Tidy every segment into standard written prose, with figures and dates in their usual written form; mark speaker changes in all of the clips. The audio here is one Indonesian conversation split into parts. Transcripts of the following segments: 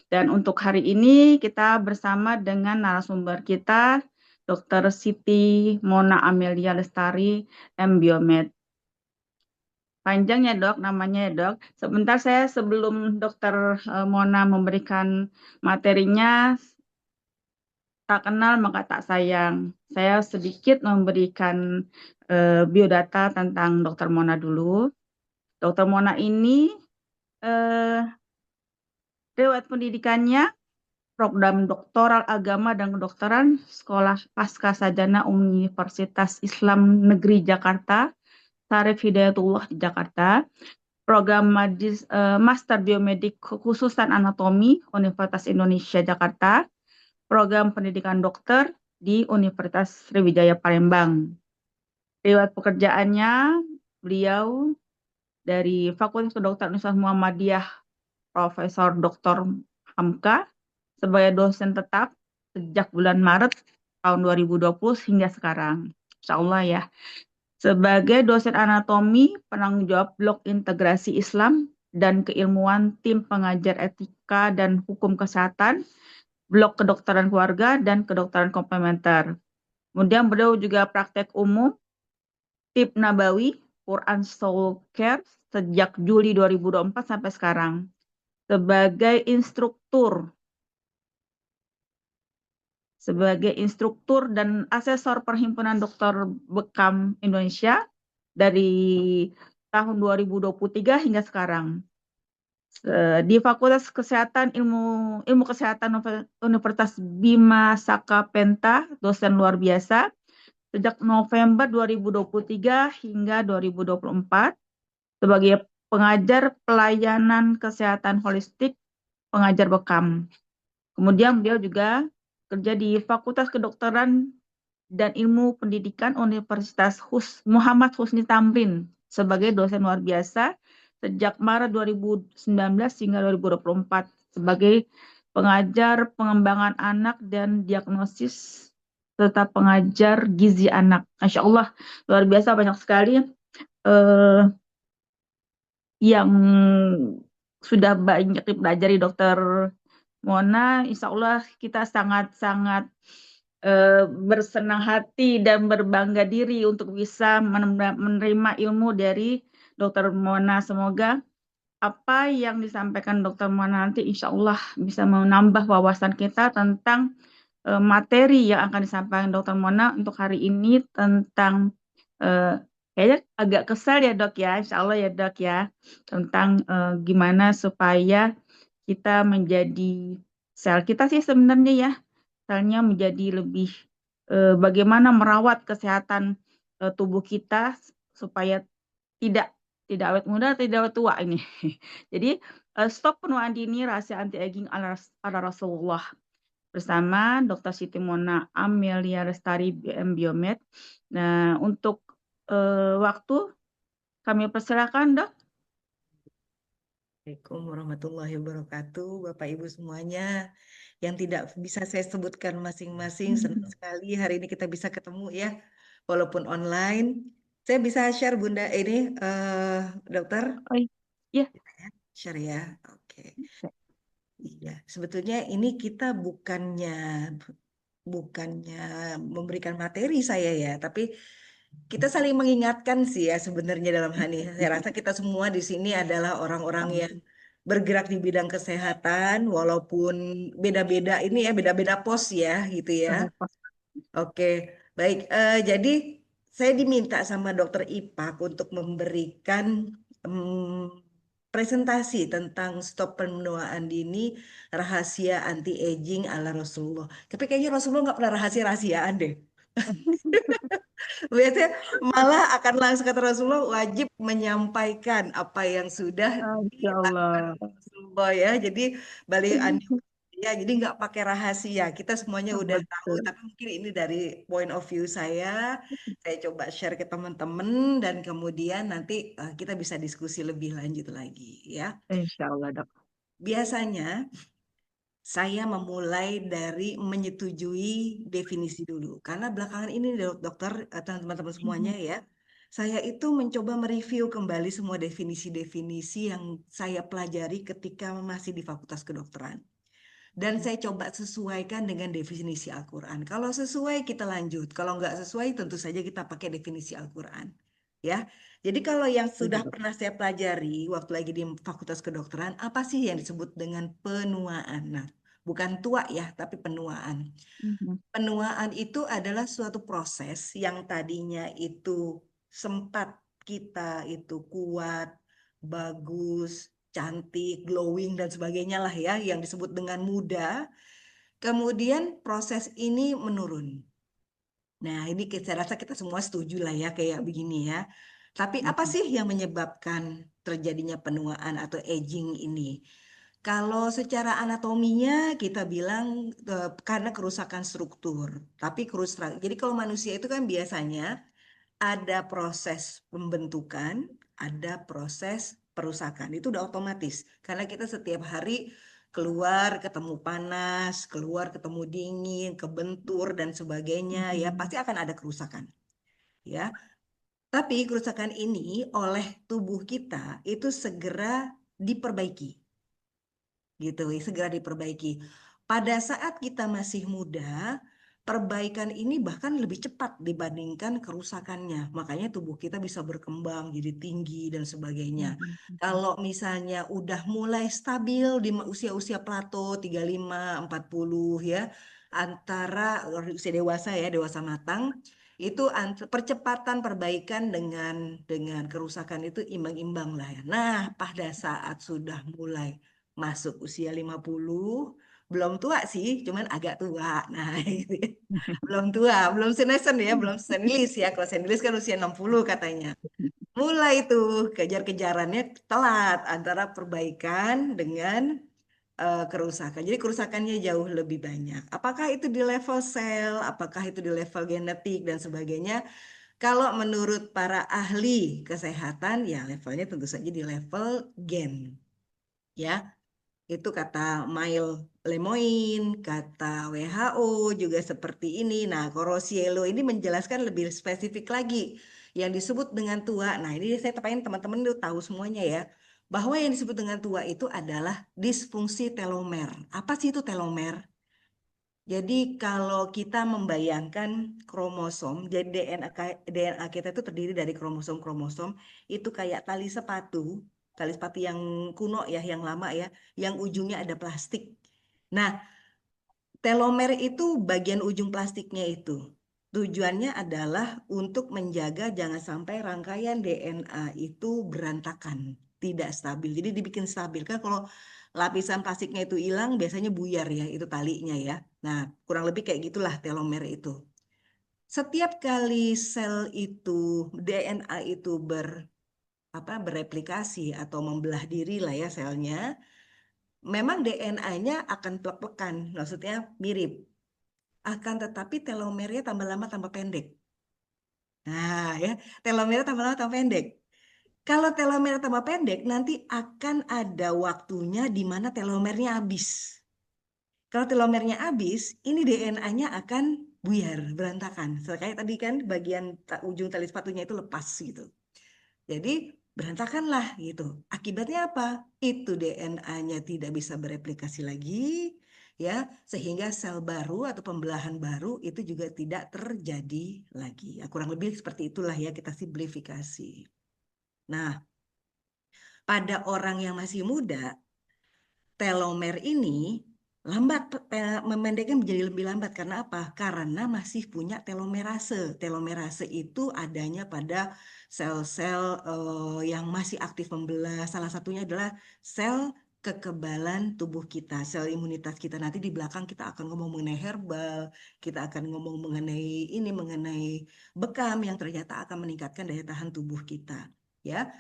Speaker 1: Dan untuk hari ini kita bersama dengan narasumber kita, Dr. Siti Mona Amelia Lestari, M. Biomed. Panjang ya dok, namanya ya dok. Sebentar saya sebelum Dr. Mona memberikan materinya, tak kenal maka tak sayang. Saya sedikit memberikan biodata tentang Dr. Mona dulu. Dr. Mona ini eh, riwayat pendidikannya program doktoral agama dan kedokteran Sekolah Pasca Sarjana Universitas Islam Negeri Jakarta, Syarif Hidayatullah di Jakarta. Program Master Biomedik Kekhususan Anatomi Universitas Indonesia Jakarta. Program pendidikan dokter di Universitas Sriwijaya Palembang. Riwayat pekerjaannya, beliau dari Fakultas Kedokteran Universitas Muhammadiyah Profesor Dr. Hamka sebagai dosen tetap sejak bulan Maret tahun 2020 hingga sekarang. Insya Allah ya. Sebagai dosen anatomi, penanggung jawab blok integrasi Islam dan keilmuan tim pengajar etika dan hukum kesehatan, blok kedokteran keluarga dan kedokteran komplementer. Kemudian beliau juga praktek umum, Tib Nabawi, Quran Soul Care sejak Juli 2024 sampai sekarang. Sebagai instruktur dan asesor Perhimpunan Dokter Bekam Indonesia dari tahun 2023 hingga sekarang. Di Fakultas Kesehatan Ilmu Kesehatan Universitas Bima Saka Penta, dosen luar biasa sejak November 2023 hingga 2024 sebagai pengajar pelayanan kesehatan holistik pengajar Bekam. Kemudian beliau juga kerja di Fakultas Kedokteran dan Ilmu Pendidikan Universitas Muhammad Husni Tamrin sebagai dosen luar biasa sejak Maret 2019 hingga 2024 sebagai pengajar pengembangan anak dan diagnosis serta pengajar gizi anak. Masya Allah, luar biasa banyak sekali eh, yang sudah banyak dipelajari Dokter Mona. Insya Allah kita sangat-sangat bersenang hati dan berbangga diri untuk bisa menerima ilmu dari Dokter Mona. Semoga apa yang disampaikan Dokter Mona nanti insya Allah bisa menambah wawasan kita tentang materi yang akan disampaikan Dokter Mona untuk hari ini tentang kayaknya agak kesal ya dok ya, insya Allah ya dok ya, tentang gimana supaya kita menjadi sel kita sih sebenarnya ya, selnya menjadi lebih bagaimana merawat kesehatan tubuh kita supaya tidak tidak awet muda, tidak awet tua ini. Jadi stop penuaan dini rahasia anti aging ala Rasulullah bersama Dr. Siti Mona Amelia Lestari M. Biomed. Nah, untuk waktu kami persilakan dok.
Speaker 2: Assalamualaikum warahmatullahi wabarakatuh, Bapak Ibu semuanya yang tidak bisa saya sebutkan masing-masing. Senang sekali hari ini kita bisa ketemu ya, walaupun online. Saya bisa share Bunda ini, Dokter,
Speaker 1: Oh, iya.
Speaker 2: share ya. Oke, iya. Sebetulnya ini kita bukannya memberikan materi saya ya, tapi kita saling mengingatkan sih ya sebenarnya dalam hal ini. Saya rasa kita semua di sini adalah orang-orang yang bergerak di bidang kesehatan, walaupun beda-beda ini ya, beda-beda pos ya, gitu ya. Oke, baik. Jadi saya diminta sama Dokter Ipak untuk memberikan presentasi tentang stop penuaan dini, rahasia anti-aging ala Rasulullah. Tapi kayaknya Rasulullah nggak pernah rahasia-rahasiaan deh. Biasanya malah akan langsung kata Rasulullah wajib menyampaikan apa yang sudah
Speaker 1: Insya
Speaker 2: dilakukan
Speaker 1: Allah.
Speaker 2: Rasulullah ya. Jadi balik ya, jadi nggak pakai rahasia. Kita semuanya udah tahu,
Speaker 1: Betul.
Speaker 2: tapi mungkin ini dari point of view saya coba share ke teman-teman dan kemudian nanti kita bisa diskusi lebih lanjut lagi ya.
Speaker 1: Insya Allah dok.
Speaker 2: Biasanya saya memulai dari menyetujui definisi dulu. Karena belakangan ini dokter, teman-teman semuanya ya, saya itu mencoba mereview kembali semua definisi-definisi yang saya pelajari ketika masih di Fakultas Kedokteran. Dan saya coba sesuaikan dengan definisi Al-Quran. Kalau sesuai kita lanjut, kalau nggak sesuai tentu saja kita pakai definisi Al-Quran. Ya, jadi kalau yang sudah
Speaker 1: Setuju, Dok.
Speaker 2: pernah saya pelajari waktu lagi di Fakultas Kedokteran, apa sih yang disebut dengan penuaan? Nah, bukan tua ya, tapi penuaan.
Speaker 1: Mhm.
Speaker 2: Penuaan itu adalah suatu proses yang tadinya itu sempat kita itu kuat, bagus, cantik, glowing dan sebagainya lah ya, yang disebut dengan muda. Kemudian proses ini menurun. Nah, ini saya rasa kita semua setuju lah ya kayak begini ya. Tapi apa
Speaker 1: Mhm.
Speaker 2: sih yang menyebabkan terjadinya penuaan atau aging ini? Kalau secara anatominya kita bilang karena kerusakan struktur. Tapi kerusakan. Jadi kalau manusia itu kan biasanya ada proses pembentukan, ada proses perusakan. Itu udah otomatis. Karena kita setiap hari keluar ketemu panas, keluar ketemu dingin, kebentur dan sebagainya ya
Speaker 1: Mhm.
Speaker 2: pasti akan ada kerusakan ya. Tapi kerusakan ini oleh tubuh kita itu segera diperbaiki gitu, segera diperbaiki. Pada saat kita masih muda, perbaikan ini bahkan lebih cepat dibandingkan kerusakannya. Makanya tubuh kita bisa berkembang jadi tinggi dan sebagainya.
Speaker 1: Mhm. Mhm.
Speaker 2: Kalau misalnya udah mulai stabil di usia-usia plato 35, 40 ya, antara usia dewasa ya, dewasa matang, itu percepatan perbaikan dengan kerusakan itu imbang-imbang lah ya. Nah, pada saat sudah mulai masuk usia 50, belum tua sih, cuman agak tua. Nah, gitu ya. Belum tua, belum senesan ya, belum senilis ya. Kalau senilis kan usia 60 katanya. Mulai tuh kejar-kejarannya telat antara perbaikan dengan kerusakan. Jadi kerusakannya jauh lebih banyak. Apakah itu di level sel, apakah itu di level genetik dan sebagainya? Kalau menurut para ahli kesehatan, ya levelnya tentu saja di level gen. Ya, itu kata Mail Lemoine, kata WHO juga seperti ini. Nah, Corosiello ini menjelaskan lebih spesifik lagi yang disebut dengan tua. Nah, ini saya tepain teman-teman itu tahu semuanya ya. Bahwa yang disebut dengan tua itu adalah disfungsi telomer. Apa sih itu telomer? Jadi kalau kita membayangkan kromosom, jadi DNA kita itu terdiri dari kromosom-kromosom, itu kayak tali sepatu yang kuno ya, yang lama ya, yang ujungnya ada plastik. Nah, telomer itu bagian ujung plastiknya itu. Tujuannya adalah untuk menjaga jangan sampai rangkaian DNA itu berantakan, tidak stabil. Jadi dibikin stabil kan kalau lapisan plastiknya itu hilang biasanya buyar ya itu talinya ya. Nah, kurang lebih kayak gitulah telomer itu. Setiap kali sel itu DNA itu bereplikasi atau membelah diri lah ya selnya, memang DNA-nya akan plek-plekan, maksudnya mirip. Akan tetapi telomernya tambah lama tambah pendek. Nah, ya, telomernya tambah lama tambah pendek. Kalau telomernya tambah pendek, nanti akan ada waktunya di mana telomernya habis. Kalau telomernya habis, ini DNA-nya akan buyar, berantakan. Kayak tadi kan bagian ujung tali sepatunya itu lepas gitu. Jadi berantakanlah gitu. Akibatnya apa? Itu DNA-nya tidak bisa bereplikasi lagi, ya, sehingga sel baru atau pembelahan baru itu juga tidak terjadi lagi. Ya, kurang lebih seperti itulah ya kita simplifikasi. Nah, pada orang yang masih muda, telomer ini lambat, memendeknya menjadi lebih lambat karena apa? Karena masih punya telomerase. Telomerase itu adanya pada sel-sel yang masih aktif membelah. Salah satunya adalah sel kekebalan tubuh kita, sel imunitas kita. Nanti di belakang kita akan ngomong mengenai herbal, kita akan ngomong mengenai bekam yang ternyata akan meningkatkan daya tahan tubuh kita. Ya,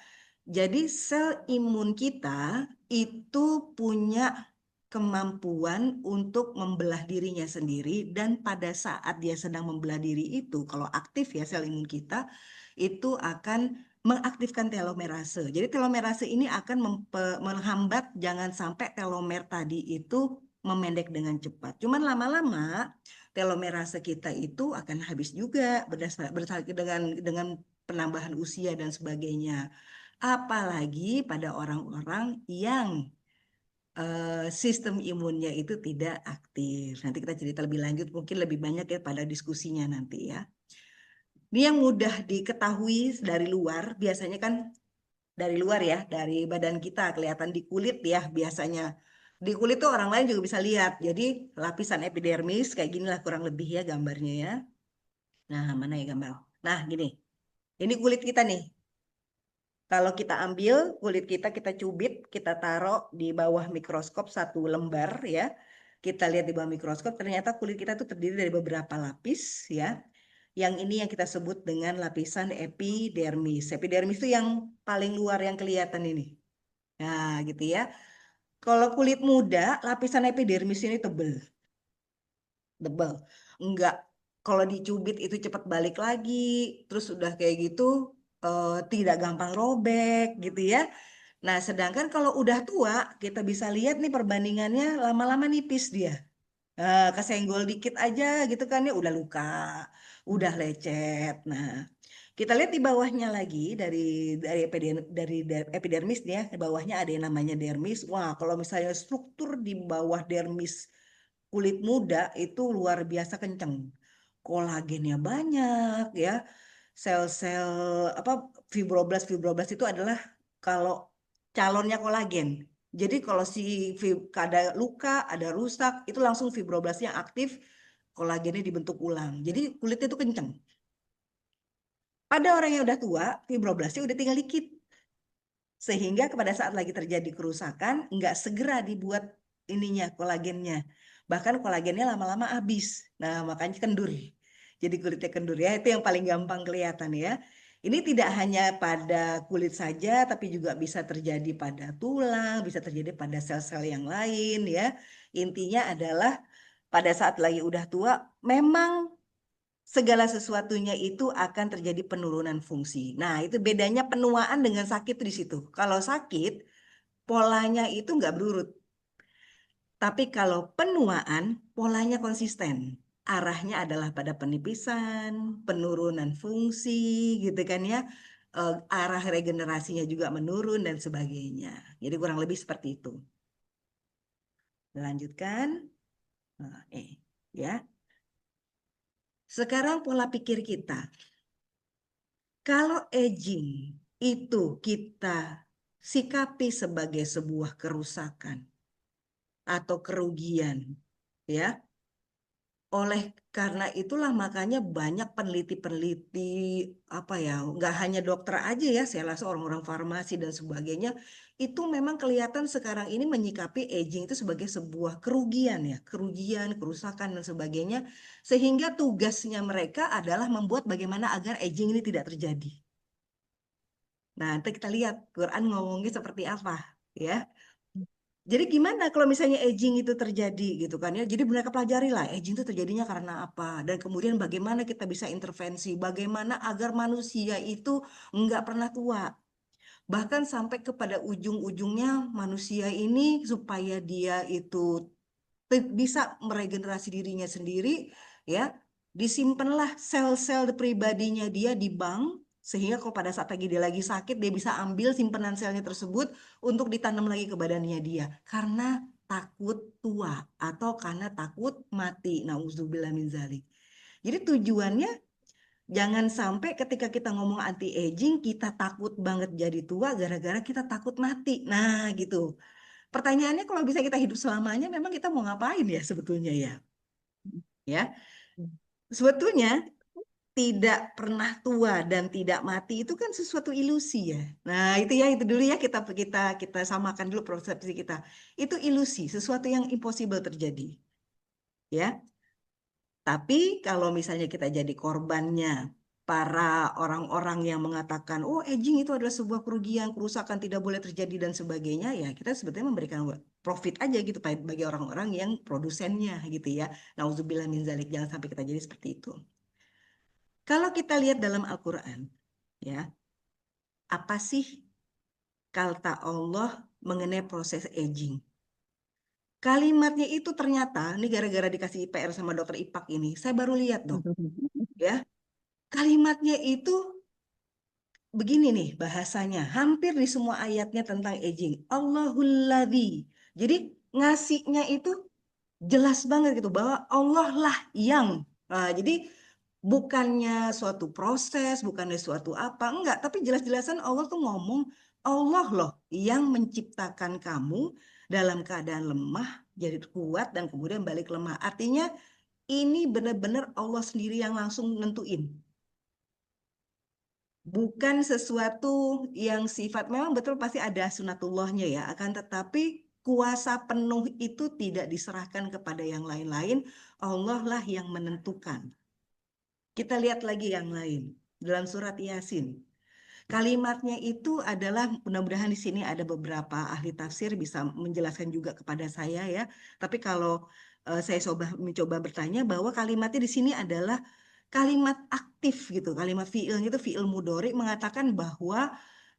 Speaker 2: jadi sel imun kita itu punya kemampuan untuk membelah dirinya sendiri dan pada saat dia sedang membelah diri itu, kalau aktif ya sel imun kita, itu akan mengaktifkan telomerase. Jadi telomerase ini akan menghambat jangan sampai telomer tadi itu memendek dengan cepat. Cuman lama-lama telomerase kita itu akan habis juga berdasarkan dengan penambahan usia dan sebagainya. Apalagi pada orang-orang yang sistem imunnya itu tidak aktif. Nanti kita cerita lebih lanjut, mungkin lebih banyak ya pada diskusinya nanti ya. Ini yang mudah diketahui dari luar, biasanya kan dari luar ya, dari badan kita kelihatan di kulit ya biasanya. Di kulit tuh orang lain juga bisa lihat. Jadi lapisan epidermis kayak ginilah kurang lebih ya gambarnya ya. Nah, mana ya gambar? Nah, gini. Ini kulit kita nih. Kalau kita ambil kulit kita, kita cubit, kita taruh di bawah mikroskop satu lembar ya. Kita lihat di bawah mikroskop, ternyata kulit kita tuh terdiri dari beberapa lapis ya. Yang ini yang kita sebut dengan lapisan epidermis. Epidermis itu yang paling luar yang kelihatan ini. Nah, gitu ya. Kalau kulit muda, lapisan epidermis ini tebel. Tebel. Enggak, kalau dicubit itu cepat balik lagi. Terus udah kayak gitu, tidak gampang robek gitu ya. Nah, sedangkan kalau udah tua, kita bisa lihat nih perbandingannya lama-lama nipis dia. Kesenggol dikit aja gitu kan ya udah luka, udah lecet. Nah, kita lihat di bawahnya lagi dari epidermis ya, di bawahnya ada yang namanya dermis. Wah, kalau misalnya struktur di bawah dermis kulit muda itu luar biasa kenceng. Kolagennya banyak ya. Sel-sel apa fibroblast itu adalah kalau calonnya kolagen. Jadi kalau si ada luka, ada rusak, itu langsung fibroblastnya aktif, kolagennya dibentuk ulang. Jadi kulitnya itu kenceng. Pada orang yang udah tua, fibroblastnya udah tinggal dikit. Sehingga pada saat lagi terjadi kerusakan, nggak segera dibuat ininya, kolagennya. Bahkan kolagennya lama-lama habis. Nah, makanya kendur. Jadi kulitnya kendur ya, itu yang paling gampang kelihatan ya. Ini tidak hanya pada kulit saja, tapi juga bisa terjadi pada tulang, bisa terjadi pada sel-sel yang lain ya. Intinya adalah pada saat lagi udah tua, memang segala sesuatunya itu akan terjadi penurunan fungsi. Nah, itu bedanya penuaan dengan sakit di situ. Kalau sakit, polanya itu nggak berurut. Tapi kalau penuaan, polanya konsisten. Arahnya adalah pada penipisan, penurunan fungsi, gitu kan ya. Arah regenerasinya juga menurun dan sebagainya. Jadi kurang lebih seperti itu. Lanjutkan. Nah, ya. Sekarang pola pikir kita. Kalau aging itu kita sikapi sebagai sebuah kerusakan atau kerugian, ya. Oleh karena itulah makanya banyak peneliti-peneliti apa ya, nggak hanya dokter aja ya, saya rasa orang-orang farmasi dan sebagainya itu memang kelihatan sekarang ini menyikapi aging itu sebagai sebuah kerugian ya, kerugian, kerusakan dan sebagainya, sehingga tugasnya mereka adalah membuat bagaimana agar aging ini tidak terjadi. Nah, nanti kita lihat Quran ngomongnya seperti apa, ya. Jadi gimana kalau misalnya aging itu terjadi gitu kan ya. Jadi mereka pelajari lah aging itu terjadinya karena apa. Dan kemudian bagaimana kita bisa intervensi. Bagaimana agar manusia itu nggak pernah tua. Bahkan sampai kepada ujung-ujungnya manusia ini supaya dia itu bisa meregenerasi dirinya sendiri ya, disimpanlah sel-sel pribadinya dia di bank sehingga kalau pada saat lagi dia lagi sakit dia bisa ambil simpanan selnya tersebut untuk ditanam lagi ke badannya dia karena takut tua atau karena takut mati. Nauzubillah min zalik. Jadi tujuannya jangan sampai ketika kita ngomong anti aging kita takut banget jadi tua gara-gara kita takut mati. Nah, gitu. Pertanyaannya kalau bisa kita hidup selamanya, memang kita mau ngapain ya sebetulnya ya? Ya, sebetulnya tidak pernah tua dan tidak mati itu kan sesuatu ilusi ya. Nah, itu ya itu dulu ya kita kita kita samakan dulu persepsi kita. Itu ilusi, sesuatu yang impossible terjadi. Ya. Tapi kalau misalnya kita jadi korbannya para orang-orang yang mengatakan, oh aging itu adalah sebuah kerugian, kerusakan tidak boleh terjadi dan sebagainya, ya kita sebetulnya memberikan profit aja gitu bagi orang-orang yang produsennya gitu ya. Nauzubillah min zalik, jangan sampai kita jadi seperti itu. Kalau kita lihat dalam Al-Quran, ya, apa sih kata Allah mengenai proses aging? Kalimatnya itu ternyata, ini gara-gara dikasih PR sama dokter Ipak ini, saya baru lihat dok, ya. Kalimatnya itu begini nih bahasanya, hampir di semua ayatnya tentang aging. Allahul ladzi, Jadi ngasihnya itu jelas banget gitu bahwa Allah lah yang jadi bukannya suatu proses, bukannya suatu apa, enggak, tapi jelas-jelasan Allah tuh ngomong Allah loh yang menciptakan kamu dalam keadaan lemah jadi kuat dan kemudian balik lemah. Artinya ini benar-benar Allah sendiri yang langsung nentuin. Bukan sesuatu yang sifat memang betul pasti ada sunatullahnya ya, akan tetapi kuasa penuh itu tidak diserahkan kepada yang lain-lain, Allah lah yang menentukan. Kita lihat lagi yang lain dalam surat Yasin. Kalimatnya itu adalah mudah-mudahan di sini ada beberapa ahli tafsir bisa menjelaskan juga kepada saya ya. Tapi kalau saya mencoba bertanya bahwa kalimatnya di sini adalah kalimat aktif gitu. Kalimat fiilnya itu fiil mudhari mengatakan bahwa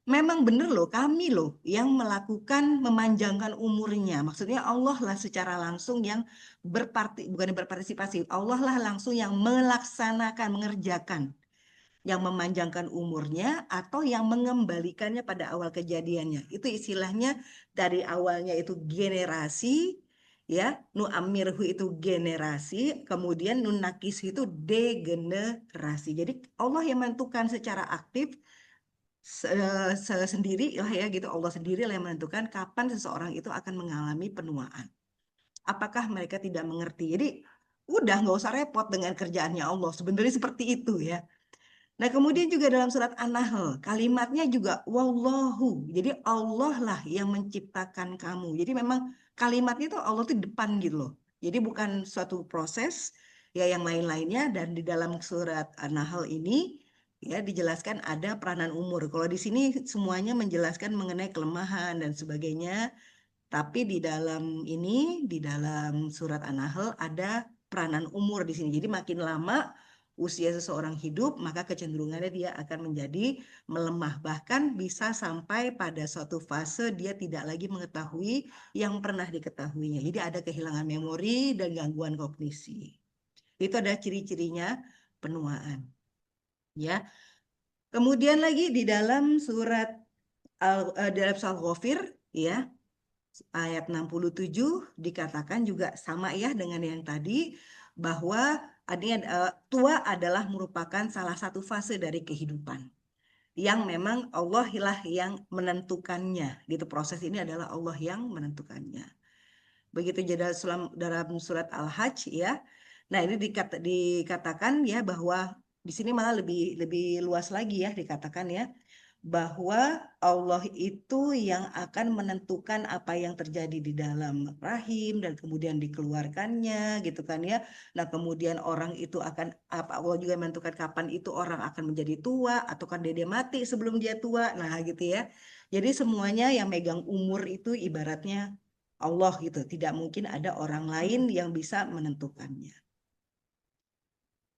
Speaker 2: memang benar loh kami loh yang melakukan memanjangkan umurnya. Maksudnya Allah lah secara langsung yang bukan berpartisipasi. Allah lah langsung yang melaksanakan, mengerjakan yang memanjangkan umurnya atau yang mengembalikannya pada awal kejadiannya. Itu istilahnya dari awalnya itu generasi, ya, nu'amirhu itu generasi, kemudian nunakis itu degenerasi. Jadi Allah yang menentukan secara aktif sendiri lah ya gitu, Allah sendiri lah yang menentukan kapan seseorang itu akan mengalami penuaan. Apakah mereka tidak mengerti? Jadi udah nggak usah repot dengan kerjaannya Allah. Sebenarnya seperti itu ya. Nah, kemudian juga dalam surat An-Nahl, kalimatnya juga wallahu. Jadi Allah lah yang menciptakan kamu. Jadi memang kalimatnya itu Allah tuh depan gitu loh. Jadi bukan suatu proses ya yang lain-lainnya, dan di dalam surat An-Nahl ini ya dijelaskan ada peranan umur. Kalau di sini semuanya menjelaskan mengenai kelemahan dan sebagainya, tapi di dalam ini, di dalam surat An-Nahl ada peranan umur di sini. Jadi makin lama usia seseorang hidup, maka kecenderungannya dia akan menjadi melemah. Bahkan bisa sampai pada suatu fase dia tidak lagi mengetahui yang pernah diketahuinya. Jadi ada kehilangan memori dan gangguan kognisi. Itu ada ciri-cirinya penuaan. Ya. Kemudian lagi di dalam surat dalam surat Ghafir, ya, ayat 67 dikatakan juga sama ya dengan yang tadi, bahwa adanya tua adalah merupakan salah satu fase dari kehidupan yang memang Allah lah yang menentukannya. Gitu, proses ini adalah Allah yang menentukannya. Begitu jadi dalam surat Al-Hajj ya. Nah, ini dikatakan ya bahwa di sini malah lebih lebih luas lagi ya dikatakan ya bahwa Allah itu yang akan menentukan apa yang terjadi di dalam rahim dan kemudian dikeluarkannya gitu kan ya. Nah, kemudian orang itu akan apa, Allah juga menentukan kapan itu orang akan menjadi tua atau kan dia mati sebelum dia tua. Nah, gitu ya. Jadi semuanya yang megang umur itu ibaratnya Allah gitu. Tidak mungkin ada orang lain yang bisa menentukannya.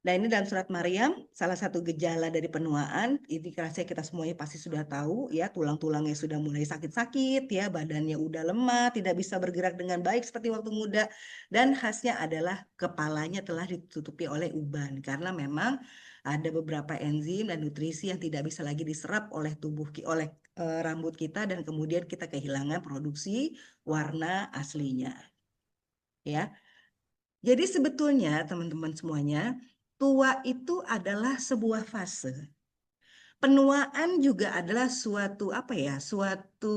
Speaker 2: Nah, ini dalam surat Maryam, salah satu gejala dari penuaan, ini rasanya kita semuanya pasti sudah tahu ya, tulang-tulangnya sudah mulai sakit-sakit ya, badannya udah lemah, tidak bisa bergerak dengan baik seperti waktu muda, dan khasnya adalah kepalanya telah ditutupi oleh uban, karena memang ada beberapa enzim dan nutrisi yang tidak bisa lagi diserap oleh oleh rambut kita, dan kemudian kita kehilangan produksi warna aslinya. Ya, jadi sebetulnya teman-teman semuanya, tua itu adalah sebuah fase. Penuaan juga adalah suatu apa ya? Suatu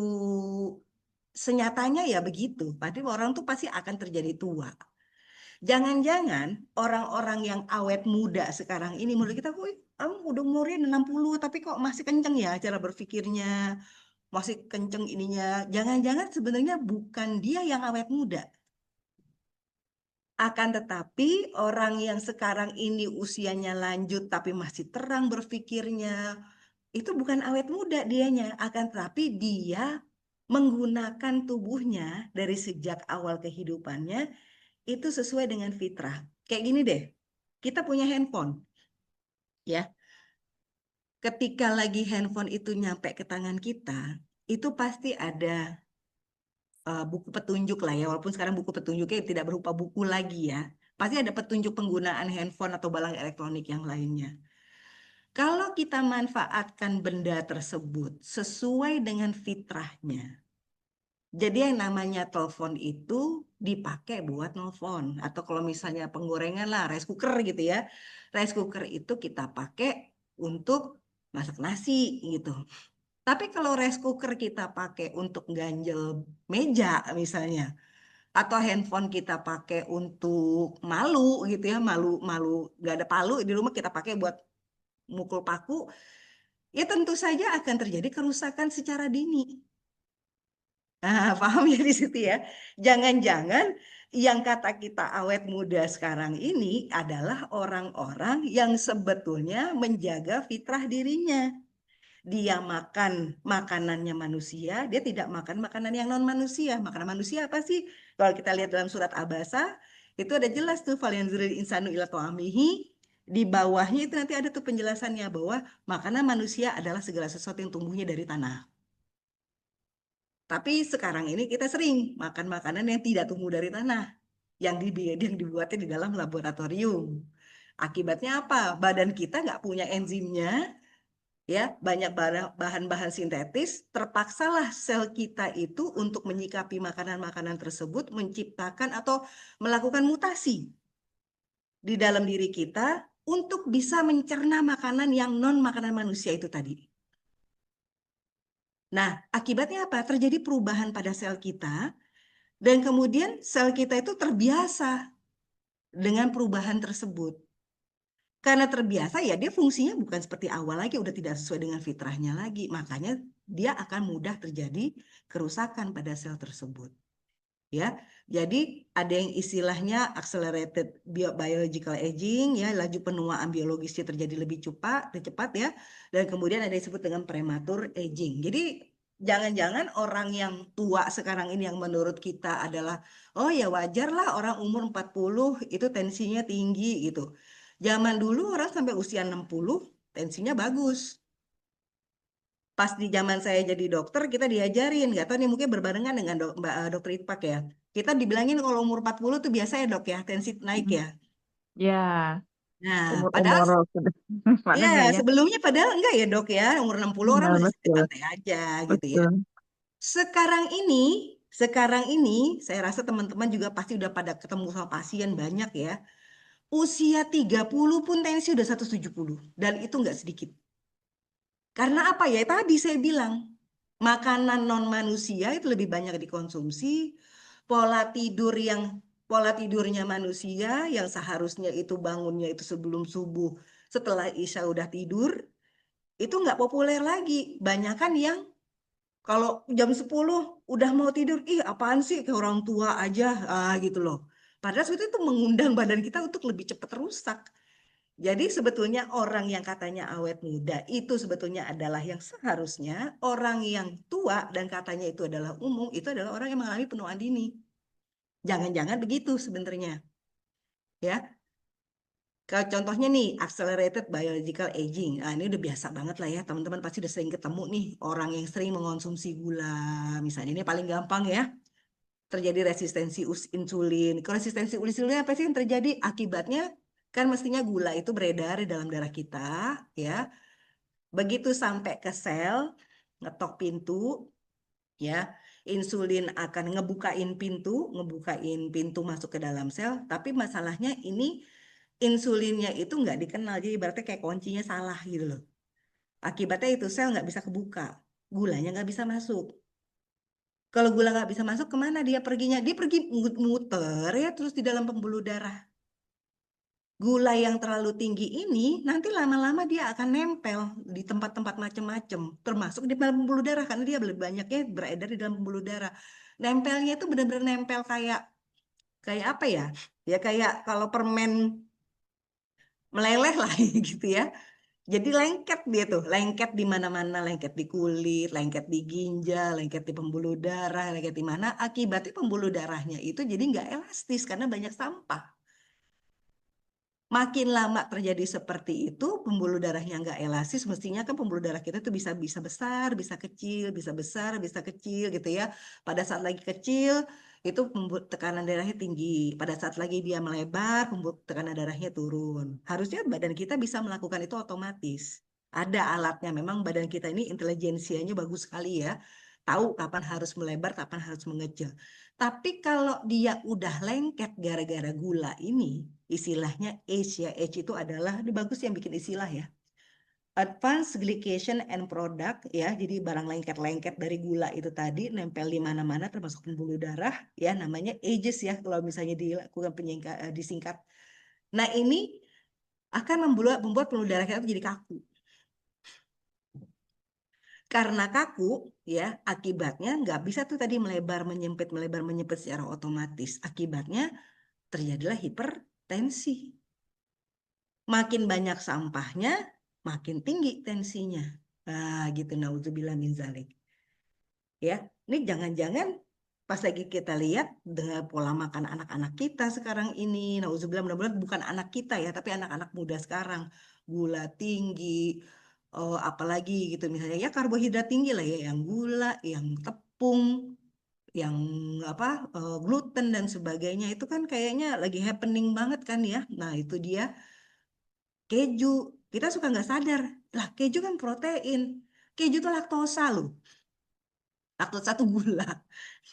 Speaker 2: senyatanya ya begitu. Pasti orang tuh pasti akan terjadi tua. Jangan-jangan orang-orang yang awet muda sekarang ini menurut kita, "Wih, kamu udah umurnya 60 tapi kok masih kenceng ya cara berpikirnya, masih kenceng ininya." Jangan-jangan sebenarnya bukan dia yang awet muda. Akan tetapi orang yang sekarang ini usianya lanjut tapi masih terang berpikirnya, itu bukan awet muda dianya, akan tetapi dia menggunakan tubuhnya dari sejak awal kehidupannya itu sesuai dengan fitrah. Kayak gini deh, kita punya handphone, ya. Ketika lagi handphone itu nyampe ke tangan kita, itu pasti ada buku petunjuk lah ya, walaupun sekarang buku petunjuknya tidak berupa buku lagi ya. Pasti ada petunjuk penggunaan handphone atau barang elektronik yang lainnya. Kalau kita manfaatkan benda tersebut sesuai dengan fitrahnya, Jadi yang namanya telepon itu dipakai buat nelfon. Atau kalau misalnya penggorengan lah, rice cooker gitu ya. Rice cooker itu kita pakai untuk masak nasi gitu. Tapi kalau rice cooker kita pakai untuk ganjel meja misalnya, atau handphone kita pakai untuk malu gitu ya, malu nggak ada palu di rumah kita pakai buat mukul paku, ya tentu saja akan terjadi kerusakan secara dini. Nah, paham ya di situ ya. Jangan-jangan yang kata kita awet muda sekarang ini adalah orang-orang yang sebetulnya menjaga fitrah dirinya. Dia makan makanannya manusia, dia tidak makan makanan yang non manusia. Makanan manusia apa sih? Kalau kita lihat dalam surat Abasa, itu ada jelas tuh falyanzuril insanu ila ta'amihi. Di bawahnya itu nanti ada tuh penjelasannya bahwa makanan manusia adalah segala sesuatu yang tumbuhnya dari tanah. Tapi sekarang ini kita sering makan makanan yang tidak tumbuh dari tanah, yang dibuatnya di dalam laboratorium. Akibatnya apa? Badan kita nggak punya enzimnya, ya banyak bahan-bahan sintetis, terpaksalah sel kita itu untuk menyikapi makanan-makanan tersebut, menciptakan atau melakukan mutasi di dalam diri kita untuk bisa mencerna makanan yang non makanan manusia itu tadi. Nah, akibatnya apa? Terjadi perubahan pada sel kita dan kemudian sel kita itu terbiasa dengan perubahan tersebut. Karena terbiasa ya dia fungsinya bukan seperti awal lagi, udah tidak sesuai dengan fitrahnya lagi. Makanya dia akan mudah terjadi kerusakan pada sel tersebut. Ya, jadi ada yang istilahnya accelerated biological aging, ya laju penuaan biologisnya terjadi lebih cepat ya, dan kemudian ada yang disebut dengan premature aging. Jadi jangan-jangan orang yang tua sekarang ini yang menurut kita adalah oh ya wajar lah orang umur 40 itu tensinya tinggi gitu. Zaman dulu orang sampai usia 60 tensinya bagus. Pas di zaman saya jadi dokter, kita diajarin, nggak tahu nih mungkin berbarengan dengan dokter Itpak ya. Kita dibilangin kalau umur 40 tuh biasa ya dok ya, tensi naik
Speaker 1: Mm.
Speaker 2: ya.
Speaker 1: Ya,
Speaker 2: Nah, padahal
Speaker 1: umur-umur sudah mana
Speaker 2: ya
Speaker 1: enggak ya?
Speaker 2: sebelumnya padahal enggak ya dok ya, umur 60 orang
Speaker 1: Benar,
Speaker 2: masih
Speaker 1: betul,
Speaker 2: santai aja gitu ya.
Speaker 1: betul.
Speaker 2: Sekarang ini, sekarang ini saya rasa teman-teman juga pasti udah pada ketemu sama pasien banyak ya. Usia 30 pun tensi udah 170 dan itu nggak sedikit. Karena apa ya? Tadi saya bilang, makanan non manusia itu lebih banyak dikonsumsi, pola tidur yang pola tidurnya manusia yang seharusnya itu bangunnya itu sebelum subuh, setelah Isya udah tidur, itu nggak populer lagi. Banyakan yang kalau jam 10 udah mau tidur, ih apaan sih kayak orang tua aja, gitu loh. Padahal itu mengundang badan kita untuk lebih cepat rusak. Jadi sebetulnya orang yang katanya awet muda itu sebetulnya adalah yang seharusnya orang yang tua dan katanya itu adalah umum, itu adalah orang yang mengalami penuaan dini. Jangan-jangan begitu sebenarnya. Ya, kalau contohnya nih accelerated biological aging. Nah, ini udah biasa banget lah ya. Teman-teman pasti udah sering ketemu nih orang yang sering mengonsumsi gula. Misalnya ini paling gampang ya. Terjadi resistensi insulin. Kalau resistensi insulin apa sih yang terjadi? Akibatnya kan mestinya gula itu beredar di dalam darah kita, ya. Begitu sampai ke sel, ngetok pintu, ya, insulin akan ngebukain pintu masuk ke dalam sel. Tapi masalahnya ini insulinnya itu nggak dikenal, jadi berarti kayak kuncinya salah gitu loh. Akibatnya itu sel nggak bisa kebuka, gulanya nggak bisa masuk. Kalau gula nggak bisa masuk, kemana dia perginya? Dia pergi muter ya terus di dalam pembuluh darah. Gula yang terlalu tinggi ini nanti lama-lama dia akan nempel di tempat-tempat macam-macam, termasuk di dalam pembuluh darah karena dia lebih banyaknya beredar di dalam pembuluh darah. Nempelnya itu benar-benar nempel kayak kayak apa ya? Ya kayak kalau permen meleleh lah gitu ya. Jadi lengket dia tuh, lengket di mana-mana, lengket di kulit, lengket di ginjal, lengket di pembuluh darah, lengket di mana. Akibatnya pembuluh darahnya itu jadi nggak elastis karena banyak sampah. Makin lama terjadi seperti itu, pembuluh darahnya nggak elastis, mestinya kan pembuluh darah kita tuh bisa bisa besar, bisa kecil, bisa besar, bisa kecil gitu ya. Pada saat lagi kecil, itu tekanan darahnya tinggi. Pada saat lagi dia melebar, tekanan darahnya turun. Harusnya badan kita bisa melakukan itu otomatis. Ada alatnya, memang badan kita ini intelijensianya bagus sekali ya. tahu kapan harus melebar, kapan harus mengecil. Tapi kalau dia udah lengket gara-gara gula ini, istilahnya age ya, age itu adalah, ini bagus yang bikin istilah ya. Advanced glycation and product ya, jadi barang lengket-lengket dari gula itu tadi nempel di mana-mana termasuk pembuluh darah ya, namanya ages ya kalau misalnya dilakukan disingkat. Nah, ini akan membuat pembuluh darah kita jadi kaku. Karena kaku, ya, akibatnya nggak bisa tuh tadi melebar, menyempit secara otomatis. Akibatnya terjadilah hipertensi. Makin banyak sampahnya, makin tinggi tensinya. Nah, gitu. Nauzubillah min zalik. Ya, ini jangan-jangan pas lagi kita lihat dengan pola makan anak-anak kita sekarang ini, nauzubillah, mudah-mudahan bukan anak kita ya, tapi anak-anak muda sekarang, gula tinggi, apalagi gitu misalnya ya karbohidrat tinggi lah ya, yang gula, yang tepung, yang apa, gluten dan sebagainya itu kan kayaknya lagi happening banget kan ya. Nah itu dia keju, kita suka nggak sadar lah keju kan protein, keju itu laktosa loh, laktosa itu gula.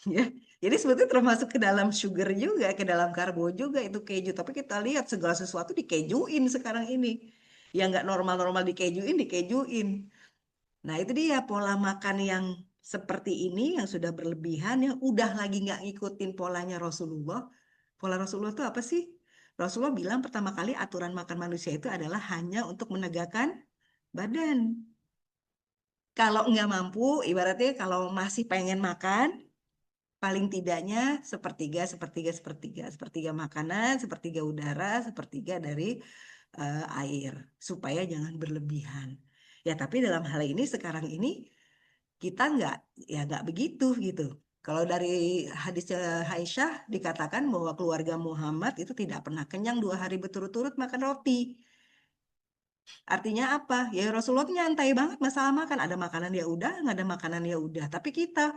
Speaker 2: Ya. Jadi sebetulnya termasuk ke dalam sugar juga, ke dalam karbo juga itu keju. Tapi kita lihat segala sesuatu dikejuin sekarang ini. Yang nggak normal-normal dikejuin. Nah itu dia pola makan yang seperti ini, yang sudah berlebihan, yang udah lagi nggak ngikutin polanya Rasulullah. Pola Rasulullah itu apa sih? Rasulullah bilang pertama kali aturan makan manusia itu adalah hanya untuk menegakkan badan. Kalau nggak mampu, ibaratnya kalau masih pengen makan, paling tidaknya sepertiga, sepertiga, sepertiga, sepertiga makanan, sepertiga udara, sepertiga dari air, supaya jangan berlebihan. Ya, tapi dalam hal ini sekarang ini kita nggak begitu gitu. Kalau dari hadis Aisyah dikatakan bahwa keluarga Muhammad itu tidak pernah kenyang 2 hari berturut-turut makan roti. Artinya apa? Ya Rasulullah tuh nyantai banget masalah makan. Ada makanan ya udah, nggak ada makanan ya udah. Tapi kita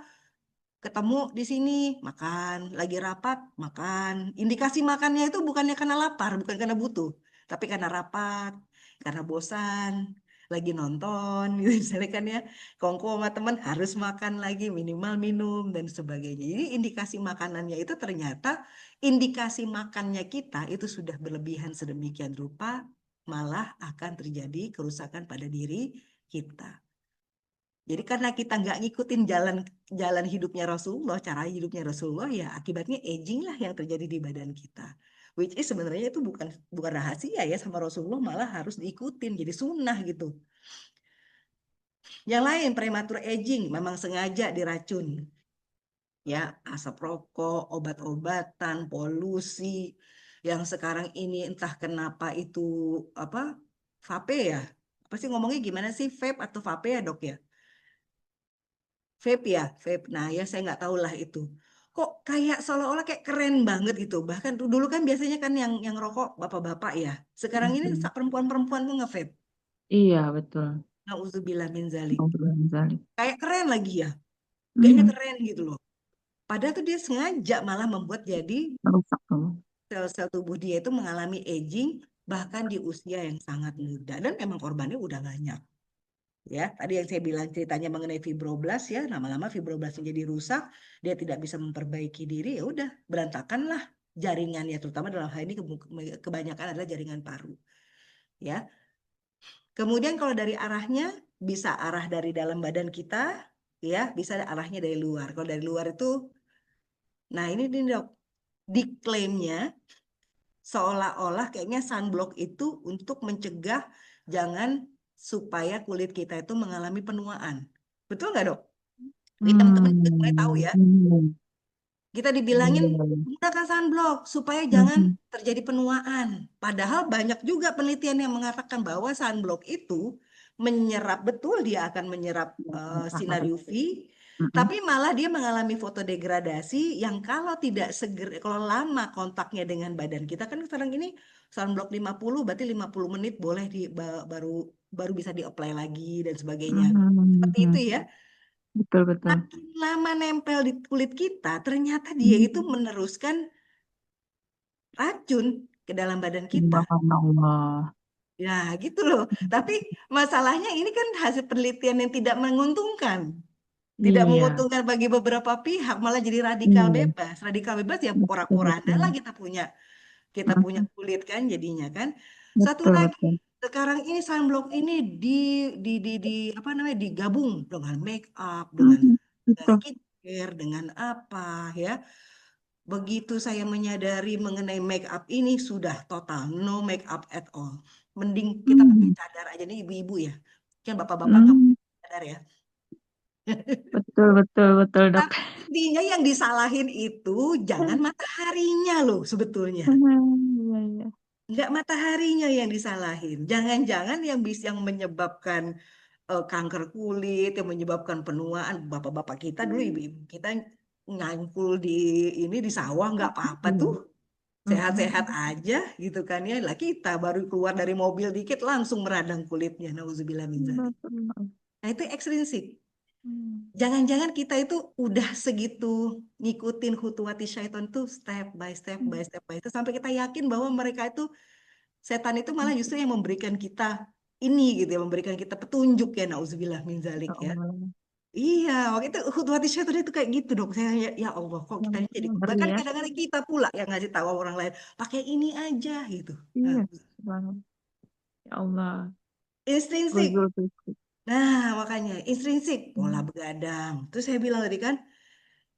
Speaker 2: ketemu di sini makan, lagi rapat makan. Indikasi makannya itu bukannya karena lapar, bukan karena butuh, tapi karena rapat, karena bosan, lagi nonton gitu misalnya kan ya. Kongko sama teman harus makan lagi, minimal minum dan sebagainya. Jadi indikasi makanannya itu ternyata indikasi makannya kita itu sudah berlebihan sedemikian rupa, malah akan terjadi kerusakan pada diri kita. Jadi karena kita nggak ngikutin jalan jalan hidupnya Rasulullah, cara hidupnya Rasulullah, ya akibatnya aging lah yang terjadi di badan kita. Which is sebenarnya itu bukan bukan rahasia ya, sama Rasulullah malah harus diikutin, jadi sunnah gitu. Yang lain prematur aging memang sengaja diracun. Ya, asap rokok, obat-obatan, polusi, yang sekarang ini entah kenapa itu apa, vape ya? Apa sih ngomongnya gimana sih, vape atau vape ya dok ya? Vape ya, vape. Nah ya saya nggak tahu lah itu. Kok kayak seolah-olah kayak keren banget gitu. Bahkan dulu kan biasanya kan yang rokok bapak-bapak ya. Sekarang ini
Speaker 1: Mm-mm.
Speaker 2: perempuan-perempuan tuh nge-vape.
Speaker 1: Iya, betul.
Speaker 2: Nauzubillah min zalik.
Speaker 1: Obrolan Zalik.
Speaker 2: Kayak keren lagi ya. Kayaknya
Speaker 1: Mm,
Speaker 2: keren gitu loh. Padahal tuh dia sengaja malah membuat jadi
Speaker 1: merusak tuh.
Speaker 2: sel-sel tubuh dia itu mengalami aging bahkan di usia yang sangat muda. Dan memang korbannya udah banyak. Ya, tadi yang saya bilang ceritanya mengenai fibroblast ya, lama-lama fibroblasnya jadi rusak, dia tidak bisa memperbaiki diri, ya udah berantakanlah jaringannya, terutama dalam hal ini kebanyakan adalah jaringan paru. Ya, kemudian kalau dari arahnya bisa arah dari dalam badan kita, ya bisa arahnya dari luar. Kalau dari luar itu, nah ini nih dok, diklaimnya seolah-olah kayaknya sunblock itu untuk mencegah jangan supaya kulit kita itu mengalami penuaan. Betul nggak dok? Ini teman-teman juga sebenarnya tahu
Speaker 1: Hmm.
Speaker 2: ya.
Speaker 1: Hmm.
Speaker 2: Kita dibilangin
Speaker 1: Iya.
Speaker 2: gunakan sunblock supaya jangan
Speaker 1: Mhm.
Speaker 2: terjadi penuaan. Padahal banyak juga penelitian yang mengatakan bahwa sunblock itu menyerap, betul dia akan menyerap sinar
Speaker 1: Matahari.
Speaker 2: UV,
Speaker 1: Mm-mm.
Speaker 2: tapi malah dia mengalami fotodegradasi yang kalau tidak segera, kalau lama kontaknya dengan badan kita kan sekarang ini sunblock 50 berarti 50 menit boleh baru baru bisa di-apply lagi dan sebagainya. Seperti itu
Speaker 1: Mhm.
Speaker 2: ya.
Speaker 1: Betul, betul.
Speaker 2: Makin lama nempel di kulit kita, ternyata dia itu
Speaker 1: Hmm.
Speaker 2: meneruskan racun ke dalam badan kita.
Speaker 1: Subhanallah.
Speaker 2: Ya, gitu loh. Tapi masalahnya ini kan hasil penelitian yang tidak menguntungkan. Tidak
Speaker 1: Iya.
Speaker 2: menguntungkan bagi beberapa pihak, malah jadi radikal
Speaker 1: Iya.
Speaker 2: bebas. Radikal bebas ya
Speaker 1: Betul,
Speaker 2: porak-poranda
Speaker 1: betul.
Speaker 2: lah kita punya
Speaker 1: Mhm.
Speaker 2: kulit kan jadinya kan. Satu
Speaker 1: Betul,
Speaker 2: lagi,
Speaker 1: betul.
Speaker 2: sekarang ini sunblock ini di apa namanya digabung dengan make up,
Speaker 1: Mhm.
Speaker 2: dengan
Speaker 1: Betul.
Speaker 2: skincare, dengan apa ya. Begitu saya menyadari mengenai make up ini sudah total no make up at all. Mending kita pakai
Speaker 1: Mhm.
Speaker 2: cadar aja nih ibu-ibu ya. Kan bapak-bapak nggak
Speaker 1: Hmm.
Speaker 2: pakai cadar ya.
Speaker 1: Betul, betul, betul, dok.
Speaker 2: Tapi intinya yang disalahin itu jangan mataharinya loh sebetulnya.
Speaker 1: Iya, iya.
Speaker 2: Nggak mataharinya yang disalahin. Jangan-jangan yang menyebabkan kanker kulit, yang menyebabkan penuaan. Bapak-bapak kita dulu, ibu-ibu kita ngangkul di sawah nggak apa-apa tuh.
Speaker 1: Iya.
Speaker 2: Sehat-sehat
Speaker 1: Mhm.
Speaker 2: aja gitu kan ya. Lah kita baru keluar dari mobil dikit langsung meradang kulitnya. Nauzubillah min dzalik.
Speaker 1: Betul.
Speaker 2: Nah itu ekstrinsik.
Speaker 1: Hmm.
Speaker 2: Jangan-jangan kita itu udah segitu ngikutin khutuwati syaiton tuh step by step by step by step sampai kita yakin bahwa mereka itu setan itu malah justru yang memberikan kita ini gitu ya, memberikan kita petunjuk ya nauzubillah min zalik
Speaker 1: Ya
Speaker 2: ya.
Speaker 1: Allah.
Speaker 2: Iya, waktu itu khutuwati syaiton itu kayak gitu dong. Saya ya Allah kok kita ini jadi
Speaker 1: Ngeri
Speaker 2: bahkan
Speaker 1: ya.
Speaker 2: kadang-kadang kita pula yang ngasih tahu orang lain pakai ini aja gitu. Nah,
Speaker 1: Iya. Subhanallah. Ya Allah.
Speaker 2: intrinsik.
Speaker 1: Gozul Fitri.
Speaker 2: Nah, makanya intrinsik pola
Speaker 1: Hmm.
Speaker 2: begadang. Terus saya bilang tadi kan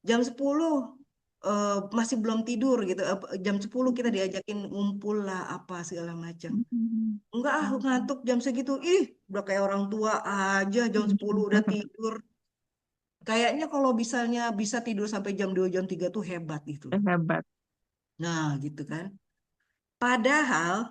Speaker 2: jam 10 eh, masih belum tidur gitu. Jam 10 kita diajakin ngumpul lah apa segala macam.
Speaker 1: Hmm.
Speaker 2: Enggak ah ngantuk jam segitu. Ih, udah kayak orang tua aja jam 10 udah tidur. Kayaknya kalau misalnya bisa tidur sampai jam 2 jam 3 tuh hebat gitu.
Speaker 1: Hebat.
Speaker 2: Nah, gitu kan. Padahal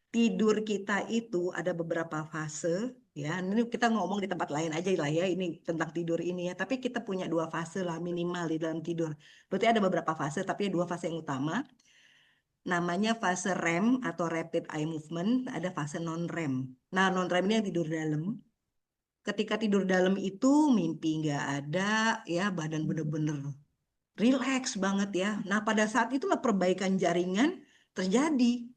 Speaker 2: tidur kita itu ada beberapa fase ya. Ini kita ngomong di tempat lain aja lah ya ini tentang tidur ini ya. Tapi kita punya dua fase lah minimal di dalam tidur. Berarti ada beberapa fase tapi dua fase yang utama. Namanya fase REM atau Rapid Eye Movement, ada fase non-REM. Nah, non-REM ini yang tidur dalam. Ketika tidur dalam itu mimpi nggak ada, ya badan bener-bener relax banget ya. Nah, pada saat itulah perbaikan jaringan terjadi.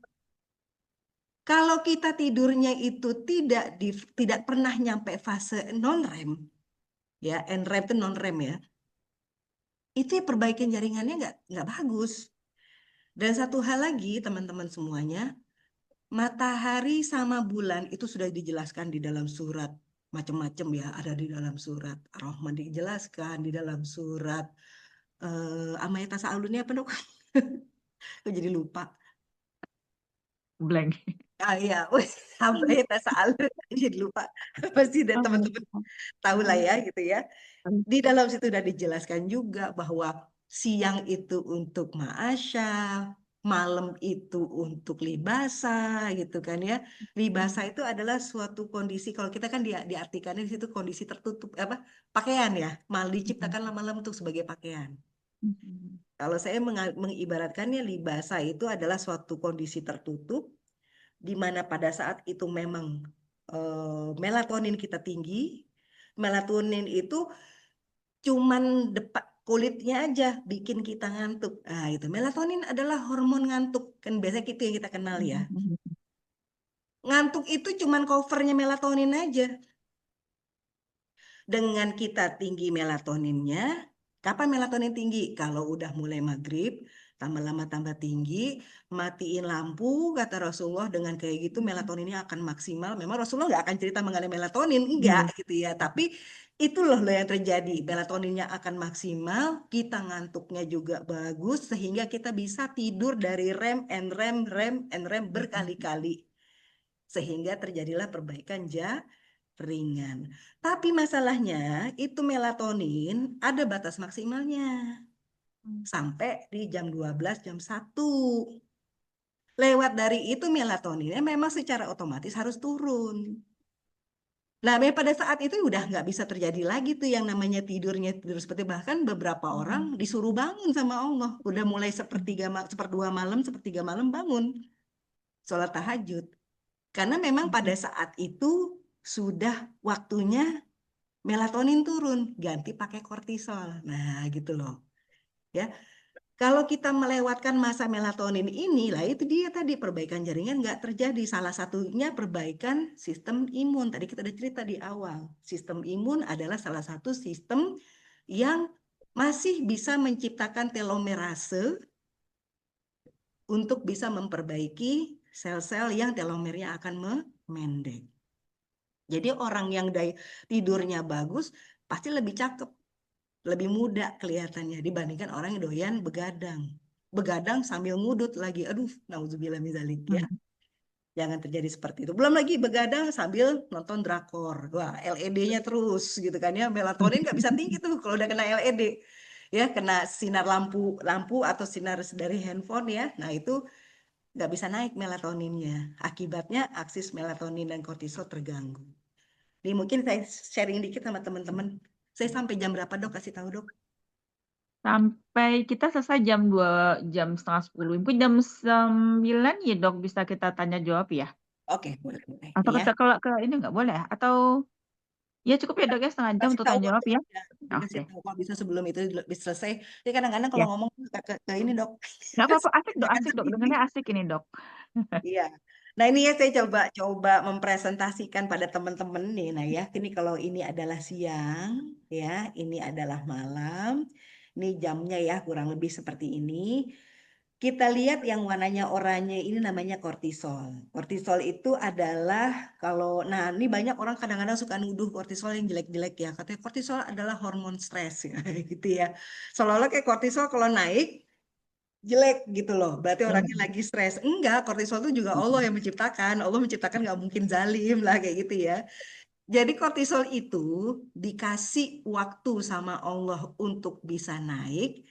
Speaker 2: Kalau kita tidurnya itu tidak pernah nyampe fase non-REM, ya, NREM itu non-REM ya, itu ya perbaikan jaringannya nggak bagus. Dan satu hal lagi, teman-teman semuanya, matahari sama bulan itu sudah dijelaskan di dalam surat macam-macam ya, ada di dalam surat Ar-Rahman dijelaskan, di dalam surat Amayat Tasa'alun ini apa dok? Aku jadi lupa.
Speaker 1: Blank.
Speaker 2: Ah iya, Amayat Tasa'alun jadi lupa. Pasti deh teman-teman tahu lah ya gitu ya. Di dalam situ sudah dijelaskan juga bahwa siang itu untuk ma'asya, malam itu untuk libasa, gitu kan ya. Libasa itu adalah suatu kondisi, kalau kita kan diartikannya di situ kondisi tertutup, apa pakaian ya, mal diciptakanlah malam untuk sebagai pakaian. Kalau saya mengibaratkannya libasa itu adalah suatu kondisi tertutup, di mana pada saat itu memang melatonin kita tinggi, melatonin itu cuman depak kulitnya aja bikin kita ngantuk. Ah, itu melatonin adalah hormon ngantuk. Kan biasanya itu yang kita kenal ya. Ngantuk itu cuman covernya melatonin aja. Dengan kita tinggi melatoninnya, kapan melatonin tinggi? Kalau udah mulai maghrib, tambah lama tambah tinggi, matiin lampu, kata Rasulullah dengan kayak gitu melatoninnya akan maksimal. Memang Rasulullah nggak akan cerita mengenai melatonin, enggak
Speaker 1: Iya.
Speaker 2: gitu ya. Tapi itulah loh yang terjadi. Melatoninnya akan maksimal, kita ngantuknya juga bagus, sehingga kita bisa tidur dari REM and REM, REM and REM berkali-kali. Sehingga terjadilah perbaikan ringan. Tapi masalahnya itu melatonin ada batas maksimalnya sampai di jam 12 jam 1. Lewat dari itu melatoninnya memang secara otomatis harus turun. Nah, pada saat itu udah nggak bisa terjadi lagi tuh yang namanya tidurnya tidur seperti bahkan beberapa orang disuruh bangun sama Allah. Udah mulai seperdua malam, sepertiga malam bangun. Sholat tahajud. Karena memang pada saat itu sudah waktunya melatonin turun, ganti pakai kortisol. Nah, gitu loh. Ya. Kalau kita melewatkan masa melatonin ini, lah itu dia tadi perbaikan jaringan nggak terjadi. Salah satunya perbaikan sistem imun. Tadi kita udah cerita di awal. Sistem imun adalah salah satu sistem yang masih bisa menciptakan telomerase untuk bisa memperbaiki sel-sel yang telomernya akan memendek. Jadi orang yang tidurnya bagus pasti lebih cakep, lebih muda kelihatannya dibandingkan orang yang doyan begadang. Begadang sambil ngudut lagi. Aduh, nauzubillah min dzalik ya.
Speaker 1: Hmm.
Speaker 2: Jangan terjadi seperti itu. Belum lagi begadang sambil nonton drakor. Wah, LED-nya terus gitu kan ya. Melatonin nggak bisa tinggi tuh kalau udah kena LED. Ya, kena sinar lampu lampu atau sinar dari handphone ya. Nah, itu nggak bisa naik melatoninnya. Akibatnya aksis melatonin dan kortisol terganggu. Jadi mungkin saya sharing dikit sama teman-teman. Saya sampai jam berapa dok? Kasih tahu dok.
Speaker 1: Sampai kita selesai jam 2, jam setengah 10. Mungkin jam 9 ya dok bisa kita tanya jawab ya.
Speaker 2: Oke, boleh boleh.
Speaker 1: Atau
Speaker 2: Nih ya.
Speaker 1: kita kalau ke ini nggak boleh ya? Atau ya cukup ya dok ya setengah jam
Speaker 2: Kasih
Speaker 1: untuk
Speaker 2: tahu
Speaker 1: tanya
Speaker 2: kok
Speaker 1: jawab ya.
Speaker 2: ya. Dikasih
Speaker 1: Oke.
Speaker 2: tahu kalau bisa sebelum itu selesai. Jadi kadang-kadang kalau
Speaker 1: Ya.
Speaker 2: ngomong ke ini dok,
Speaker 1: Nggak apa-apa,
Speaker 2: tanyakan
Speaker 1: asik dok.
Speaker 2: sendiri.
Speaker 1: Dengarnya asik ini dok.
Speaker 2: Iya. Nah ini ya saya coba mempresentasikan pada teman-teman nih. Nah ya, ini kalau ini adalah siang, ya, ini adalah malam. Ini jamnya ya kurang lebih seperti ini. Kita lihat yang warnanya oranye ini namanya kortisol. Kortisol itu adalah nah ini banyak orang kadang-kadang suka nuduh kortisol yang jelek-jelek ya. Katanya kortisol adalah hormon stres ya, gitu ya. Seolah-olah kayak kortisol kalau naik jelek gitu loh. Berarti orangnya
Speaker 1: Hmm.
Speaker 2: lagi stres. Enggak, kortisol itu juga Allah yang menciptakan. Allah menciptakan nggak mungkin zalim lah kayak gitu ya. Jadi kortisol itu dikasih waktu sama Allah untuk bisa naik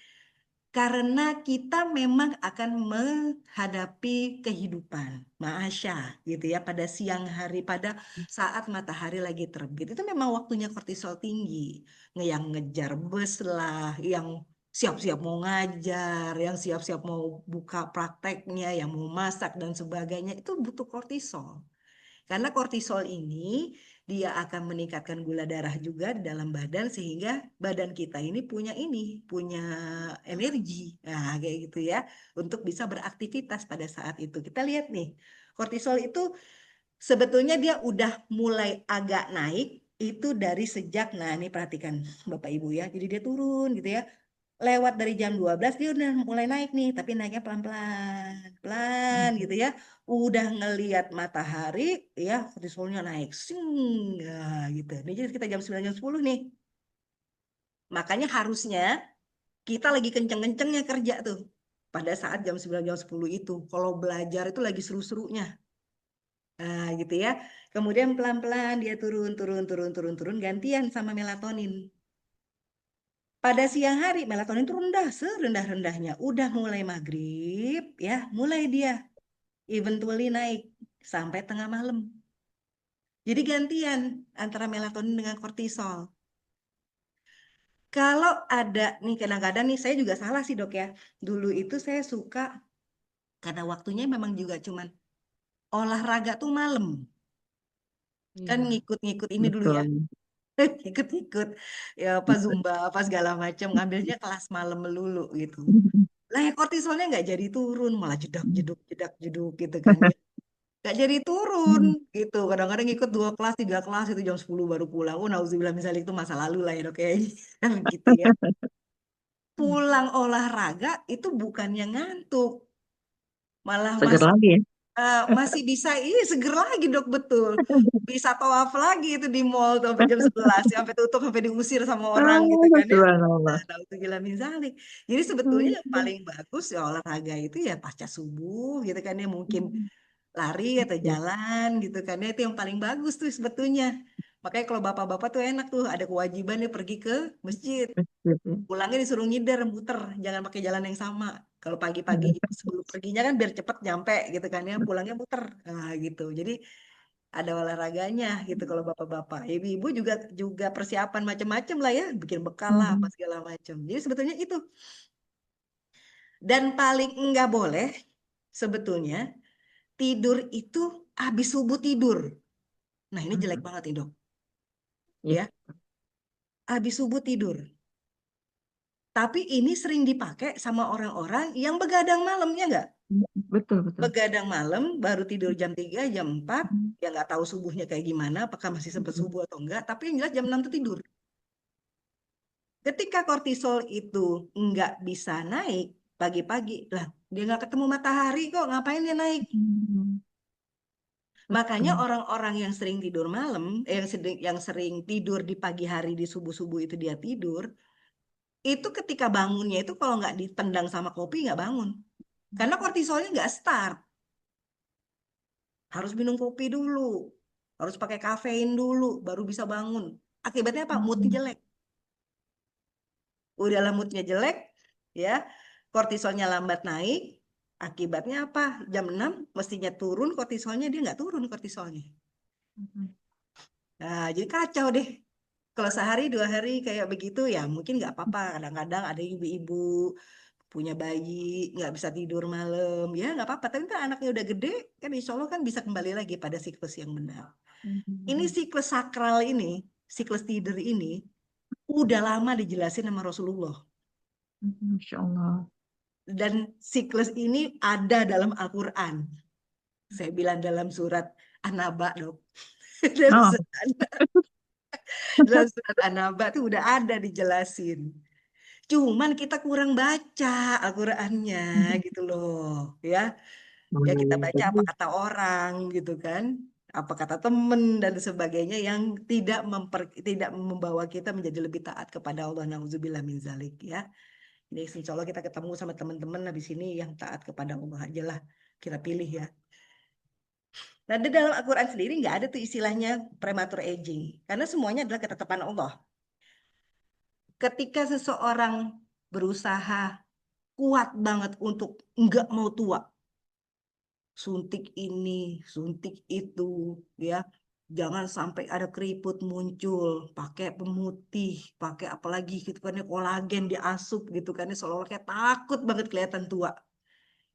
Speaker 2: karena kita memang akan menghadapi kehidupan, ma'asya gitu ya, pada siang hari, pada saat matahari lagi terbit. Itu memang waktunya kortisol tinggi. Yang ngejar bus lah, yang siap-siap mau ngajar, yang siap-siap mau buka prakteknya, yang mau masak dan sebagainya, itu butuh kortisol. Karena kortisol ini dia akan meningkatkan gula darah juga di dalam badan sehingga badan kita ini punya energi. Nah, kayak gitu ya, untuk bisa beraktivitas pada saat itu. Kita lihat nih, kortisol itu sebetulnya dia udah mulai agak naik itu dari sejak, nah ini perhatikan Bapak Ibu ya. Jadi dia turun gitu ya. Lewat dari jam 12 dia udah mulai naik nih, tapi naiknya pelan-pelan, pelan gitu ya. Udah ngelihat matahari ya, kortisolnya naik. Sing, nah, gitu. Ini jadi kita jam 9 jam 10 nih. Makanya harusnya kita lagi kenceng-kencengnya kerja tuh. Pada saat jam 9 jam 10 itu. Kalau belajar itu lagi seru-serunya. Nah, gitu ya. Kemudian pelan-pelan dia turun, turun, turun, turun, turun. Gantian sama melatonin. Pada siang hari melatonin itu rendah, serendah-rendahnya. Udah mulai maghrib, ya, mulai dia eventually naik sampai tengah malam. Jadi gantian antara melatonin dengan kortisol. Kalau ada nih kadang-kadang nih saya juga salah sih dok ya. Dulu itu saya suka karena waktunya memang juga cuman olahraga tuh malam. Kan
Speaker 1: Iya,
Speaker 2: ngikut-ngikut ini dulu ya.
Speaker 1: betul.
Speaker 2: Ikut-ikut ya apa Zumba, apa segala macam ngambilnya kelas malam melulu gitu. Lah ya kortisolnya nggak jadi turun, malah jedak jeduk jedak jeduk gitu kan ya. Nggak jadi turun gitu. Kadang-kadang ikut 2 kelas, 3 kelas itu jam 10 baru pulang. Oh, nauzubillah misalnya itu masa lalu lah ya dok kayaknya. Gitu ya. Pulang olahraga itu bukannya ngantuk, malah
Speaker 1: Seger lagi ya.
Speaker 2: masih bisa ini seger lagi dok betul. Bisa tawaf lagi itu di mall tuh sampai jam 11 sampai tutup sampai diusir sama orang gitu kan ya.
Speaker 1: Subhanallah.
Speaker 2: Nauzubillah min dzalik. Jadi sebetulnya yang paling bagus ya olahraga itu ya pasca subuh gitu kan ya mungkin lari atau jalan gitu kan ya itu yang paling bagus tuh sebetulnya. Makanya kalau bapak-bapak tuh enak tuh ada kewajiban nih pergi ke masjid. Pulangnya disuruh ngider, muter, jangan pakai jalan yang sama. Kalau pagi-pagi sebelum perginya kan biar cepet nyampe gitu kan ya, pulangnya muter. Nah, gitu. Jadi ada olahraganya gitu kalau bapak-bapak. Ibu-ibu juga juga persiapan macam-macam lah ya, bikin bekal lah apa segala macam. Jadi sebetulnya itu. Dan paling enggak boleh sebetulnya tidur itu habis subuh tidur. Nah, ini jelek banget nih, Dok.
Speaker 1: Iya.
Speaker 2: Ya, habis subuh tidur. Tapi ini sering dipakai sama orang-orang yang begadang malam, ya nggak?
Speaker 1: Betul, betul.
Speaker 2: Begadang malam, baru tidur jam 3, jam 4,
Speaker 1: Mm,
Speaker 2: ya nggak tahu subuhnya kayak gimana, apakah masih sempat
Speaker 1: mm,
Speaker 2: subuh atau enggak, tapi yang jelas jam 6 tuh tidur. Ketika kortisol itu nggak bisa naik pagi-pagi, lah dia nggak ketemu matahari kok, ngapain dia naik?
Speaker 1: mm,
Speaker 2: Makanya
Speaker 1: betul.
Speaker 2: orang-orang yang sering tidur malam, yang sering tidur di pagi hari di subuh-subuh itu dia tidur, itu ketika bangunnya itu kalau nggak ditendang sama kopi nggak bangun. Karena kortisolnya nggak start. Harus minum kopi dulu, harus pakai kafein dulu, baru bisa bangun. Akibatnya apa? Moodnya
Speaker 1: Mm,
Speaker 2: jelek. Udahlah moodnya jelek, ya, kortisolnya lambat naik. Akibatnya apa? Jam 6 mestinya turun kortisolnya, dia nggak turun kortisolnya.
Speaker 1: mm,
Speaker 2: Nah, jadi kacau deh. Kalau sehari dua hari kayak begitu ya mungkin nggak apa-apa. Kadang-kadang ada ibu-ibu punya bayi nggak bisa tidur malam, ya nggak apa-apa. Tapi kan anaknya udah gede, kan insya Allah kan bisa kembali lagi pada siklus yang benar. Ini
Speaker 1: mm,
Speaker 2: siklus sakral ini, siklus tidur ini udah lama dijelasin sama Rasulullah.
Speaker 1: Masya Allah.
Speaker 2: Dan siklus ini ada dalam Al-Quran. Saya bilang dalam surat An-Naba, dok. Dalam
Speaker 1: Oh.
Speaker 2: dalam surat An-Naba tuh udah ada dijelasin. Cuman kita kurang baca Al-Qur'annya gitu loh, ya. Ya kita baca apa kata orang gitu kan, apa kata temen dan sebagainya yang tidak membawa kita menjadi lebih taat kepada Allah. Nauzubillah min zalik, ya. Jadi insya Allah kita ketemu sama teman-teman habis ini yang taat kepada Allah aja lah. Kita pilih ya. Nah, di dalam Al-Quran sendiri nggak ada tuh istilahnya premature aging. Karena semuanya adalah ketetapan Allah. Ketika seseorang berusaha kuat banget untuk nggak mau tua, suntik ini, suntik itu, ya. Jangan sampai ada keriput muncul, pakai pemutih, pakai apalagi gitu kan ya, kolagen diasup gitu kan ya, seolah-olah kayak takut banget kelihatan tua,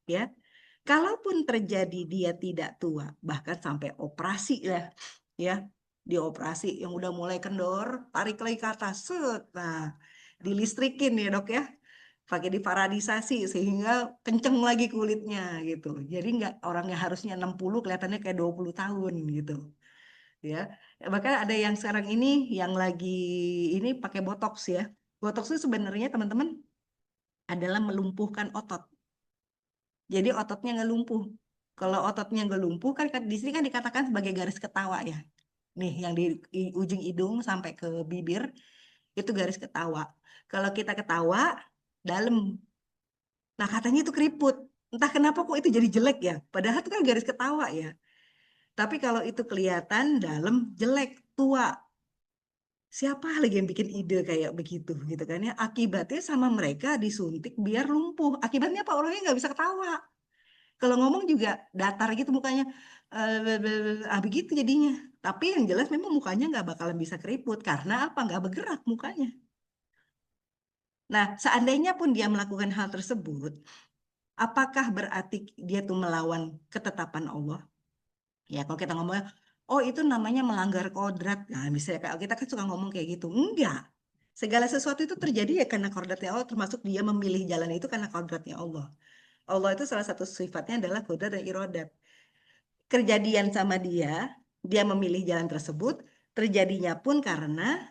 Speaker 2: ya. Kalaupun terjadi dia tidak tua, bahkan sampai operasi lah, ya, dioperasi yang udah mulai kendor, tarik lagi ke atas, set, nah, dilistrikin ya dok ya, pakai diparadisasi sehingga kenceng lagi kulitnya gitu. Jadi nggak orangnya harusnya 60 kelihatannya kayak 20 tahun gitu, ya. Bahkan ada yang sekarang ini yang lagi ini pakai botox ya. Botox itu sebenarnya teman-teman adalah melumpuhkan otot. Jadi ototnya nggak lumpuh. Kalau ototnya nggak lumpuh kan di sini kan dikatakan sebagai garis ketawa ya. Nih yang di ujung hidung sampai ke bibir itu garis ketawa. Kalau kita ketawa dalam, nah katanya itu keriput. Entah kenapa kok itu jadi jelek ya. Padahal itu kan garis ketawa ya. Tapi kalau itu kelihatan dalam jelek tua. Siapa lagi yang bikin ide kayak begitu gitu kan ya. Akibatnya sama mereka disuntik biar lumpuh. Akibatnya apa? Orangnya nggak bisa ketawa. Kalau ngomong juga datar gitu mukanya. Begitu jadinya. Tapi yang jelas memang mukanya nggak bakalan bisa keriput. Karena apa? Nggak bergerak mukanya. Nah, seandainya pun dia melakukan hal tersebut, apakah berarti dia tuh melawan ketetapan Allah? Ya, kalau kita ngomong, oh itu namanya melanggar kodrat. Nah, misalnya kalau kita kan suka ngomong kayak gitu. Enggak. Segala sesuatu itu terjadi ya karena kodratnya Allah, termasuk dia memilih jalan itu karena kodratnya Allah. Allah itu salah satu sifatnya adalah kodrat dan irodat. Kejadian sama dia, dia memilih jalan tersebut, terjadinya pun karena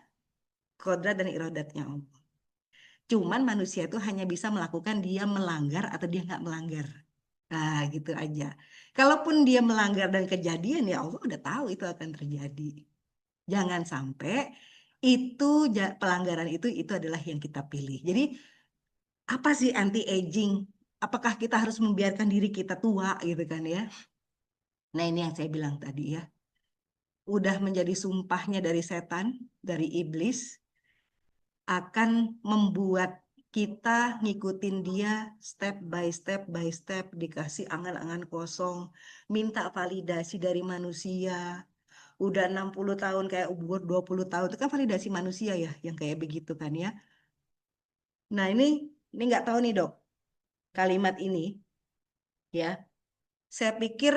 Speaker 2: kodrat dan irodatnya Allah. Cuman manusia itu hanya bisa melakukan dia melanggar atau dia nggak melanggar. Nah, gitu aja. Kalaupun dia melanggar dan kejadian, ya Allah udah tahu itu akan terjadi. Jangan sampai itu pelanggaran itu adalah yang kita pilih. Jadi apa sih anti aging? Apakah kita harus membiarkan diri kita tua gitu kan ya? Nah ini yang saya bilang tadi ya. Udah menjadi sumpahnya dari setan, dari iblis, akan membuat kita ngikutin dia step by step, dikasih angan-angan kosong, minta validasi dari manusia. Udah 60 tahun kayak umur 20 tahun itu kan validasi manusia ya yang kayak begitu kan ya. Nah, ini nggak tahu nih, Dok. Kalimat ini ya, saya pikir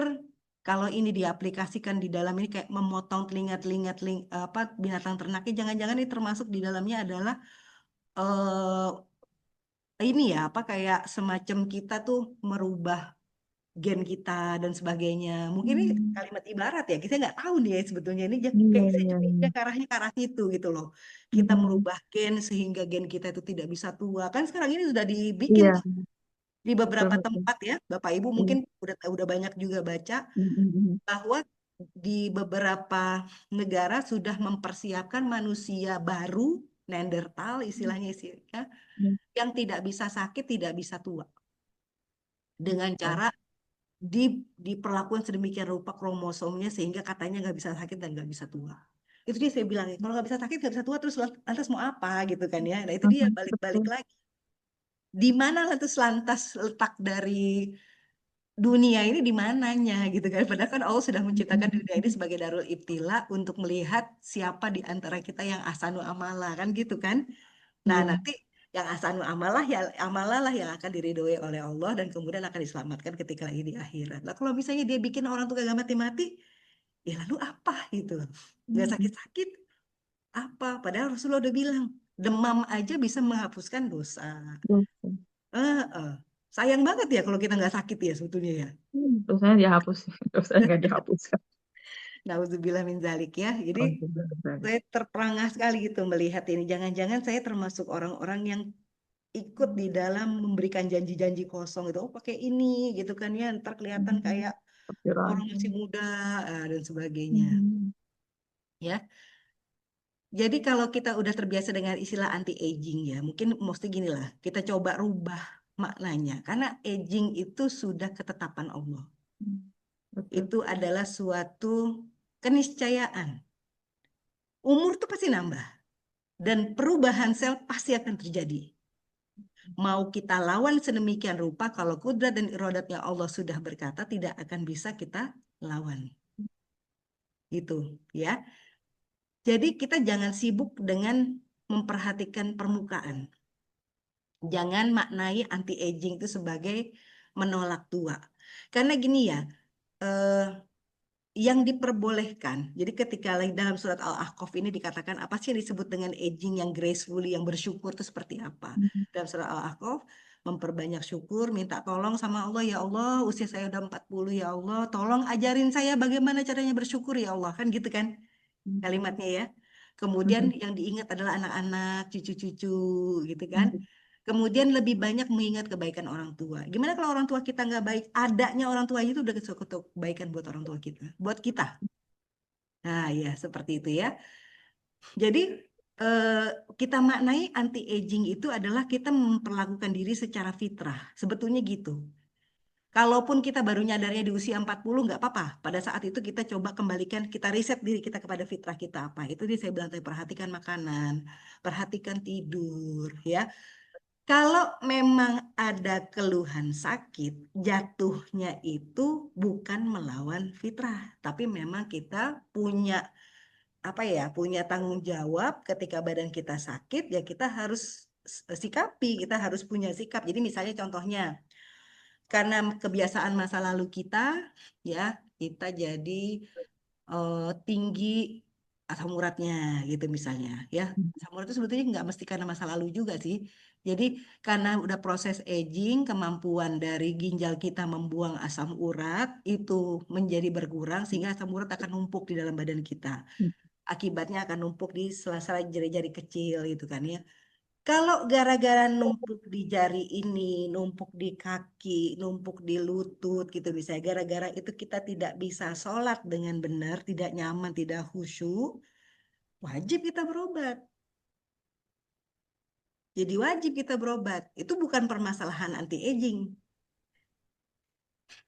Speaker 2: kalau ini diaplikasikan di dalam ini kayak memotong telinga-telinga apa binatang ternaknya, jangan-jangan ini termasuk di dalamnya adalah eh, ini ya apa kayak semacam kita tuh merubah gen kita dan sebagainya. Mungkin ini
Speaker 1: Hmm.
Speaker 2: kalimat ibarat ya, kita nggak tahu nih ya sebetulnya ini
Speaker 1: Iya,
Speaker 2: kayak saya
Speaker 1: iya,
Speaker 2: juga
Speaker 1: iya.
Speaker 2: ke arahnya ke arah itu gitu loh. Kita
Speaker 1: Hmm.
Speaker 2: merubah gen sehingga gen kita itu tidak bisa tua. Kan sekarang ini sudah dibikin
Speaker 1: Iya,
Speaker 2: tuh di
Speaker 1: betul,
Speaker 2: beberapa
Speaker 1: betul.
Speaker 2: tempat ya. Bapak Ibu
Speaker 1: Iya.
Speaker 2: mungkin udah banyak juga baca
Speaker 1: Hmm, hmm, hmm.
Speaker 2: bahwa di beberapa negara sudah mempersiapkan manusia baru, Neanderthal istilahnya,
Speaker 1: Hmm.
Speaker 2: yang tidak bisa sakit, tidak bisa tua. Dengan
Speaker 1: Oh.
Speaker 2: cara diperlakukan sedemikian rupa kromosomnya sehingga katanya nggak bisa sakit dan nggak bisa tua. Itu dia saya bilang, kalau nggak bisa sakit, nggak bisa tua, terus lantas mau apa gitu kan ya. Nah itu dia
Speaker 1: Mhm,
Speaker 2: balik-balik
Speaker 1: betul.
Speaker 2: lagi. Di mana lantas letak dari dunia ini di mananya gitu kan. Padahal kan Allah sudah
Speaker 1: Hmm,
Speaker 2: menciptakan
Speaker 1: hmm,
Speaker 2: dunia ini
Speaker 1: hmm.
Speaker 2: sebagai darul ibtila untuk melihat siapa di antara kita yang ahsanu amalah kan gitu kan. Nah,
Speaker 1: Iya.
Speaker 2: nanti yang ahsanu amalah ya amalah lah yang akan diridhoi oleh Allah dan kemudian akan diselamatkan ketika lagi di akhirat. Nah, kalau misalnya dia bikin orang tuh kagak mati-mati, ya lalu apa gitu? Nggak
Speaker 1: Hmm.
Speaker 2: sakit-sakit apa? Padahal Rasulullah udah bilang, demam aja bisa menghapuskan dosa.
Speaker 1: Betul.
Speaker 2: Eh. Sayang banget ya kalau kita nggak sakit ya sebetulnya ya.
Speaker 1: Dosanya dihapus, dosanya nggak dihapuskan.
Speaker 2: Nauzubillah min zalik ya. Jadi
Speaker 1: Oh, benar, benar.
Speaker 2: saya terperangah sekali gitu melihat ini. Jangan-jangan saya termasuk orang-orang yang ikut di dalam memberikan janji-janji kosong itu. Oh pakai ini gitu kan ya. Ntar kelihatan
Speaker 1: Hmm.
Speaker 2: kayak
Speaker 1: Pikiran.
Speaker 2: orang masih muda dan sebagainya.
Speaker 1: Hmm.
Speaker 2: Ya. Jadi kalau kita udah terbiasa dengan istilah anti aging ya, mungkin mesti gini lah. Kita coba rubah maknanya. Karena aging itu sudah ketetapan Allah.
Speaker 1: Hmm. Betul.
Speaker 2: Itu adalah suatu keniscayaan. Umur tuh pasti nambah. Dan perubahan sel pasti akan terjadi. Mau kita lawan sedemikian rupa, kalau kudrat dan iradatnya Allah sudah berkata, tidak akan bisa kita lawan. Gitu, ya. Jadi kita jangan sibuk dengan memperhatikan permukaan. Jangan maknai anti-aging itu sebagai menolak tua. Karena gini ya, eh, yang diperbolehkan. Jadi ketika dalam surat Al-Ahqaf ini dikatakan apa sih yang disebut dengan aging yang gracefully, yang bersyukur itu seperti apa?
Speaker 1: Hmm.
Speaker 2: Dalam surat Al-Ahqaf, memperbanyak syukur, minta tolong sama Allah, ya Allah, usia saya udah 40 ya Allah, tolong ajarin saya bagaimana caranya bersyukur ya Allah, kan gitu kan kalimatnya ya. Kemudian
Speaker 1: Hmm.
Speaker 2: yang diingat adalah anak-anak, cucu-cucu gitu kan.
Speaker 1: Hmm.
Speaker 2: Kemudian lebih banyak mengingat kebaikan orang tua. Gimana kalau orang tua kita nggak baik? Adanya orang tua itu udah suatu kebaikan buat orang tua kita, buat kita. Nah, ya seperti itu ya. Jadi eh, kita maknai anti aging itu adalah kita memperlakukan diri secara fitrah. Sebetulnya gitu. Kalaupun kita baru nyadarnya di usia 40 nggak apa-apa. Pada saat itu kita coba kembalikan, kita riset diri kita kepada fitrah kita apa. Itu dia saya bilang tadi, perhatikan makanan, perhatikan tidur ya. Kalau memang ada keluhan sakit, jatuhnya itu bukan melawan fitrah, tapi memang kita punya apa ya, punya tanggung jawab ketika badan kita sakit, ya kita harus sikapi, kita harus punya sikap. Jadi misalnya contohnya, karena kebiasaan masa lalu kita, ya kita jadi tinggi asam uratnya gitu misalnya ya. Asam urat itu sebetulnya nggak mesti karena masa lalu juga sih. Jadi karena udah proses aging, kemampuan dari ginjal kita membuang asam urat itu menjadi berkurang sehingga asam urat akan numpuk di dalam badan kita. Akibatnya akan numpuk di sela-sela jari-jari kecil gitu kan ya. Kalau gara-gara numpuk di jari ini, numpuk di kaki, numpuk di lutut gitu misalnya, gara-gara itu kita tidak bisa sholat dengan benar, tidak nyaman, tidak khusyuk, wajib kita berobat. Jadi wajib kita berobat. Itu bukan permasalahan anti-aging.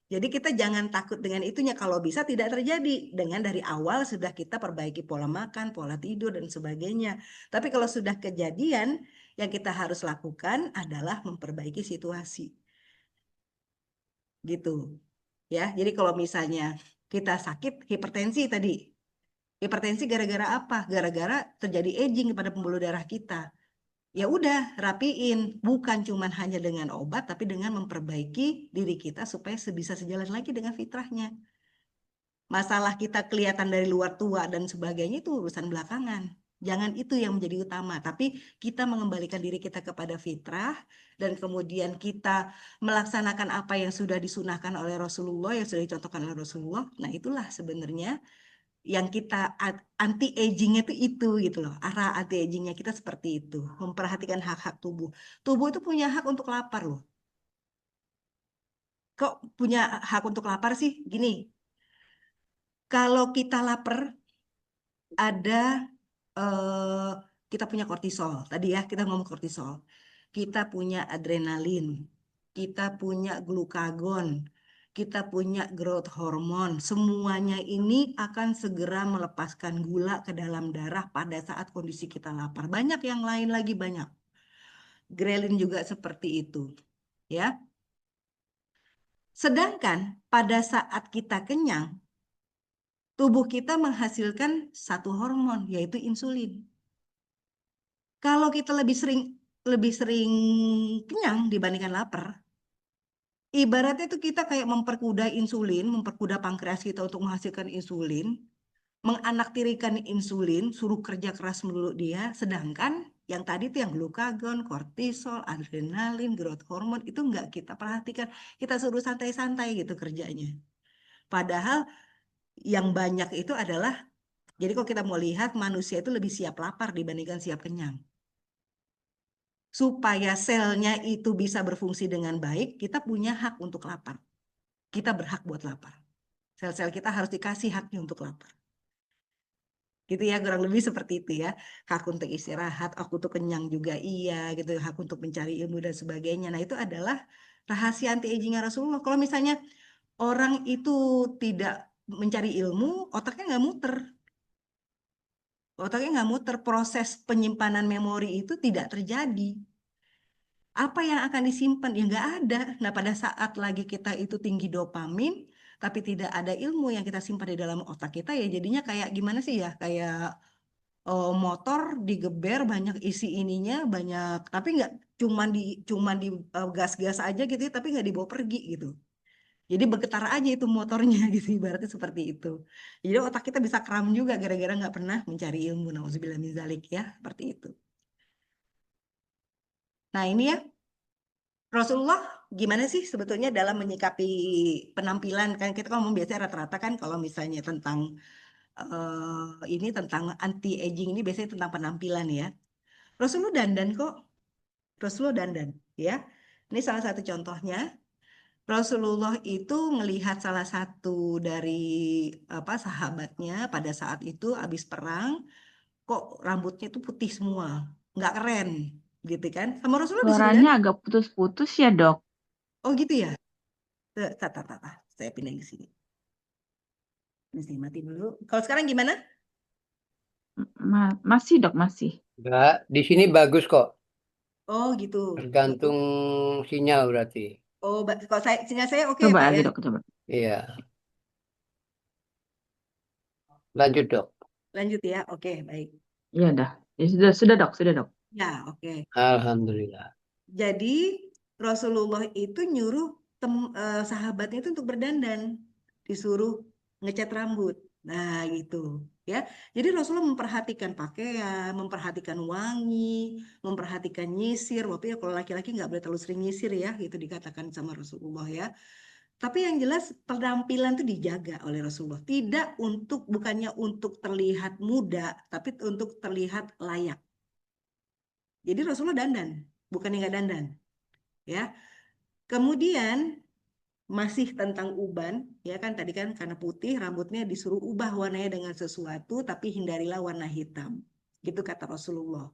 Speaker 2: Jadi kita jangan takut dengan itunya. Kalau bisa tidak terjadi. Dengan dari awal sudah kita perbaiki pola makan, pola tidur, dan sebagainya. Tapi kalau sudah kejadian, yang kita harus lakukan adalah memperbaiki situasi. Gitu. Ya, jadi kalau misalnya kita sakit hipertensi tadi. Hipertensi gara-gara apa? Gara-gara terjadi aging pada pembuluh darah kita. Ya udah, rapiin. Bukan cuman hanya dengan obat, tapi dengan memperbaiki diri kita supaya bisa sejalan lagi dengan fitrahnya. Masalah kita kelihatan dari luar tua dan sebagainya itu urusan belakangan. Jangan itu yang menjadi utama, tapi kita mengembalikan diri kita kepada fitrah dan kemudian kita melaksanakan apa yang sudah disunahkan oleh Rasulullah, yang sudah dicontohkan oleh Rasulullah. Nah, itulah sebenarnya yang kita anti agingnya itu gitu loh. Arah anti agingnya kita seperti itu, memperhatikan hak-hak tubuh. Tubuh itu punya hak untuk lapar loh. Kok punya hak untuk lapar sih? Gini, kalau kita lapar ada eh, kita punya kortisol. Tadi ya kita ngomong kortisol. Kita punya adrenalin, kita punya glukagon, kita punya growth hormone. Semuanya ini akan segera melepaskan gula ke dalam darah pada saat kondisi kita lapar. Banyak yang lain lagi banyak. Grelin juga seperti itu, ya. Sedangkan pada saat kita kenyang, tubuh kita menghasilkan satu hormon yaitu insulin. Kalau kita lebih sering kenyang dibandingkan lapar, ibaratnya itu kita kayak memperkuda insulin, memperkuda pankreas kita untuk menghasilkan insulin, menganaktirikan insulin, suruh kerja keras melulu dia, sedangkan yang tadi tuh yang glukagon, kortisol, adrenalin, growth hormone itu nggak kita perhatikan, kita suruh santai-santai gitu kerjanya. Padahal yang banyak itu adalah, jadi kalau kita mau lihat manusia itu lebih siap lapar dibandingkan siap kenyang. Supaya selnya itu bisa berfungsi dengan baik, kita punya hak untuk lapar. Kita berhak buat lapar. Sel-sel kita harus dikasih haknya untuk lapar. Gitu ya, kurang lebih seperti itu ya. Hak untuk istirahat, hak untuk kenyang juga iya gitu, hak untuk mencari ilmu dan sebagainya. Nah, itu adalah rahasia anti-agingnya Rasulullah. Kalau misalnya orang itu tidak mencari ilmu, otaknya nggak muter. Otaknya nggak muter, proses penyimpanan memori itu tidak terjadi. Apa yang akan disimpan? Ya nggak ada. Nah, pada saat lagi kita itu tinggi dopamin, tapi tidak ada ilmu yang kita simpan di dalam otak kita, ya jadinya kayak gimana sih ya? Kayak motor digeber banyak isi ininya banyak, tapi nggak cuman di gas-gas aja gitu, ya, tapi nggak dibawa pergi gitu. Jadi bergetar aja itu motornya gitu, ibaratnya seperti itu. Jadi otak kita bisa kram juga gara-gara nggak pernah mencari ilmu. Nauzubillah min dzalik ya, seperti itu. Nah ini ya, Rasulullah gimana sih sebetulnya dalam menyikapi penampilan? Kan kita ngomong biasanya rata-rata kan kalau misalnya tentang ini tentang anti aging ini biasanya tentang penampilan ya. Rasulullah dandan kok, Rasulullah dandan ya. Ini salah satu contohnya. Rasulullah itu melihat salah satu dari apa sahabatnya pada saat itu habis perang, kok rambutnya itu putih semua, nggak keren, gitu kan? Sama Rasulullah disuruh
Speaker 1: Suaranya
Speaker 2: dandan.
Speaker 1: agak putus-putus ya, Dok.
Speaker 2: Oh gitu ya. Saya pindah ke sini. Ini sih, mati dulu. Kalau sekarang gimana?
Speaker 1: Masih, Dok, masih.
Speaker 3: Enggak, di sini bagus kok.
Speaker 2: Oh gitu. Oke.
Speaker 3: Tergantung sinyal berarti.
Speaker 2: Oh, kalau sinyal saya oke ya
Speaker 1: Coba
Speaker 2: Pak
Speaker 1: lagi,
Speaker 2: ya.
Speaker 1: Dok, coba.
Speaker 3: Iya, lanjut dok.
Speaker 2: Lanjut ya. Oke, baik.
Speaker 1: Iya, dah. Ya, sudah, Dok, sudah, Dok.
Speaker 2: Ya, oke.
Speaker 3: Alhamdulillah.
Speaker 2: Jadi Rasulullah itu nyuruh sahabatnya itu untuk berdandan, disuruh ngecat rambut. Nah, gitu ya. Jadi Rasulullah memperhatikan pakaian, memperhatikan wangi, memperhatikan nyisir. Waktu ya kalau laki-laki nggak boleh terlalu sering nyisir ya, gitu dikatakan sama Rasulullah ya. Tapi yang jelas penampilan itu dijaga oleh Rasulullah. Tidak untuk bukannya untuk terlihat muda, tapi untuk terlihat layak. Jadi Rasulullah dandan, bukan nggak dandan, ya. Kemudian masih tentang uban, ya kan tadi kan karena putih rambutnya disuruh ubah warnanya dengan sesuatu, tapi hindarilah warna hitam. Gitu kata Rasulullah.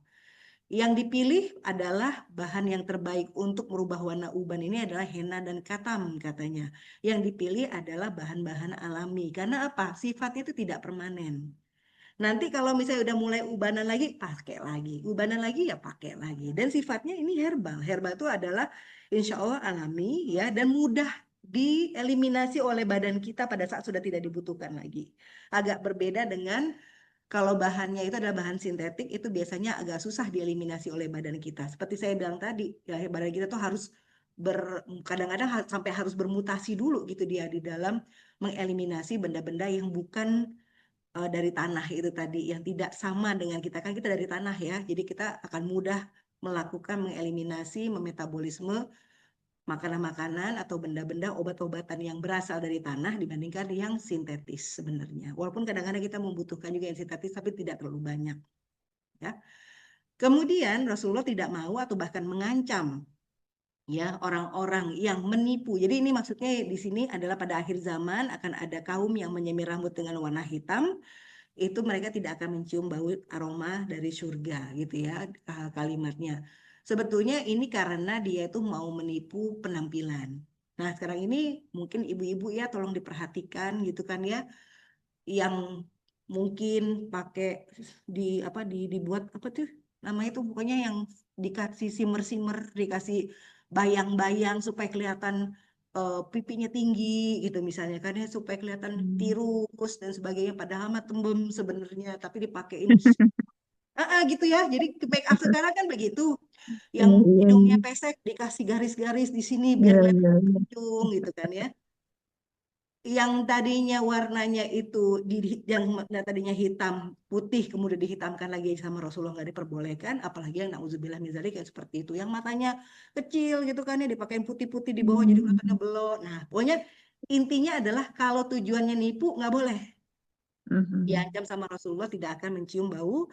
Speaker 2: Yang dipilih adalah bahan yang terbaik untuk merubah warna uban ini adalah henna dan katam katanya. Yang dipilih adalah bahan-bahan alami. Karena apa? Sifatnya itu tidak permanen. Nanti kalau misalnya udah mulai ubanan lagi, pakai lagi. Ubanan lagi ya pakai lagi. Dan sifatnya ini herbal. Herbal itu adalah insya Allah alami ya dan mudah dieliminasi oleh badan kita pada saat sudah tidak dibutuhkan lagi. Agak berbeda dengan kalau bahannya itu adalah bahan sintetik, itu biasanya agak susah dieliminasi oleh badan kita. Seperti saya bilang tadi, ya badan kita tuh harus kadang-kadang sampai harus bermutasi dulu gitu dia di dalam mengeliminasi benda-benda yang bukan dari tanah itu tadi yang tidak sama dengan kita, kan kita dari tanah ya, jadi kita akan mudah melakukan mengeliminasi memetabolisme makanan-makanan atau benda-benda obat-obatan yang berasal dari tanah dibandingkan yang sintetis sebenarnya. Walaupun kadang-kadang kita membutuhkan juga yang sintetis tapi tidak terlalu banyak ya. Kemudian Rasulullah tidak mau atau bahkan mengancam ya orang-orang yang menipu. Jadi ini maksudnya di sini adalah pada akhir zaman akan ada kaum yang menyemir rambut dengan warna hitam, itu mereka tidak akan mencium bau aroma dari surga gitu ya kalimatnya. Sebetulnya ini karena dia itu mau menipu penampilan. Nah, sekarang ini mungkin ibu-ibu ya tolong diperhatikan gitu kan ya, yang mungkin pakai dibuat apa tuh namanya itu, pokoknya yang dikasih simmer-simmer, dikasih bayang-bayang supaya kelihatan pipinya tinggi gitu misalnya kan ya, supaya kelihatan tirus dan sebagainya, padahal mah tembem sebenarnya tapi dipakein gitu ya. Jadi make up sekarang kan begitu, yang hidungnya pesek dikasih garis-garis di sini biar kelihatan hidung gitu kan ya, yang tadinya warnanya itu yang tadinya hitam putih kemudian dihitamkan lagi sama Rasulullah, nggak diperbolehkan, apalagi yang nauzubillah min dzalik kayak seperti itu, yang matanya kecil gitu kan ya dipakein putih-putih di bawah jadi kelihatannya belok. Nah pokoknya intinya adalah kalau tujuannya nipu nggak boleh, diancam sama Rasulullah tidak akan mencium bau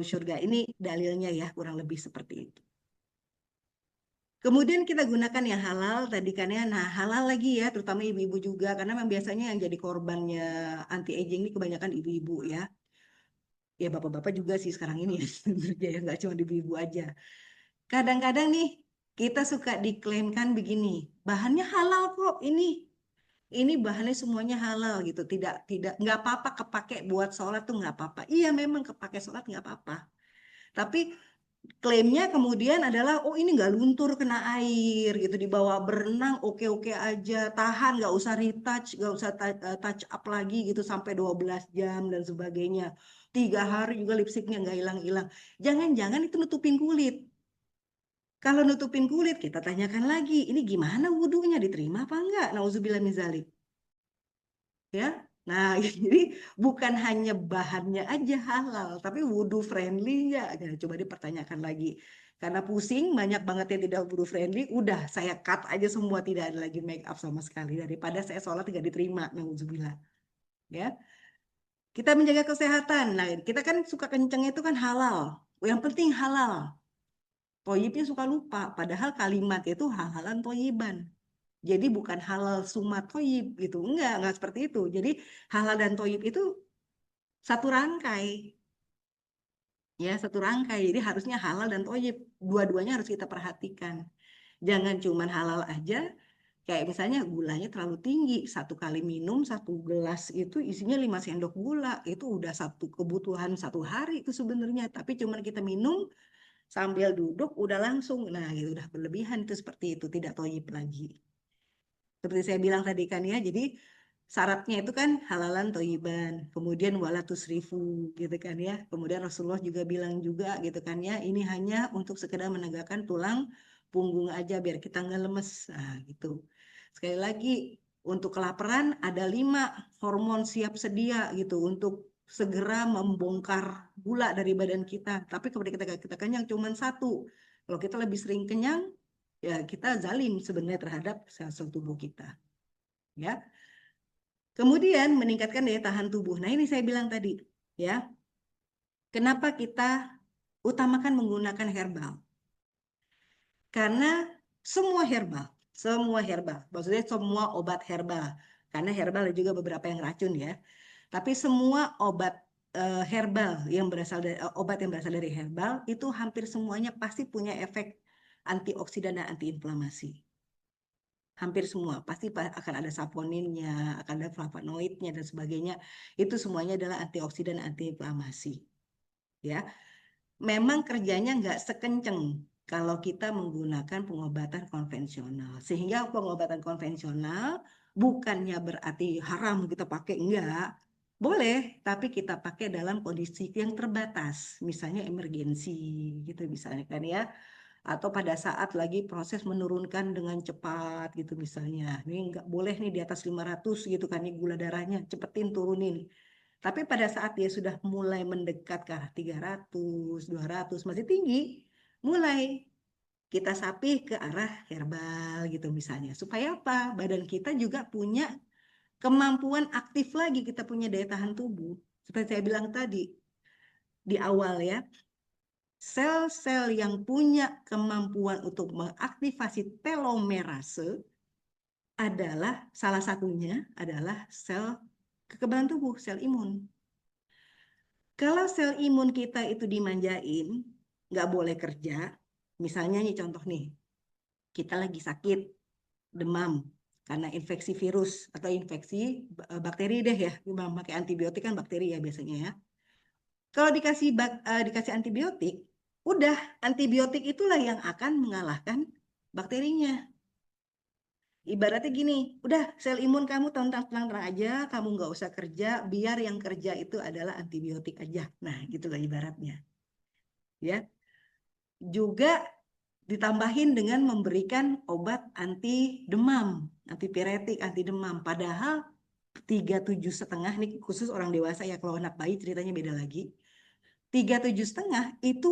Speaker 2: surga. Ini dalilnya ya kurang lebih seperti itu. Kemudian kita gunakan yang halal tadi kan ya. Nah, halal lagi ya, terutama ibu-ibu juga. Karena memang biasanya yang jadi korbannya anti-aging ini kebanyakan ibu-ibu ya. Ya bapak-bapak juga sih sekarang ini ya. Sebenarnya ya, nggak cuma ibu-ibu aja. Kadang-kadang nih, kita suka diklaimkan begini, bahannya halal kok ini. Ini bahannya semuanya halal gitu. Nggak apa-apa kepake buat sholat tuh nggak apa-apa. Iya memang kepake sholat nggak apa-apa. Tapi klaimnya kemudian adalah, oh ini nggak luntur kena air gitu, dibawa berenang oke-oke aja, tahan nggak usah retouch, nggak usah touch up lagi gitu sampai 12 jam dan sebagainya. 3 hari juga lipstiknya nggak hilang-hilang. Jangan-jangan itu nutupin kulit. Kalau nutupin kulit kita tanyakan lagi, ini gimana wudhunya, diterima apa enggak? Nauzubillah min dzalik. Ya. Nah, jadi bukan hanya bahannya aja halal, tapi wudhu friendly ya. Nah, coba dipertanyakan lagi. Karena pusing, banyak banget yang tidak wudhu friendly, udah saya cut aja semua, tidak ada lagi make up sama sekali. Daripada saya sholat tidak diterima, nauzubillah. Ya. Kita menjaga kesehatan. Nah, kita kan suka kencengnya itu kan halal. Yang penting halal. Toyibnya suka lupa, padahal kalimat itu halalan toyiban. Jadi bukan halal summa toyib gitu. Enggak seperti itu. Jadi halal dan toyib itu satu rangkai. Ya, satu rangkai. Jadi harusnya halal dan toyib. Dua-duanya harus kita perhatikan. Jangan cuman halal aja. Kayak misalnya gulanya terlalu tinggi. Satu kali minum, 1 gelas itu isinya 5 sendok gula. Itu udah satu kebutuhan 1 hari itu sebenarnya. Tapi cuman kita minum sambil duduk udah langsung. Nah, itu udah berlebihan itu seperti itu. Tidak toyib lagi. Seperti saya bilang tadi kan ya, jadi syaratnya itu kan halalan toyiban, kemudian wala tusrifu gitu kan ya. Kemudian Rasulullah juga bilang juga gitu kan ya, ini hanya untuk sekedar menegakkan tulang punggung aja biar kita nggak lemes. Nah, gitu. Sekali lagi, untuk kelaparan ada 5 hormon siap sedia gitu untuk segera membongkar gula dari badan kita. Tapi kalau kita kenyang cuma 1. Kalau kita lebih sering kenyang, ya kita zalim sebenarnya terhadap sel-sel tubuh kita. Ya. Kemudian meningkatkan daya tahan tubuh. Nah, ini saya bilang tadi, ya. Kenapa kita utamakan menggunakan herbal? Karena semua herbal, maksudnya semua obat herbal. Karena herbal ada juga beberapa yang racun ya. Tapi semua obat herbal yang berasal dari obat yang berasal dari herbal itu hampir semuanya pasti punya efek antioksidan dan antiinflamasi. Hampir semua pasti akan ada saponinnya, akan ada flavonoidnya dan sebagainya. Itu semuanya adalah antioksidan, antiinflamasi. Ya, memang kerjanya nggak sekenceng kalau kita menggunakan pengobatan konvensional. Sehingga pengobatan konvensional bukannya berarti haram kita pakai, enggak. Boleh, tapi kita pakai dalam kondisi yang terbatas. Misalnya emergensi gitu misalnya kan ya, atau pada saat lagi proses menurunkan dengan cepat gitu misalnya. Ini nggak boleh nih di atas 500 gitu kan nih gula darahnya, cepetin turunin. Tapi pada saat dia sudah mulai mendekat ke arah 300, 200, masih tinggi, mulai kita sapih ke arah herbal gitu misalnya. Supaya apa? Badan kita juga punya kemampuan aktif lagi, kita punya daya tahan tubuh. Seperti saya bilang tadi di awal ya, sel-sel yang punya kemampuan untuk mengaktifasi telomerase adalah salah satunya adalah sel kekebalan tubuh, sel imun. Kalau sel imun kita itu dimanjain, nggak boleh kerja, misalnya nih contoh nih, kita lagi sakit, demam, karena infeksi virus atau infeksi bakteri deh ya, pakai antibiotik kan bakteri ya biasanya ya. Kalau dikasih antibiotik, udah antibiotik itulah yang akan mengalahkan bakterinya. Ibaratnya gini, udah sel imun kamu tenang-tenang aja, kamu nggak usah kerja, biar yang kerja itu adalah antibiotik aja. Nah, gitulah ibaratnya. Ya, juga ditambahin dengan memberikan obat anti demam, antipiretik, anti demam. Padahal 37,5 nih khusus orang dewasa ya, kalau anak bayi ceritanya beda lagi. 37,5 itu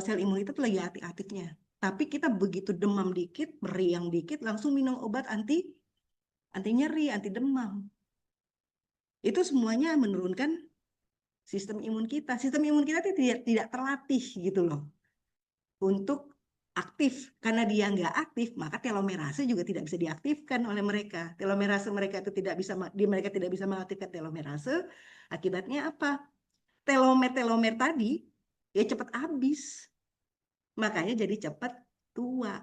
Speaker 2: sel imun itu tuh lagi aktif-aktifnya. Tapi kita begitu demam dikit, meriang dikit, langsung minum obat anti nyeri, anti demam. Itu semuanya menurunkan sistem imun kita. Sistem imun kita tidak terlatih gitu loh untuk aktif. Karena dia nggak aktif, maka telomerase juga tidak bisa diaktifkan oleh mereka. Telomerase mereka itu mereka tidak bisa mengaktifkan telomerase. Akibatnya apa? Telomer tadi ya cepat habis. Makanya jadi cepat tua.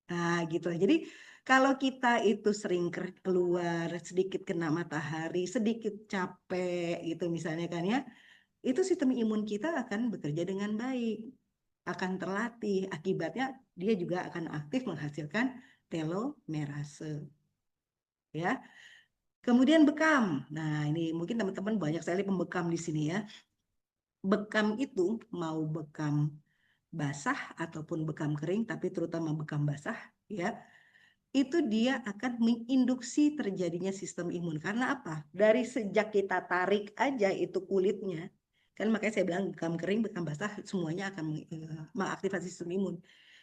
Speaker 2: Nah, gitu. Jadi kalau kita itu sering keluar, sedikit kena matahari, sedikit capek gitu misalnya kan ya, itu sistem imun kita akan bekerja dengan baik, akan terlatih. Akibatnya dia juga akan aktif menghasilkan telomerase. Ya. Kemudian bekam. Nah, ini mungkin teman-teman banyak sekali pembekam di sini ya. Bekam itu mau bekam basah ataupun bekam kering, tapi terutama bekam basah ya, itu dia akan menginduksi terjadinya sistem imun. Karena apa? Dari sejak kita tarik aja itu kulitnya, kan makanya saya bilang bekam kering, bekam basah, semuanya akan mengaktifasi sistem imun.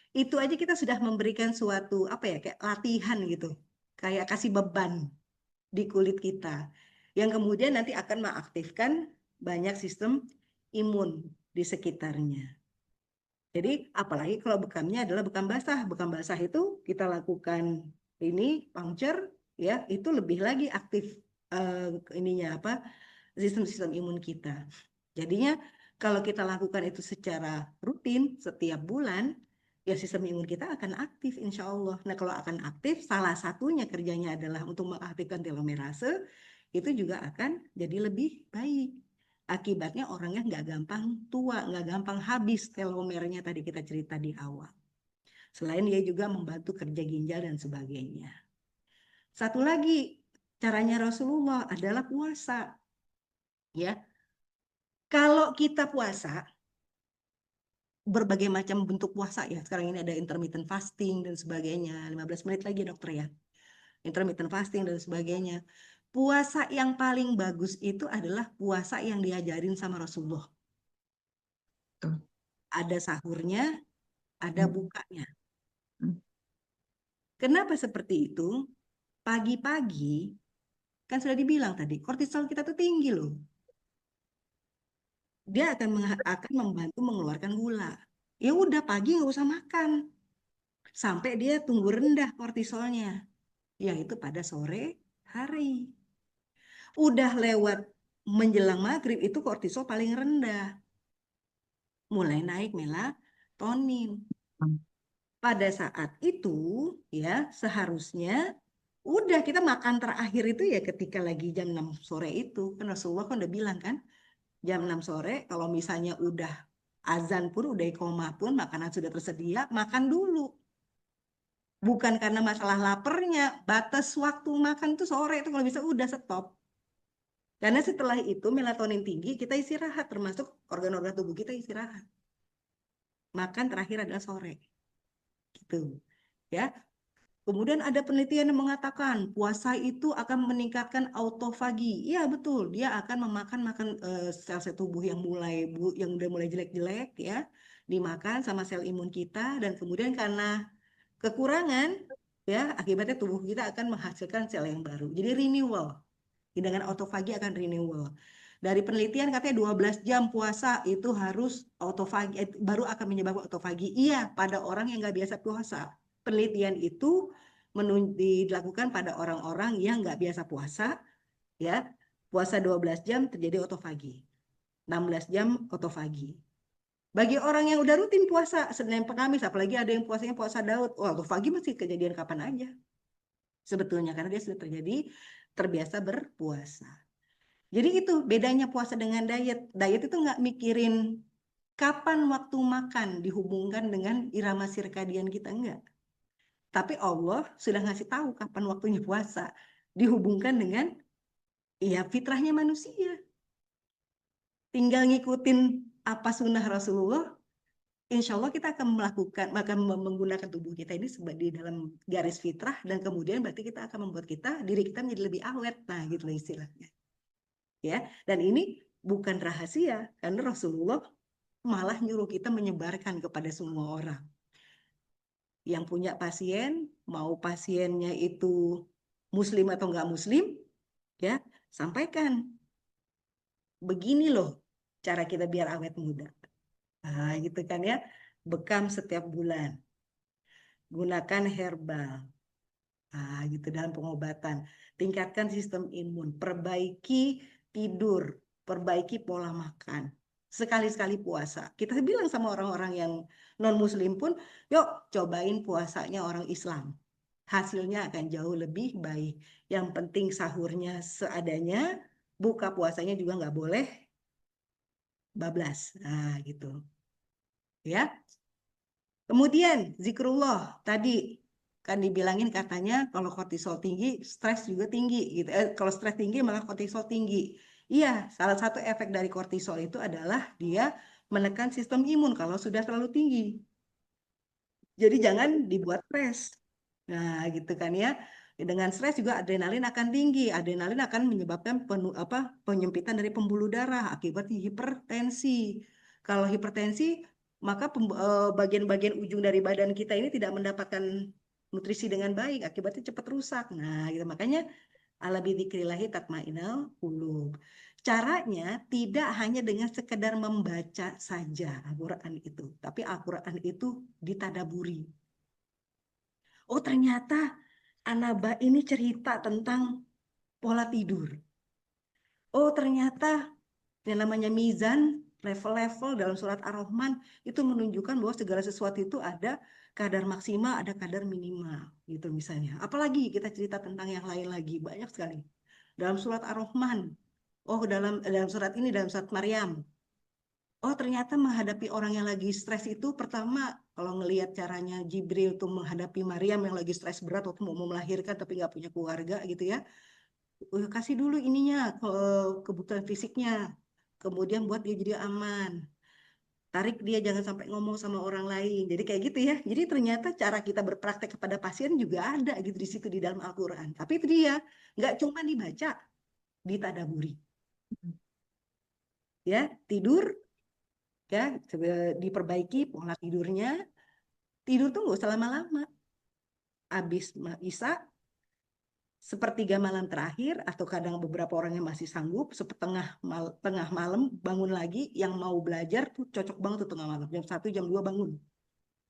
Speaker 2: Itu aja kita sudah memberikan suatu apa ya, kayak latihan gitu, kayak kasih beban di kulit kita, yang kemudian nanti akan mengaktifkan banyak sistem imun di sekitarnya. Jadi apalagi kalau bekamnya adalah bekam basah. Bekam basah itu kita lakukan ini puncture ya, itu lebih lagi aktif ininya apa, sistem-sistem imun kita. Jadinya kalau kita lakukan itu secara rutin setiap bulan, ya sistem imun kita akan aktif insya Allah. Nah kalau akan aktif, salah satunya kerjanya adalah untuk mengaktifkan telomerase, itu juga akan jadi lebih baik. Akibatnya orangnya nggak gampang tua, nggak gampang habis telomernya tadi kita cerita di awal. Selain dia juga membantu kerja ginjal dan sebagainya. Satu lagi caranya Rasulullah adalah puasa. Ya, kalau kita puasa, berbagai macam bentuk puasa ya. Sekarang ini ada intermittent fasting dan sebagainya. 15 menit lagi dokter ya. Intermittent fasting dan sebagainya. Puasa yang paling bagus itu adalah puasa yang diajarin sama Rasulullah.
Speaker 1: Tuh.
Speaker 2: Ada sahurnya, ada
Speaker 1: Hmm.
Speaker 2: bukanya.
Speaker 1: Hmm.
Speaker 2: Kenapa seperti itu? Pagi-pagi, kan sudah dibilang tadi, kortisol kita tuh tinggi loh. Dia akan membantu mengeluarkan gula. Ya udah pagi nggak usah makan. Sampai dia tunggu rendah kortisolnya. Yaitu pada sore hari. Udah lewat menjelang maghrib itu kortisol paling rendah. Mulai naik melatonin. Pada saat itu ya seharusnya udah kita makan terakhir itu ya ketika lagi jam 6 sore itu. Kan Rasulullah kan udah bilang kan jam 6 sore kalau misalnya udah azan pun udah koma pun makanan sudah tersedia, makan dulu. Bukan karena masalah laparnya, batas waktu makan tuh sore itu kalau bisa udah stop. Karena setelah itu melatonin tinggi, kita istirahat, termasuk organ-organ tubuh kita istirahat. Makan terakhir adalah sore. Gitu. Ya. Kemudian ada penelitian yang mengatakan puasa itu akan meningkatkan autofagi. Iya betul, dia akan makan sel-sel tubuh yang udah mulai jelek-jelek ya, dimakan sama sel imun kita, dan kemudian karena kekurangan ya, akibatnya tubuh kita akan menghasilkan sel yang baru. Jadi renewal. Dengan autofagi akan renewal. Dari penelitian katanya 12 jam puasa itu harus autofagi, baru akan menyebabkan autofagi. Iya, pada orang yang nggak biasa puasa. Penelitian itu dilakukan pada orang-orang yang nggak biasa puasa, ya. Puasa 12 jam terjadi autofagi. 16 jam autofagi. Bagi orang yang udah rutin puasa Senin Kamis, apalagi ada yang puasanya puasa Daud, autofagi masih kejadian kapan aja. Sebetulnya karena dia sudah terbiasa berpuasa. Jadi itu bedanya puasa dengan diet. Diet itu nggak mikirin kapan waktu makan dihubungkan dengan irama sirkadian kita, enggak. Tapi Allah sudah ngasih tahu kapan waktunya puasa dihubungkan dengan ya fitrahnya manusia. Tinggal ngikutin apa sunnah Rasulullah, insya Allah kita akan menggunakan tubuh kita ini sebagai dalam garis fitrah, dan kemudian berarti kita akan membuat diri kita menjadi lebih awet. Nah, gitu istilahnya. Ya, dan ini bukan rahasia karena Rasulullah malah nyuruh kita menyebarkan kepada semua orang. Yang punya pasien, mau pasiennya itu muslim atau nggak muslim, ya, sampaikan. Begini loh cara kita biar awet muda. Nah, gitu kan ya. Bekam setiap bulan. Gunakan herbal. Nah, gitu dalam pengobatan. Tingkatkan sistem imun, perbaiki tidur, perbaiki pola makan. Sekali-sekali puasa. Kita bilang sama orang-orang yang non-muslim pun, yuk cobain puasanya orang Islam. Hasilnya akan jauh lebih baik. Yang penting sahurnya seadanya, buka puasanya juga nggak boleh bablas. Nah, gitu. Ya. Kemudian zikrullah tadi kan dibilangin katanya kalau kortisol tinggi, stres juga tinggi gitu. Kalau stres tinggi malah kortisol tinggi. Iya, salah satu efek dari kortisol itu adalah dia menekan sistem imun kalau sudah terlalu tinggi. Jadi jangan dibuat stres. Nah, gitu kan ya. Dengan stres juga adrenalin akan tinggi. Adrenalin akan menyebabkan penyempitan dari pembuluh darah akibat hipertensi. Kalau hipertensi, maka bagian-bagian ujung dari badan kita ini tidak mendapatkan nutrisi dengan baik, akibatnya cepat rusak. Nah, gitu. Makanya ala bidzikrillahi tatmainnul qulub. Caranya tidak hanya dengan sekedar membaca saja Al-Quran itu, tapi Al-Quran itu ditadaburi. Oh, ternyata Anaba ini cerita tentang pola tidur. Oh, ternyata yang namanya mizan, level-level dalam surat Ar-Rahman itu menunjukkan bahwa segala sesuatu itu ada kadar maksimal, ada kadar minimal, gitu misalnya. Apalagi kita cerita tentang yang lain lagi, banyak sekali. Dalam surat Ar-Rahman, dalam surat ini, dalam surat Maryam, oh ternyata menghadapi orang yang lagi stres itu, pertama kalau ngelihat caranya Jibril tuh menghadapi Maryam yang lagi stres berat waktu mau melahirkan tapi nggak punya keluarga gitu ya, kasih dulu ininya kebutuhan fisiknya, kemudian buat dia jadi aman, tarik dia jangan sampai ngomong sama orang lain, jadi kayak gitu ya. Jadi ternyata cara kita berpraktek kepada pasien juga ada gitu di situ di dalam Al-Quran. Tapi itu dia nggak cuma dibaca, ditadaburi ya. Tidur ya, diperbaiki pola tidurnya. Tidur tuh nggak usah lama-lama. Habis Isya, sepertiga malam terakhir, atau kadang beberapa orang yang masih sanggup, tengah malam bangun lagi. Yang mau belajar tuh cocok banget tuh tengah malam. Jam 1, jam 2 bangun.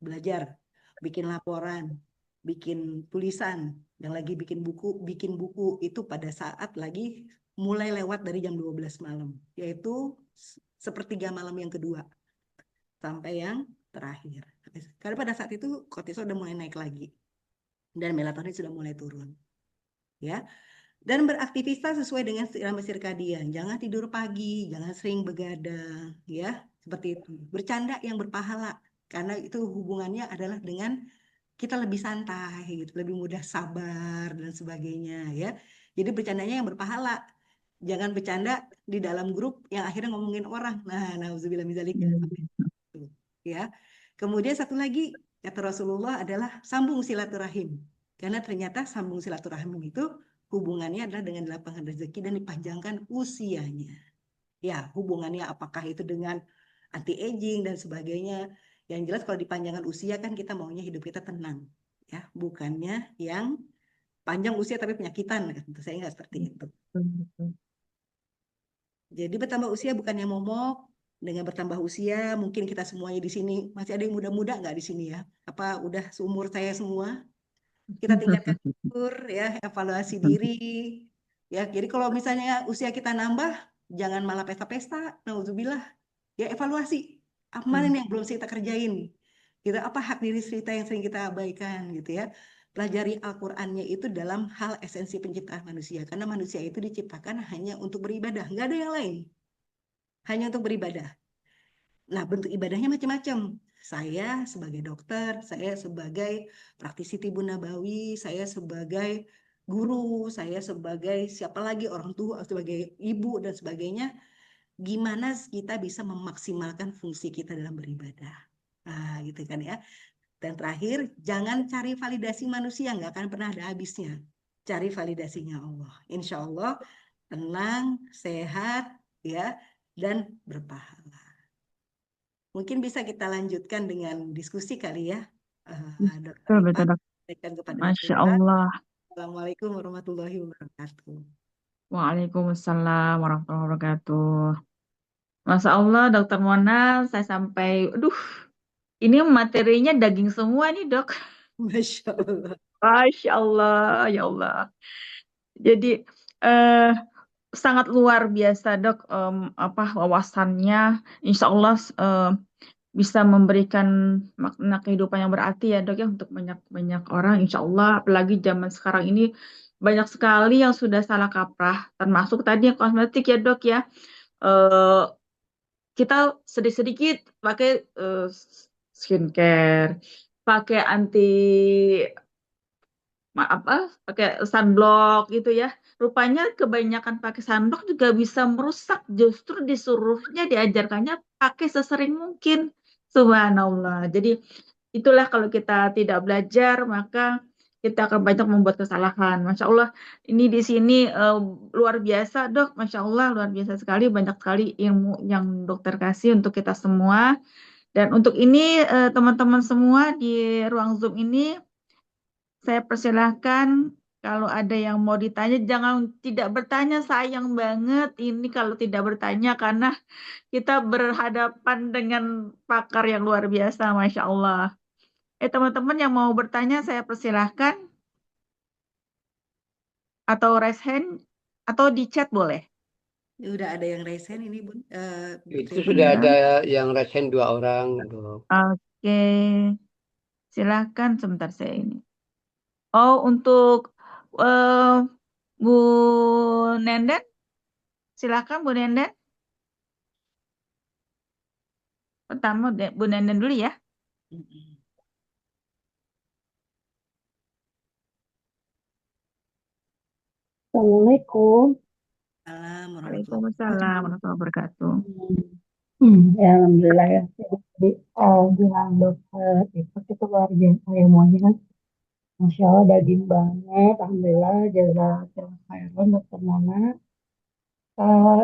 Speaker 2: Belajar, bikin laporan, bikin tulisan. Yang lagi bikin buku itu pada saat lagi mulai lewat dari jam 12 malam. Yaitu sepertiga malam yang kedua. Sampai yang terakhir. Karena pada saat itu kortisol udah mulai naik lagi. Dan melatonin sudah mulai turun. Ya. Dan beraktivitas sesuai dengan irama sirkadian. Jangan tidur pagi, jangan sering begadang, ya. Seperti itu. Bercanda yang berpahala, karena itu hubungannya adalah dengan kita lebih santai gitu, lebih mudah sabar dan sebagainya, ya. Jadi bercandanya yang berpahala. Jangan bercanda di dalam grup yang akhirnya ngomongin orang. Nah, nauzubillah min dzalik. Ya. Kemudian satu lagi kata Rasulullah adalah sambung silaturahim. Karena ternyata sambung silaturahmi itu hubungannya adalah dengan lapangkan rezeki dan dipanjangkan usianya. Ya, hubungannya apakah itu dengan anti aging dan sebagainya. Yang jelas kalau dipanjangkan usia kan kita maunya hidup kita tenang, ya, bukannya yang panjang usia tapi penyakitan. Tentu saya nggak seperti itu.
Speaker 1: Betul.
Speaker 2: Jadi bertambah usia bukannya momok. Dengan bertambah usia, mungkin kita semuanya di sini masih ada yang muda-muda nggak di sini ya? Apa udah seumur saya semua? Kita tingkatkan umur, ya, evaluasi diri, ya. Jadi kalau misalnya usia kita nambah, jangan malah pesta-pesta. Nauzubillah. Ya, evaluasi. Apa mana nih yang belum kita kerjain? Gitu, apa hak diri kita yang sering kita abaikan gitu ya. Pelajari Al-Qur'annya itu dalam hal esensi penciptaan manusia. Karena manusia itu diciptakan hanya untuk beribadah. Nggak ada yang lain. Hanya untuk beribadah. Nah, bentuk ibadahnya macam-macam. Saya sebagai dokter, saya sebagai praktisi Tibun Nabawi, saya sebagai guru, saya sebagai siapa lagi, orang tua, sebagai ibu dan sebagainya. Gimana kita bisa memaksimalkan fungsi kita dalam beribadah. Nah, gitu kan ya. Dan terakhir, jangan cari validasi manusia, nggak akan pernah ada habisnya. Cari validasinya Allah. Insya Allah tenang, sehat, ya, dan berpahala. Mungkin bisa kita lanjutkan dengan diskusi kali ya, Dr.
Speaker 1: Betul,
Speaker 2: Rifat.
Speaker 1: betul, Dok.
Speaker 2: Berikan kepada Dr.
Speaker 1: Masya
Speaker 2: Rifat.
Speaker 1: Allah.
Speaker 2: Assalamualaikum warahmatullahi wabarakatuh.
Speaker 1: Waalaikumsalam warahmatullahi wabarakatuh. Masya Allah, Dokter Mona, saya sampai, aduh, ini materinya daging semua nih, Dok.
Speaker 2: Masya Allah.
Speaker 1: Masya Allah, ya Allah. Jadi, eh, sangat luar biasa, Dok, apa wawasannya. Insya Allah bisa memberikan makna kehidupan yang berarti ya, Dok, ya, untuk banyak-banyak orang. Insya Allah, apalagi zaman sekarang ini banyak sekali yang sudah salah kaprah, termasuk tadi yang kosmetik ya, Dok, ya. Eh, kita sedikit-sedikit pakai skincare, pakai anti apa pakai sunblock gitu ya. Rupanya kebanyakan pakai sunblock juga bisa merusak. Justru disuruhnya diajarkannya pakai sesering mungkin. Subhanallah. Jadi itulah kalau kita tidak belajar maka kita akan banyak membuat kesalahan. Masya Allah, ini di sini luar biasa, Dok. Masya Allah, luar biasa sekali. Banyak sekali ilmu yang dokter kasih untuk kita semua. Dan untuk ini, teman-teman semua di ruang Zoom ini, saya persilahkan kalau ada yang mau ditanya, jangan tidak bertanya, sayang banget ini kalau tidak bertanya karena kita berhadapan dengan pakar yang luar biasa, Masya Allah. Teman-teman yang mau bertanya, saya persilahkan atau raise hand atau di chat boleh.
Speaker 2: Udah ada yang raise hand ini, Bun.
Speaker 3: Itu
Speaker 2: Rifat.
Speaker 3: sudah
Speaker 1: Ya.
Speaker 3: ada yang resen 2 orang, Dok.
Speaker 1: Oke, silahkan sebentar saya ini. Oh, untuk eh, Bu Nenden, silahkan Bu Nenden. Pertama Bu Nenden dulu ya.
Speaker 2: Mm-mm.
Speaker 4: Assalamualaikum.
Speaker 2: Salam warahmatullahi
Speaker 1: Waalaikumsalam warahmatullahi wabarakatuh.
Speaker 4: Ya, alhamdulillah ya. Jadi, bilang dokter itu luar biasa ilmunya kan. Masya Allah daging banget. Alhamdulillah, jazakallah khairan dokter Mona. Eh,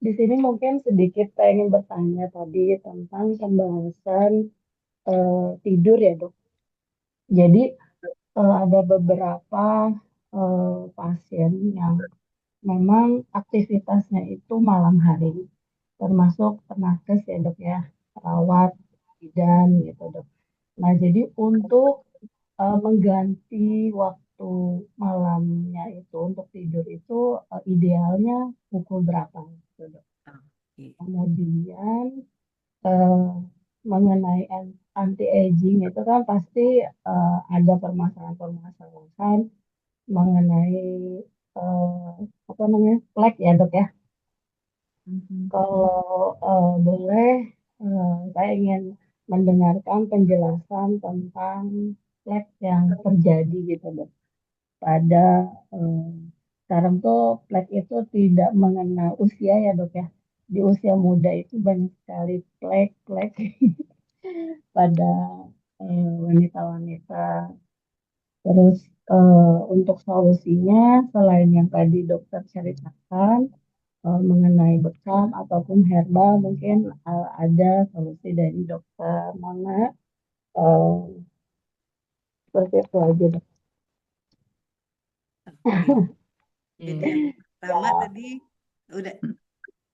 Speaker 4: di sini mungkin sedikit saya ingin bertanya tadi tentang pembahasan tidur ya dok. Jadi ada beberapa pasien yang memang aktivitasnya itu malam hari, termasuk penakes ya dok ya, perawat, bidan gitu dok. Nah jadi untuk mengganti waktu malamnya itu untuk tidur itu idealnya pukul berapa gitu dok.
Speaker 2: wabarakatuh.
Speaker 4: Kemudian eh, mengenai anti aging itu kan pasti ada permasalahan-permasalahan mengenai eh, apa namanya flek ya dok ya. Kalau boleh, saya ingin mendengarkan penjelasan tentang flek yang terjadi gitu dok. Pada eh, sekarang tuh flek itu tidak mengenal usia ya dok ya. Di usia muda itu banyak sekali flek-flek pada wanita-wanita. Terus Untuk solusinya selain yang tadi dokter ceritakan mengenai bekam ataupun herbal, mungkin ada solusi dari dokter Mona. Eh, Seperti itu aja dok.
Speaker 2: Oke. Jadi
Speaker 1: Iya.
Speaker 2: yang pertama
Speaker 4: Ya.
Speaker 2: tadi udah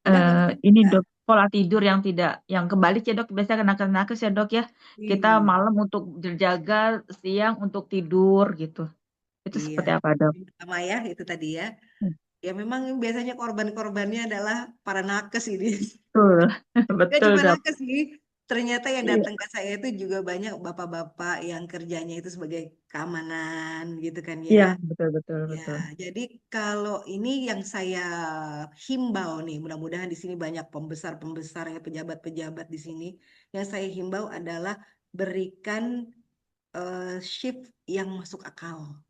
Speaker 2: apa tadi?
Speaker 1: Ini
Speaker 2: Ya.
Speaker 1: dok, pola tidur yang tidak, yang kebalik ya dok, biasanya kena nakes ya dok ya. Kita
Speaker 2: Iya.
Speaker 1: malam untuk terjaga, siang untuk tidur gitu. Itu
Speaker 2: Iya.
Speaker 1: seperti apa dok?
Speaker 2: Yang pertama ya itu tadi ya.
Speaker 1: Hmm,
Speaker 2: Ya memang biasanya korban-korbannya adalah para nakes ini.
Speaker 1: Betul,
Speaker 2: Gak
Speaker 1: betul
Speaker 2: cuma
Speaker 1: dok.
Speaker 2: nakes sih. Ternyata yang
Speaker 4: Iya.
Speaker 2: datang ke saya itu juga banyak bapak-bapak yang kerjanya itu sebagai keamanan gitu kan ya.
Speaker 1: Iya, betul betul
Speaker 2: Ya,
Speaker 1: betul.
Speaker 2: jadi kalau ini yang saya himbau nih, mudah-mudahan di sini banyak pembesar-pembesar ya, pejabat-pejabat di sini. Yang saya himbau adalah berikan shift yang masuk akal.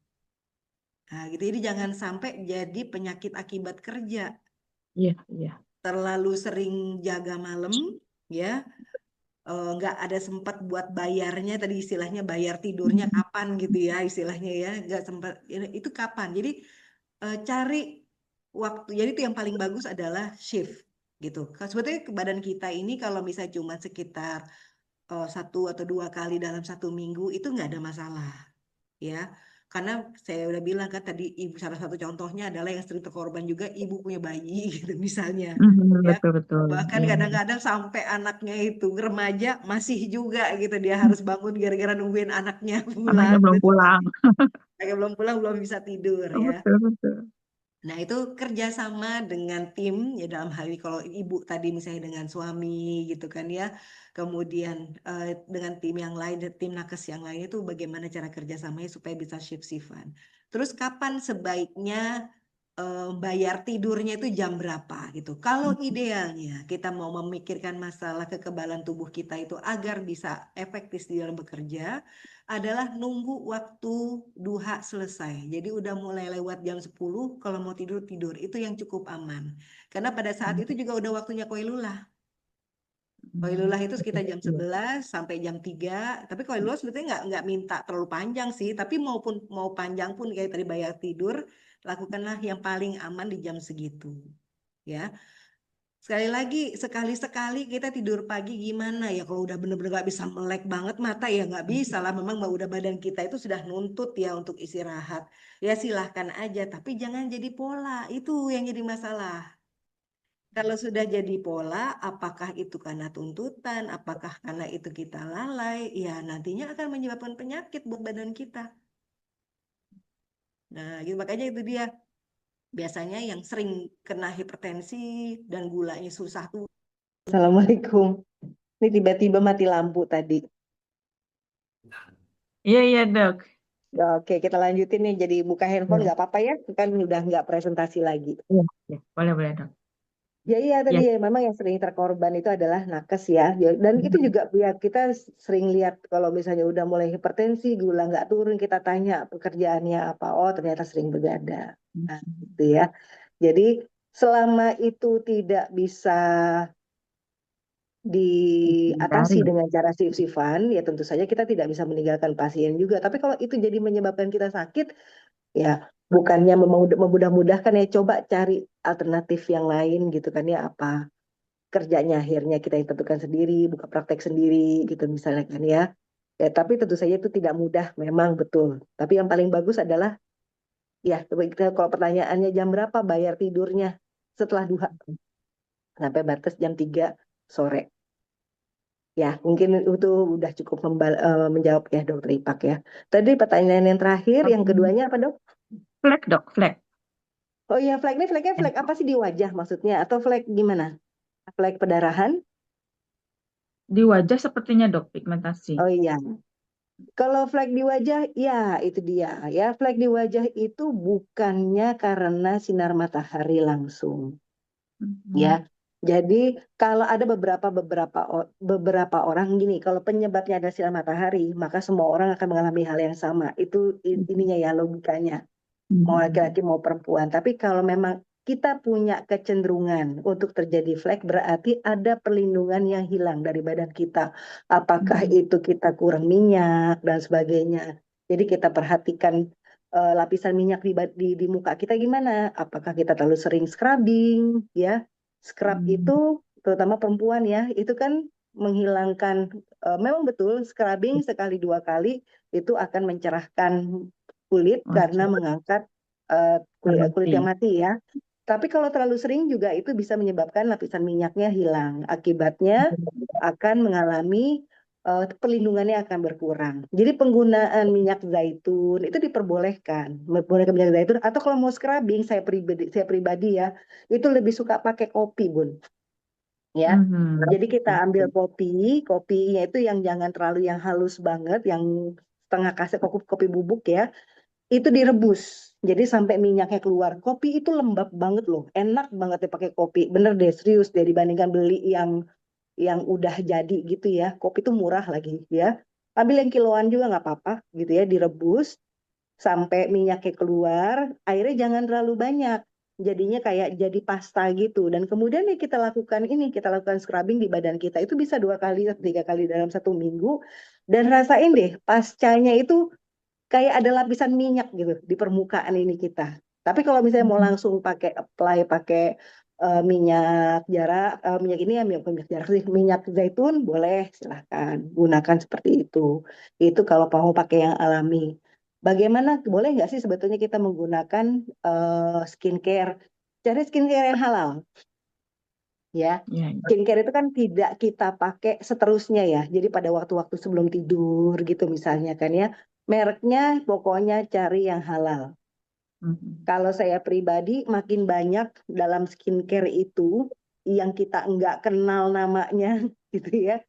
Speaker 2: Nah, gitu. Jadi jangan sampai jadi penyakit akibat kerja.
Speaker 1: Iya, iya.
Speaker 2: Terlalu sering jaga malam, ya, nggak ada sempat buat bayarnya tadi istilahnya bayar tidurnya
Speaker 1: Hmm,
Speaker 2: kapan gitu ya istilahnya ya nggak sempat itu kapan jadi cari waktu jadi itu yang paling bagus adalah shift gitu. Sebetulnya ke badan kita ini kalau misalnya cuma sekitar 1 atau 2 kali dalam 1 minggu itu nggak ada masalah ya karena saya udah bilang kan tadi ibu salah satu contohnya adalah yang sering terkorban juga ibu punya bayi gitu misalnya ya
Speaker 1: betul betul.
Speaker 2: bahkan
Speaker 1: Iya, iya.
Speaker 2: kadang-kadang sampai anaknya itu remaja masih juga gitu dia harus bangun gara-gara nungguin anaknya
Speaker 1: Anaknya
Speaker 2: pulang
Speaker 1: belum
Speaker 2: gitu
Speaker 1: pulang.
Speaker 2: kayak belum pulang belum bisa tidur ya.
Speaker 1: Betul betul.
Speaker 2: Nah, itu kerjasama dengan tim, ya dalam hal ini kalau ibu tadi misalnya dengan suami gitu kan ya, kemudian dengan tim yang lain, tim nakes yang lain itu bagaimana cara kerjasamanya supaya bisa shift-shiftan. Terus kapan sebaiknya bayar tidurnya itu jam berapa gitu. Kalau idealnya kita mau memikirkan masalah kekebalan tubuh kita itu agar bisa efektif di dalam bekerja, adalah nunggu waktu duha selesai. Jadi udah mulai lewat jam 10, kalau mau tidur, tidur. Itu yang cukup aman. Karena pada saat itu juga udah waktunya Qailullah. Qailullah itu sekitar jam
Speaker 1: Iya.
Speaker 2: 11 sampai jam 3. Tapi Qailullah sebetulnya nggak minta terlalu panjang sih. Tapi maupun mau panjang pun kayak tadi bayar tidur, lakukanlah yang paling aman di jam segitu. Ya, sekali lagi, sekali-sekali kita tidur pagi gimana ya kalau udah bener-bener gak bisa melek banget mata ya nggak bisa lah. Memang udah badan kita itu sudah nuntut ya untuk istirahat. Ya silahkan aja, tapi jangan jadi pola. Itu yang jadi masalah. Kalau sudah jadi pola, apakah itu karena tuntutan, apakah karena itu kita lalai, ya nantinya akan menyebabkan penyakit buat badan kita. Nah, gitu makanya itu dia. Biasanya yang sering kena hipertensi dan gulanya susah tuh. Assalamualaikum. Ini tiba-tiba mati lampu tadi.
Speaker 1: Iya, iya dok.
Speaker 2: Oke, kita lanjutin nih. Jadi buka handphone
Speaker 1: Iya,
Speaker 2: nggak apa-apa ya? Kan udah nggak presentasi lagi.
Speaker 1: iya, iya. Boleh boleh dok.
Speaker 2: Ya iya tadi
Speaker 1: Iya.
Speaker 2: memang yang sering terkorban itu adalah nakes ya. Dan itu juga ya kita sering lihat kalau misalnya udah mulai hipertensi, gula nggak turun, kita tanya pekerjaannya apa. Oh ternyata sering begadang. Nah, gitu ya. Jadi selama itu tidak bisa diatasi
Speaker 1: Hindari.
Speaker 2: dengan cara shift-shiftan, ya tentu saja kita tidak bisa meninggalkan pasien juga. Tapi kalau itu jadi menyebabkan kita sakit, ya bukannya memudah-mudahkan ya coba cari alternatif yang lain gitu kan ya apa kerjanya akhirnya kita yang tentukan sendiri, buka praktek sendiri gitu misalnya kan ya. Ya tapi tentu saja itu tidak mudah memang betul. Tapi yang paling bagus adalah ya kalau pertanyaannya jam berapa bayar tidurnya setelah duha sampai batas jam 3 sore. Ya, mungkin itu udah cukup menjawab ya Dokter Ipak ya. Tadi pertanyaan yang terakhir, yang keduanya apa dok?
Speaker 1: Flek dok, flek.
Speaker 2: Oh iya, flek ini fleknya flek apa sih di wajah maksudnya? Atau flek gimana? Flek pendarahan?
Speaker 1: Di wajah sepertinya dok, pigmentasi.
Speaker 2: Oh iya. Kalau flek di wajah, ya itu dia. Ya, flek di wajah itu bukannya karena sinar matahari langsung. Ya,
Speaker 1: Mhm.
Speaker 2: jadi kalau ada beberapa orang gini, kalau penyebabnya adalah sinar matahari, maka semua orang akan mengalami hal yang sama. Itu ininya ya logikanya, mau laki-laki mau perempuan. Tapi kalau memang kita punya kecenderungan untuk terjadi flek, berarti ada perlindungan yang hilang dari badan kita. Apakah itu kita kurang minyak dan sebagainya. Jadi kita perhatikan
Speaker 4: lapisan minyak di muka kita gimana? Apakah kita terlalu sering scrubbing ya? Scrub itu terutama perempuan ya, itu kan menghilangkan memang betul scrubbing sekali dua kali itu akan mencerahkan kulit karena mengangkat kulit yang mati ya. Tapi kalau terlalu sering juga itu bisa menyebabkan lapisan minyaknya hilang. Akibatnya akan mengalami perlindungannya akan berkurang. Jadi penggunaan minyak zaitun itu diperbolehkan. Menggunakan minyak zaitun atau kalau mau scrubbing saya pribadi ya, itu lebih suka pakai kopi, Bun. Ya. Jadi kita ambil kopinya itu yang jangan terlalu yang halus banget, yang setengah kaset kopi bubuk ya. Itu direbus. Jadi sampai minyaknya keluar. Kopi itu lembab banget loh. Enak banget ya pakai kopi. Bener deh, serius deh dibandingkan beli yang udah jadi gitu ya. Kopi itu murah lagi ya. Ambil yang kiloan juga nggak apa-apa gitu ya. Direbus sampai minyaknya keluar. Airnya jangan terlalu banyak. Jadinya kayak jadi pasta gitu. Dan kemudian nih kita lakukan scrubbing di badan kita. Itu bisa 2 kali, 3 kali dalam 1 minggu. Dan rasain deh, pascanya itu kayak ada lapisan minyak gitu di permukaan ini kita. Tapi kalau misalnya mau langsung pakai minyak zaitun boleh, silahkan gunakan seperti itu. Itu kalau mau pakai yang alami. Bagaimana boleh nggak sih sebetulnya kita menggunakan skincare? Cari skincare yang halal. Ya, skincare itu kan tidak kita pakai seterusnya ya. Jadi pada waktu-waktu sebelum tidur gitu misalnya kan ya, mereknya pokoknya cari yang halal. Kalau saya pribadi makin banyak dalam skincare itu yang kita nggak kenal namanya gitu ya,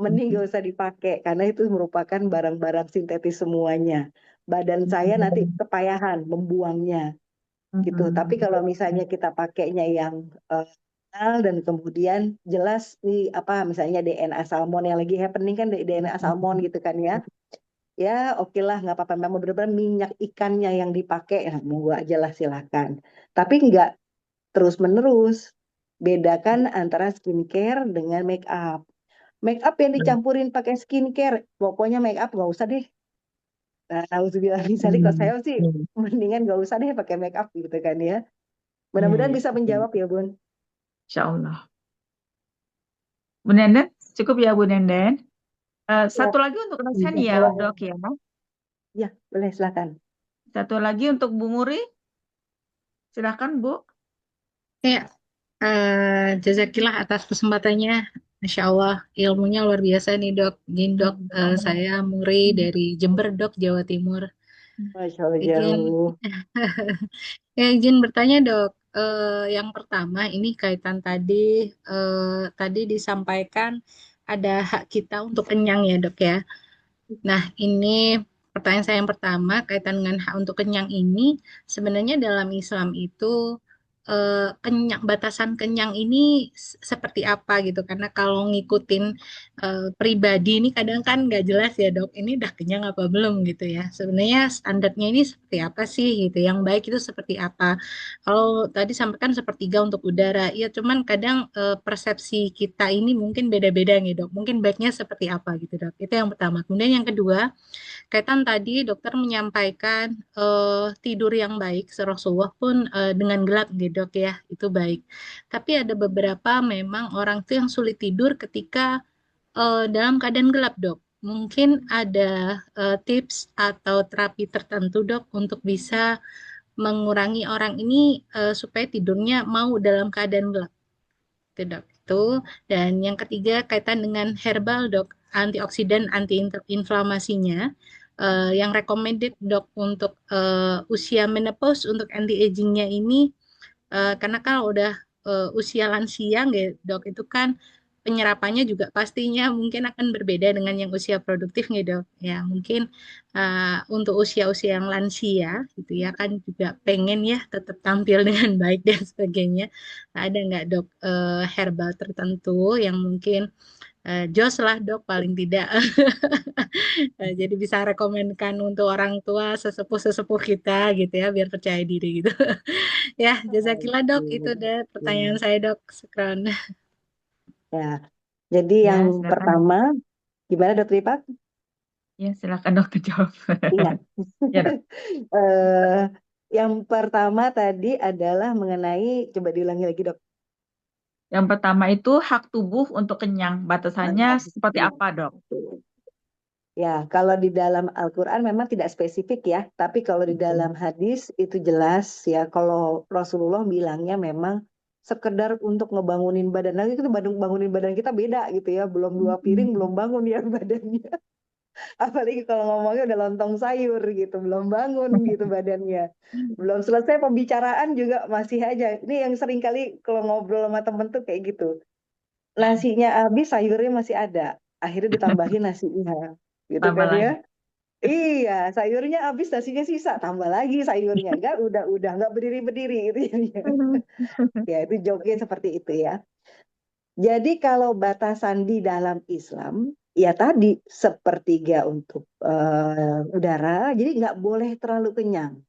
Speaker 4: mending nggak usah dipakai karena itu merupakan barang-barang sintetis semuanya. Badan saya nanti kepayahan membuangnya gitu. Tapi kalau misalnya kita pakainya yang dan kemudian jelas nih apa misalnya DNA salmon yang lagi happening kan DNA salmon gitu kan ya. Ya oke lah nggak apa-apa memang benar-benar minyak ikannya yang dipakai ya monggo aja lah silakan. Tapi nggak terus-menerus. Bedakan antara skincare dengan make up. Make up yang dicampurin pakai skincare, pokoknya make up nggak usah deh. Nah, misalnya kalau saya sih mendingan nggak usah deh pakai make up gitu kan ya. Mudah-mudahan bisa menjawab ya Bun.
Speaker 1: Insya Allah. Bu Nenden, cukup ya Bu Nenden. Satu lagi untuk Resen ya Dok ya.
Speaker 4: Ya, boleh silakan.
Speaker 1: Satu lagi untuk Bu Muri. Silakan Bu.
Speaker 5: Ya, jazakillah atas kesempatannya. Masya Allah, ilmunya luar biasa nih dok. Gini dok, saya Muri dari Jember dok, Jawa Timur.
Speaker 4: Masya Allah
Speaker 5: Izin,
Speaker 4: jauh.
Speaker 5: izin bertanya dok. Yang pertama ini kaitan tadi disampaikan ada hak kita untuk kenyang ya dok ya. Nah, ini pertanyaan saya yang pertama kaitan dengan hak untuk kenyang ini sebenarnya dalam Islam itu batasan kenyang ini seperti apa gitu karena kalau ngikutin pribadi ini kadang kan nggak jelas ya dok ini udah kenyang apa belum gitu ya sebenarnya standarnya ini seperti apa sih gitu yang baik itu seperti apa kalau tadi sampaikan sepertiga untuk udara ya cuman kadang persepsi kita ini mungkin beda-beda nih dok mungkin baiknya seperti apa gitu dok itu yang pertama kemudian yang kedua kaitan tadi dokter menyampaikan tidur yang baik Rasulullah pun dengan gelap gitu dok ya itu baik. Tapi ada beberapa memang orang tuh yang sulit tidur ketika dalam keadaan gelap dok. Mungkin ada tips atau terapi tertentu dok untuk bisa mengurangi orang ini supaya tidurnya mau dalam keadaan gelap. Itu dok. Itu. Dan yang ketiga kaitan dengan herbal dok antioksidan anti-inflamasinya yang recommended dok untuk usia menopause untuk anti agingnya ini karena kalau udah usia lansia nggak dok itu kan penyerapannya juga pastinya mungkin akan berbeda dengan yang usia produktif nggak dok ya mungkin untuk usia-usia yang lansia gitu ya kan juga pengen ya tetap tampil dengan baik dan sebagainya. Nah, ada nggak dok herbal tertentu yang mungkin jos lah dok paling tidak jadi bisa rekomendkan untuk orang tua sesepuh-sesepuh kita gitu ya biar percaya diri gitu. Ya, jazakillah dok, itu deh pertanyaan saya dok. Sekron.
Speaker 4: Ya, jadi
Speaker 1: Ya,
Speaker 4: yang
Speaker 1: silakan.
Speaker 4: pertama, gimana Dok Ripak?
Speaker 1: Ya, silakan dokter jawab.
Speaker 4: Iya.
Speaker 1: Ya, Dok.
Speaker 4: Eh, yang pertama tadi adalah mengenai, coba diulangi lagi dok.
Speaker 1: Yang pertama itu hak tubuh untuk kenyang. Batasannya
Speaker 4: Nah,
Speaker 1: seperti
Speaker 4: iya.
Speaker 1: apa, Dok?
Speaker 4: Ya, kalau di dalam Al-Quran memang tidak spesifik ya, tapi kalau di dalam hadis itu jelas ya, kalau Rasulullah bilangnya memang sekedar untuk ngebangunin badan. Lagi itu bangunin badan kita beda gitu ya, belum 2 piring belum bangun ya badannya. Apalagi kalau ngomongnya udah lontong sayur gitu, belum bangun gitu badannya. Belum selesai pembicaraan juga masih aja. Ini yang sering kali kalau ngobrol sama temen tuh kayak gitu. Nasinya habis, sayurnya masih ada. Akhirnya ditambahin nasinya. Gitu
Speaker 1: Tambah
Speaker 4: kan ya.
Speaker 1: lagi.
Speaker 4: Iya, sayurnya habis, nasinya sisa, tambah lagi sayurnya. Enggak, udah enggak berdiri-berdiri gitu ya. Ya, itu joknya seperti itu ya. Jadi kalau batasan di dalam Islam, ya tadi sepertiga untuk udara, jadi nggak boleh terlalu kenyang.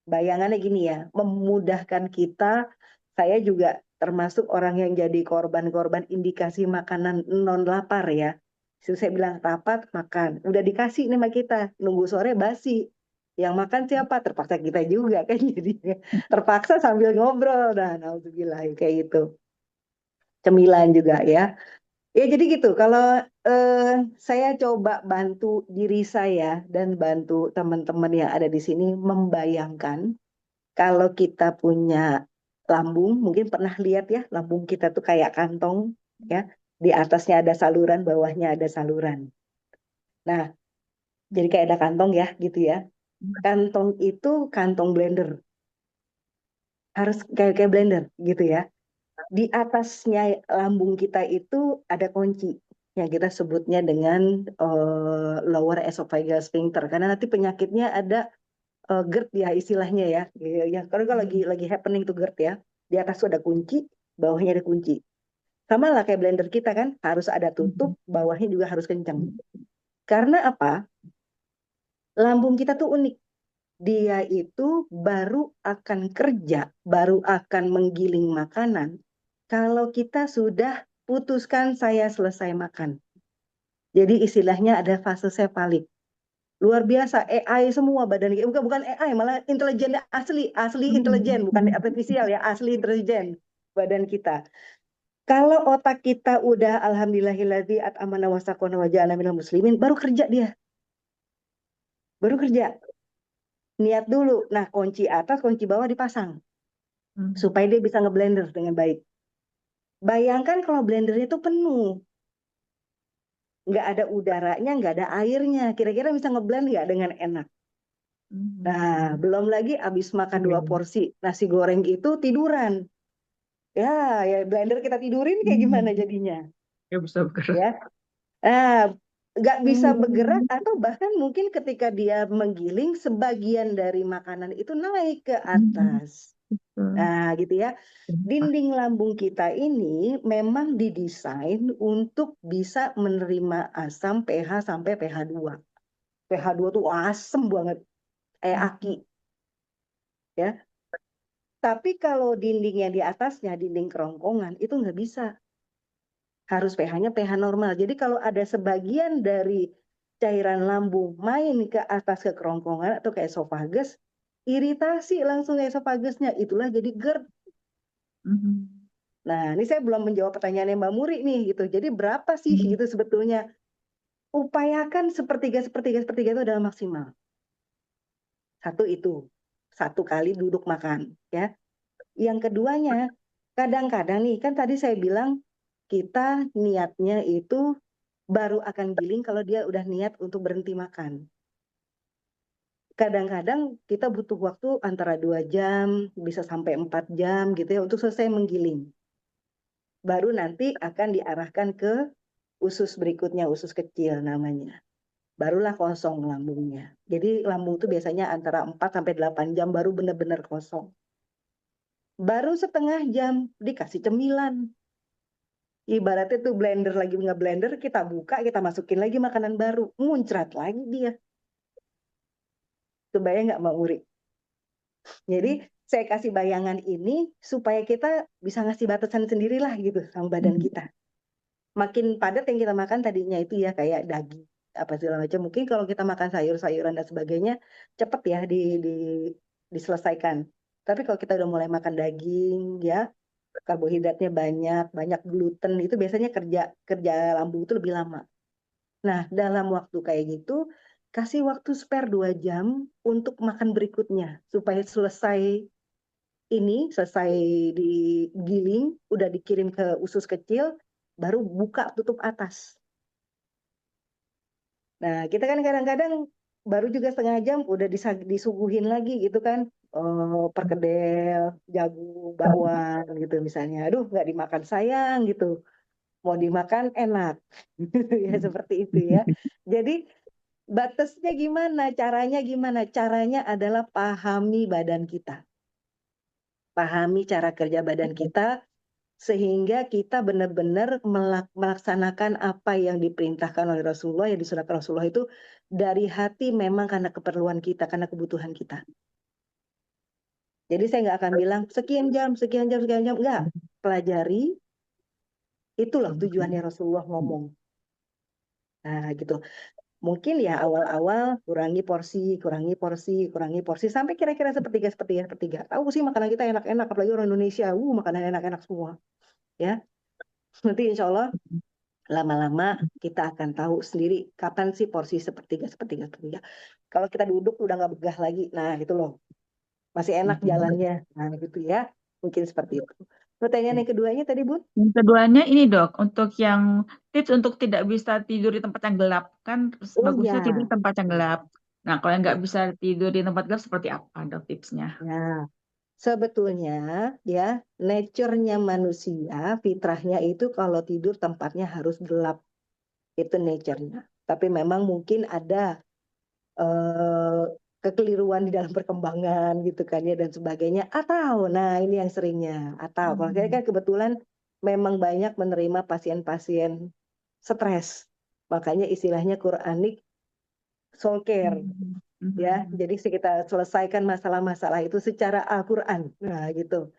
Speaker 4: Bayangannya gini ya, memudahkan kita, saya juga termasuk orang yang jadi korban-korban indikasi makanan non lapar ya. Terus saya bilang, rapat, makan. Udah dikasih nih sama kita, nunggu sore basi. Yang makan siapa? Terpaksa kita juga kan, jadi terpaksa sambil ngobrol. Nah, alhamdulillah kayak gitu. Cemilan juga ya. Ya jadi gitu, kalau saya coba bantu diri saya dan bantu teman-teman yang ada di sini membayangkan kalau kita punya lambung, mungkin pernah lihat ya, lambung kita tuh kayak kantong ya, di atasnya ada saluran, bawahnya ada saluran. Nah, jadi kayak ada kantong ya gitu ya. Kantong itu kantong blender, harus kayak blender gitu ya. Di atasnya lambung kita itu ada kunci yang kita sebutnya dengan lower esophageal sphincter karena nanti penyakitnya ada GERD ya istilahnya ya. Ya kalau lagi happening tuh GERD ya. Di atas tuh ada kunci, bawahnya ada kunci. Sama lah kayak blender kita kan, harus ada tutup, bawahnya juga harus kencang. Karena apa? Lambung kita tuh unik. Dia itu baru akan kerja, baru akan menggiling makanan kalau kita sudah putuskan saya selesai makan. Jadi istilahnya ada fase sefalik. Luar biasa, AI semua badan kita. Bukan AI, malah intelijen asli intelijen, bukan artifisial ya, asli intelijen badan kita. Kalau otak kita udah alhamdulillahilladzi at'amana wa saqana wa ja'alna minal muslimin, baru kerja dia. Baru kerja. Niat dulu. Nah, kunci atas, kunci bawah dipasang supaya dia bisa ngeblender dengan baik. Bayangkan kalau blendernya itu penuh, nggak ada udaranya, nggak ada airnya. Kira-kira bisa ngeblend nggak dengan enak? Nah, belum lagi habis makan 2 porsi nasi goreng itu tiduran. Ya, ya blender kita tidurin kayak gimana jadinya?
Speaker 1: Ya bisa bergerak.
Speaker 4: Ya, nggak bisa bergerak atau bahkan mungkin ketika dia menggiling sebagian dari makanan itu naik ke atas. Nah, gitu ya. Dinding lambung kita ini memang didesain untuk bisa menerima asam pH sampai pH 2. pH 2 tuh asam banget, kayak aki. Ya. Tapi kalau dinding yang di atasnya, dinding kerongkongan, itu nggak bisa. Harus pH-nya pH normal. Jadi kalau ada sebagian dari cairan lambung main ke atas ke kerongkongan atau ke esofagus, iritasi langsung esofagusnya. Itulah jadi GERD. Nah, ini saya belum menjawab pertanyaannya Mbak Muri nih gitu. Jadi berapa sih gitu sebetulnya? Upayakan sepertiga itu adalah maksimal. Satu itu, 1 kali duduk makan, ya. Yang keduanya, kadang-kadang nih kan tadi saya bilang kita niatnya itu baru akan giling kalau dia udah niat untuk berhenti makan. Kadang-kadang kita butuh waktu antara 2 jam, bisa sampai 4 jam gitu ya untuk selesai menggiling. Baru nanti akan diarahkan ke usus berikutnya, usus kecil namanya. Barulah kosong lambungnya. Jadi lambung itu biasanya antara 4 sampai 8 jam baru benar-benar kosong. Baru setengah jam dikasih cemilan. Ibaratnya tuh blender lagi nge-blender, kita buka, kita masukin lagi makanan baru. Muncrat lagi dia. Kebayang nggak Mbak Uri? Jadi saya kasih bayangan ini supaya kita bisa ngasih batasan sendirilah gitu sama badan kita. Makin padat yang kita makan tadinya itu ya kayak daging.
Speaker 6: apa segala macam. Mungkin kalau kita makan sayur-sayuran dan sebagainya cepat ya diselesaikan. Tapi kalau kita udah mulai makan daging ya, karbohidratnya banyak gluten, itu biasanya kerja lambung itu lebih lama. Nah, dalam waktu kayak gitu, kasih waktu spare 2 jam untuk makan berikutnya supaya selesai digiling, udah dikirim ke usus kecil, baru buka tutup atas. Nah, kita kan kadang-kadang baru juga setengah jam udah disuguhin lagi gitu kan, perkedel, jagung, bakwan gitu misalnya. Aduh, nggak dimakan sayang gitu. Mau dimakan enak. Ya seperti itu ya. Jadi batasnya gimana? Caranya gimana? Caranya adalah pahami badan kita. Pahami cara kerja badan kita sehingga kita benar-benar melaksanakan apa yang diperintahkan oleh Rasulullah, yang disunahkan Rasulullah itu dari hati memang karena keperluan kita, karena kebutuhan kita. Jadi saya nggak akan bilang sekian jam, enggak. Pelajari, itulah tujuannya Rasulullah ngomong. Nah gitu. Mungkin ya awal-awal kurangi porsi sampai kira-kira sepertiga. Tahu sih makanan kita enak-enak, apalagi orang Indonesia, makanan enak-enak semua, ya. Nanti insya Allah lama-lama kita akan tahu sendiri kapan sih porsi sepertiga. Kalau kita duduk udah nggak begah lagi, nah gitu loh, masih enak jalannya, nah gitu ya. Mungkin seperti itu. Pertanyaan yang keduanya tadi, Bun?
Speaker 1: Yang keduanya ini dok, untuk yang tips untuk tidak bisa tidur di tempat yang gelap, kan
Speaker 6: Oh
Speaker 1: bagusnya tidur
Speaker 6: ya,
Speaker 1: di tempat yang gelap. Nah, kalau yang nggak bisa tidur di tempat gelap seperti apa dok tipsnya?
Speaker 6: nah sebetulnya ya nature-nya manusia, fitrahnya itu kalau tidur tempatnya harus gelap, itu nature-nya. Tapi memang mungkin ada eh, kekeliruan di dalam perkembangan gitu kan ya dan sebagainya, atau nah ini yang seringnya, atau kalau saya kan kebetulan memang banyak menerima pasien-pasien stres, makanya istilahnya Quranik soul care ya, jadi kita selesaikan masalah-masalah itu secara Al-Quran, nah gitu.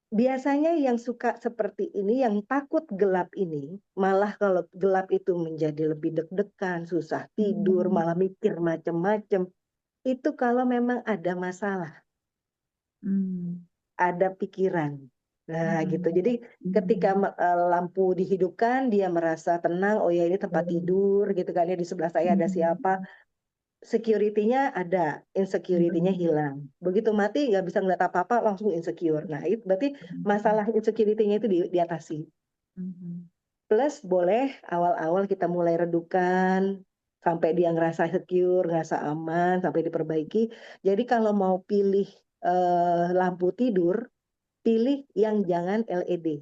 Speaker 6: Biasanya yang suka seperti ini, yang takut gelap ini, malah kalau gelap itu menjadi lebih deg-degan, susah tidur, malah mikir macam-macam. Itu kalau memang ada masalah, ada pikiran. Nah, gitu. Jadi ketika lampu dihidupkan, dia merasa tenang, oh ya ini tempat tidur, gitu kan ya, di sebelah saya ada siapa. Security-nya ada, insecurity-nya hilang. Begitu mati nggak bisa ngeliat apa-apa, langsung insecure. Nah, itu berarti masalah insecurity-nya itu diatasi. Plus boleh awal-awal kita mulai redukan sampai dia ngerasa secure, ngerasa aman, sampai diperbaiki. Jadi kalau mau pilih lampu tidur, pilih yang jangan LED.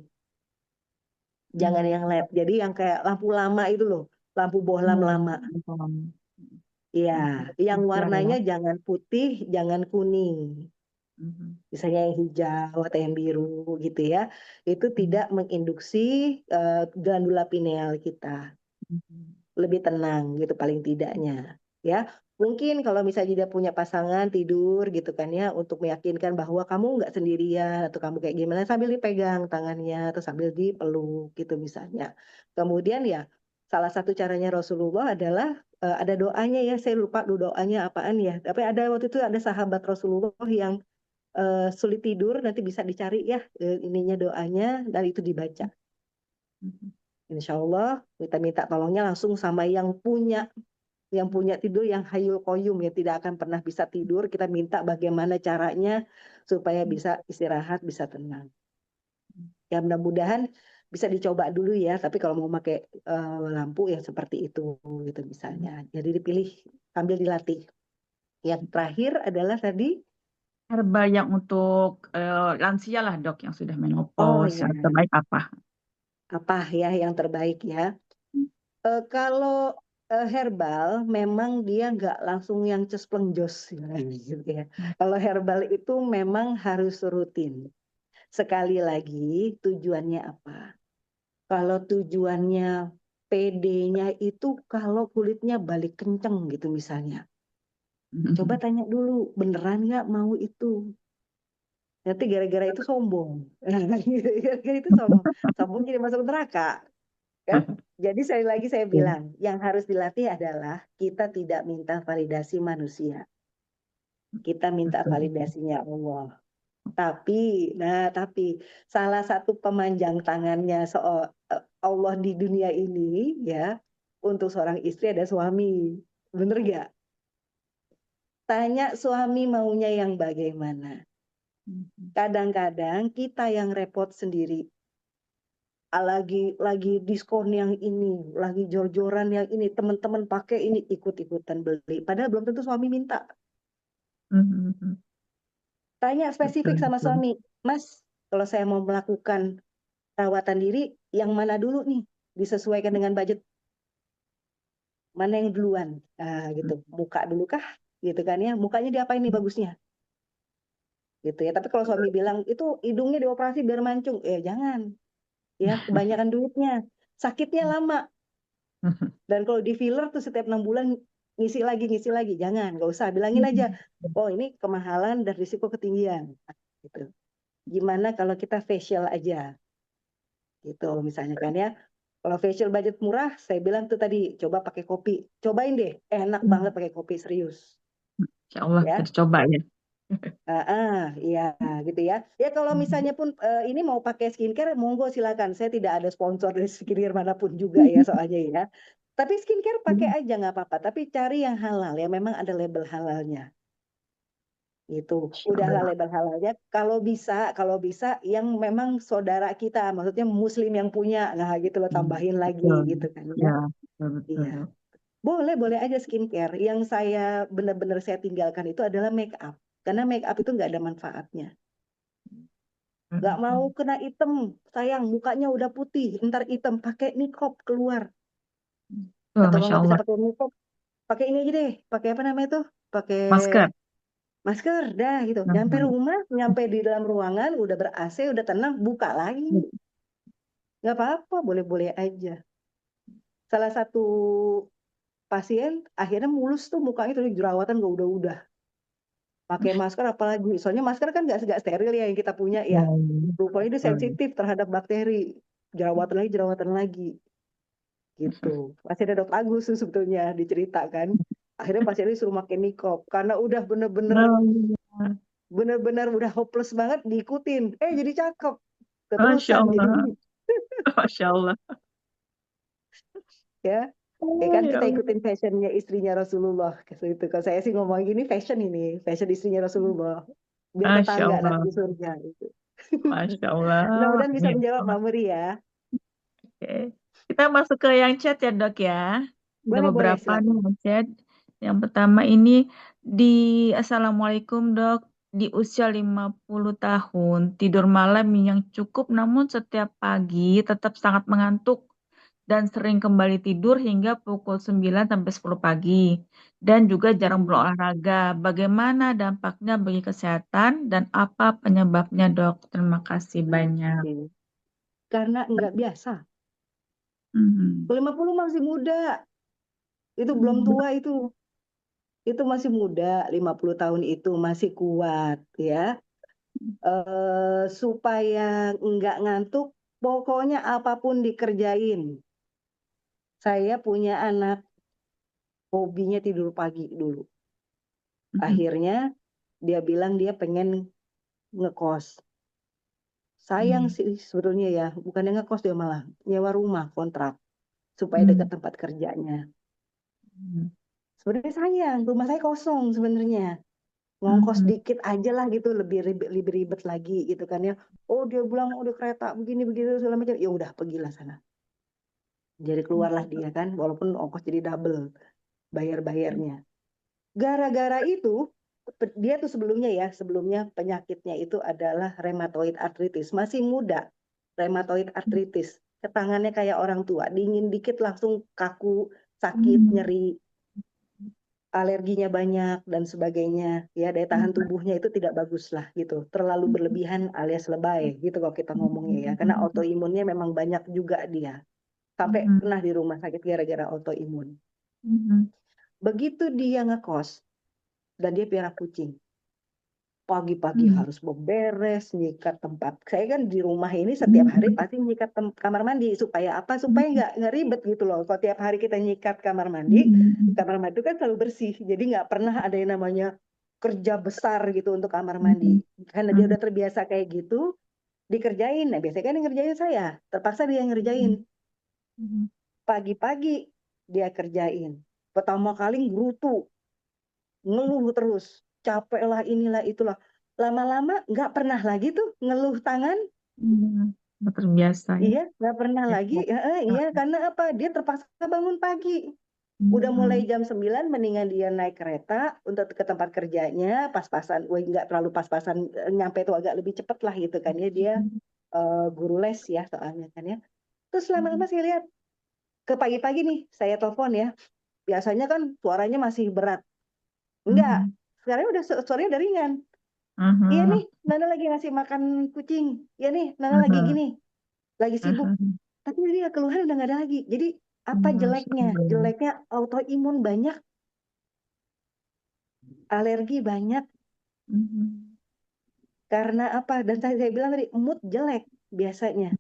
Speaker 6: Jangan yang LED. Jadi yang kayak lampu lama itu loh, lampu bohlam lama. Iya, yang warnanya jangan putih, jangan kuning. Misalnya yang hijau atau yang biru gitu ya. Itu tidak menginduksi glandula pineal kita. Lebih tenang gitu paling tidaknya. Ya, mungkin kalau misalnya dia punya pasangan tidur gitu kan ya, untuk meyakinkan bahwa kamu nggak sendirian atau kamu kayak gimana, sambil dipegang tangannya atau sambil dipeluk gitu misalnya. Kemudian ya salah satu caranya Rasulullah adalah ada doanya ya, saya lupa doanya apaan ya, tapi ada waktu itu ada sahabat Rasulullah yang sulit tidur, nanti bisa dicari ya ininya doanya dan itu dibaca. Insya Allah kita minta tolongnya langsung sama yang punya tidur, yang hayul qayyum, ya tidak akan pernah bisa tidur. Kita minta bagaimana caranya supaya bisa istirahat, bisa tenang. Ya mudah-mudahan bisa dicoba dulu ya. Tapi kalau mau pakai lampu ya seperti itu gitu misalnya. Jadi dipilih sambil dilatih. Yang terakhir adalah tadi
Speaker 1: Herbal yang untuk lansia lah dok, yang sudah
Speaker 6: oh
Speaker 1: menopause,
Speaker 6: ya
Speaker 1: yang terbaik apa?
Speaker 6: apa ya yang terbaik ya. Kalau herbal memang dia nggak langsung yang cespleng jos gitu ya. Kalau herbal itu memang harus rutin. Sekali lagi tujuannya apa? Kalau tujuannya PD-nya itu kalau kulitnya balik kenceng gitu misalnya. Coba tanya dulu, beneran nggak mau itu? Nanti gara-gara itu sombong. Gara-gara itu sombong. Sombong jadi masuk neraka. Kan? Jadi sekali lagi saya
Speaker 1: Iya.
Speaker 6: bilang, yang harus dilatih adalah kita tidak minta validasi manusia, kita minta
Speaker 1: Betul.
Speaker 6: validasinya Allah. Tapi salah satu pemanjang tangannya Allah di dunia ini ya untuk seorang istri ada suami, bener gak? Tanya suami maunya yang bagaimana. Kadang-kadang kita yang repot sendiri. Lagi diskon yang ini, lagi jor-joran yang ini, teman-teman pakai ini ikut-ikutan beli. Padahal belum tentu suami minta.
Speaker 1: Mhm.
Speaker 6: Tanya
Speaker 1: Betul,
Speaker 6: spesifik sama
Speaker 1: betul.
Speaker 6: suami, Mas, kalau saya mau melakukan perawatan diri, yang mana dulu nih? Disesuaikan dengan budget. Mana yang duluan? Nah, gitu. Muka dulu kah? Gitu kan ya. Mukanya diapain nih bagusnya? Gitu ya. Tapi kalau suami bilang itu hidungnya dioperasi biar mancung, jangan. Ya, kebanyakan duitnya. Sakitnya lama. Dan kalau di filler tuh setiap 6 bulan ngisi lagi. Jangan, nggak usah. Bilangin aja, oh ini kemahalan dan risiko ketinggian. Gitu. Gimana kalau kita facial aja? Gitu misalnya kan ya. Kalau facial budget murah, saya bilang tuh tadi, coba pakai kopi. Cobain deh, enak banget pakai kopi, serius.
Speaker 1: Insya Allah
Speaker 6: Ya,
Speaker 1: kita coba ya.
Speaker 6: iya gitu ya. Ya kalau misalnya pun ini mau pakai skincare, monggo silakan. Saya tidak ada sponsor dari skincare manapun juga ya soalnya ya. Tapi skincare pakai aja nggak apa-apa. Tapi cari yang halal, yang memang ada label halalnya. Itu
Speaker 1: Insya
Speaker 6: udahlah
Speaker 1: Allah.
Speaker 6: label halalnya. Kalau bisa yang memang saudara kita, maksudnya Muslim yang punya, nah gitu loh tambahin lagi
Speaker 1: Betul.
Speaker 6: gitu kan ya.
Speaker 1: Ya, betul,
Speaker 6: Iya,
Speaker 1: betul.
Speaker 6: boleh aja skincare. Yang saya benar-benar saya tinggalkan itu adalah make up. Karena make up itu nggak ada manfaatnya. Nggak mau kena item, sayang mukanya udah putih, ntar item pakai niqab keluar.
Speaker 1: Tuh,
Speaker 6: Atau kalau
Speaker 1: Masya
Speaker 6: nggak bisa
Speaker 1: Allah.
Speaker 6: pakai niqab, pakai ini aja deh, pakai apa namanya tuh? Pakai
Speaker 1: Masker.
Speaker 6: masker, dah gitu. Nyampe
Speaker 1: Mhm.
Speaker 6: rumah, nyampe di dalam ruangan, udah ber AC, udah tenang, buka lagi. Nggak apa-apa, boleh-boleh aja. Salah satu pasien akhirnya mulus tuh mukanya tuh jerawatan gak udah. Pakai masker apalagi, soalnya masker kan nggak steril ya yang kita punya
Speaker 1: Ya,
Speaker 6: ya. Rupanya dia
Speaker 1: betul.
Speaker 6: sensitif terhadap bakteri. Jerawatan lagi. Gitu. Masih ada Dok Agus tuh sebetulnya diceritakan. Akhirnya pasien disuruh pakai niqab karena udah bener-bener udah hopeless banget diikutin. Jadi cakep.
Speaker 1: Masya
Speaker 6: Keterusan jadi
Speaker 1: Allah. Masya Allah.
Speaker 6: ya. Ya
Speaker 1: Oh,
Speaker 6: kan
Speaker 1: ya
Speaker 6: kita
Speaker 1: Allah.
Speaker 6: ikutin fashionnya istrinya Rasulullah. Gitu. Kalau saya sih ngomong gini fashion ini, fashion istrinya Rasulullah. Biar
Speaker 1: Masya
Speaker 6: tetangga nanti
Speaker 1: Allah.
Speaker 6: di surga. Gitu.
Speaker 1: Masya Allah.
Speaker 6: Mudah-mudahan bisa
Speaker 1: Amin.
Speaker 6: menjawab Mbak Muri ya.
Speaker 1: Oke. Kita masuk ke yang chat ya dok ya. Ada
Speaker 6: Boleh
Speaker 1: beberapa nih
Speaker 6: silakan.
Speaker 1: yang chat. Yang pertama ini di Assalamualaikum dok. Di usia 50 tahun, tidur malam yang cukup namun setiap pagi tetap sangat mengantuk dan sering kembali tidur hingga pukul 9 sampai 10 pagi. Dan juga jarang berolahraga. Bagaimana dampaknya bagi kesehatan dan apa penyebabnya dok? Terima kasih banyak.
Speaker 6: Oke. Karena nggak biasa.
Speaker 1: Mhm.
Speaker 6: 50 masih muda. Itu belum tua itu. Itu masih muda, 50 tahun itu masih kuat ya. Supaya nggak ngantuk, pokoknya apapun dikerjain. Saya punya anak, hobinya tidur pagi dulu.
Speaker 1: Mhm.
Speaker 6: Akhirnya dia bilang dia pengen ngekos. Sayang
Speaker 1: Mhm.
Speaker 6: sih sebetulnya ya, bukannya ngekos dia malah nyewa rumah kontrak supaya dekat
Speaker 1: Mhm.
Speaker 6: tempat kerjanya.
Speaker 1: Mhm.
Speaker 6: Sebenarnya sayang, rumah saya kosong sebenarnya. Ngongkos
Speaker 1: Mhm.
Speaker 6: dikit aja lah gitu, lebih ribet lagi gitu kan ya. Oh dia bilang udah kereta begini begitu segala macam. Ya udah pergilah sana. Jadi keluarlah dia kan, walaupun ongkos jadi double bayarnya. Gara-gara itu dia tuh sebelumnya penyakitnya itu adalah rheumatoid arthritis, masih muda. Rheumatoid arthritis, ke tangannya kayak orang tua, dingin dikit langsung kaku, sakit,
Speaker 1: Mhm.
Speaker 6: nyeri, alerginya banyak dan sebagainya. Ya daya tahan tubuhnya itu tidak bagus lah gitu, terlalu berlebihan alias lebay gitu kalau kita ngomongnya ya. Karena autoimunnya memang banyak juga dia. Sampai
Speaker 1: Mhm.
Speaker 6: pernah di rumah sakit gara-gara autoimun.
Speaker 1: Mhm.
Speaker 6: Begitu dia ngekos dan dia piara kucing. Pagi-pagi
Speaker 1: Hmm.
Speaker 6: harus beberes, nyikat tempat. Saya kan di rumah ini setiap hari pasti nyikat kamar mandi supaya apa? Supaya nggak ribet gitu loh. Kalau tiap hari kita nyikat kamar mandi itu kan selalu bersih. Jadi nggak pernah ada yang namanya kerja besar gitu untuk kamar mandi. Karena dia udah terbiasa kayak gitu, dikerjain. Nah, biasanya kan yang ngerjain saya. Terpaksa dia yang ngerjain. Pagi-pagi dia kerjain. Pertama kali gerutu, ngeluh terus, capek lah inilah itulah. Lama-lama nggak pernah lagi tuh ngeluh tangan.
Speaker 1: Udah terbiasa ya.
Speaker 6: Iya, nggak pernah lagi. Iya, karena apa? Dia terpaksa bangun pagi. Udah mulai jam 9, mendingan dia naik kereta untuk ke tempat kerjanya, pas-pasan, nggak terlalu pas-pasan, nyampe tuh agak lebih cepet lah gitu kan ya. Dia guru les ya soalnya kan ya. Terus lama-lama saya lihat, ke pagi-pagi nih, saya telepon ya. Biasanya kan suaranya masih berat. Enggak, sekarang suaranya udah ringan. Iya nih, Nana lagi ngasih makan kucing. Iya nih, Nana lagi gini, lagi sibuk. Tapi dia keluhan udah nggak ada lagi. Jadi apa jeleknya? Jeleknya autoimun banyak, alergi banyak. Karena apa? Dan saya bilang tadi, mood jelek biasanya.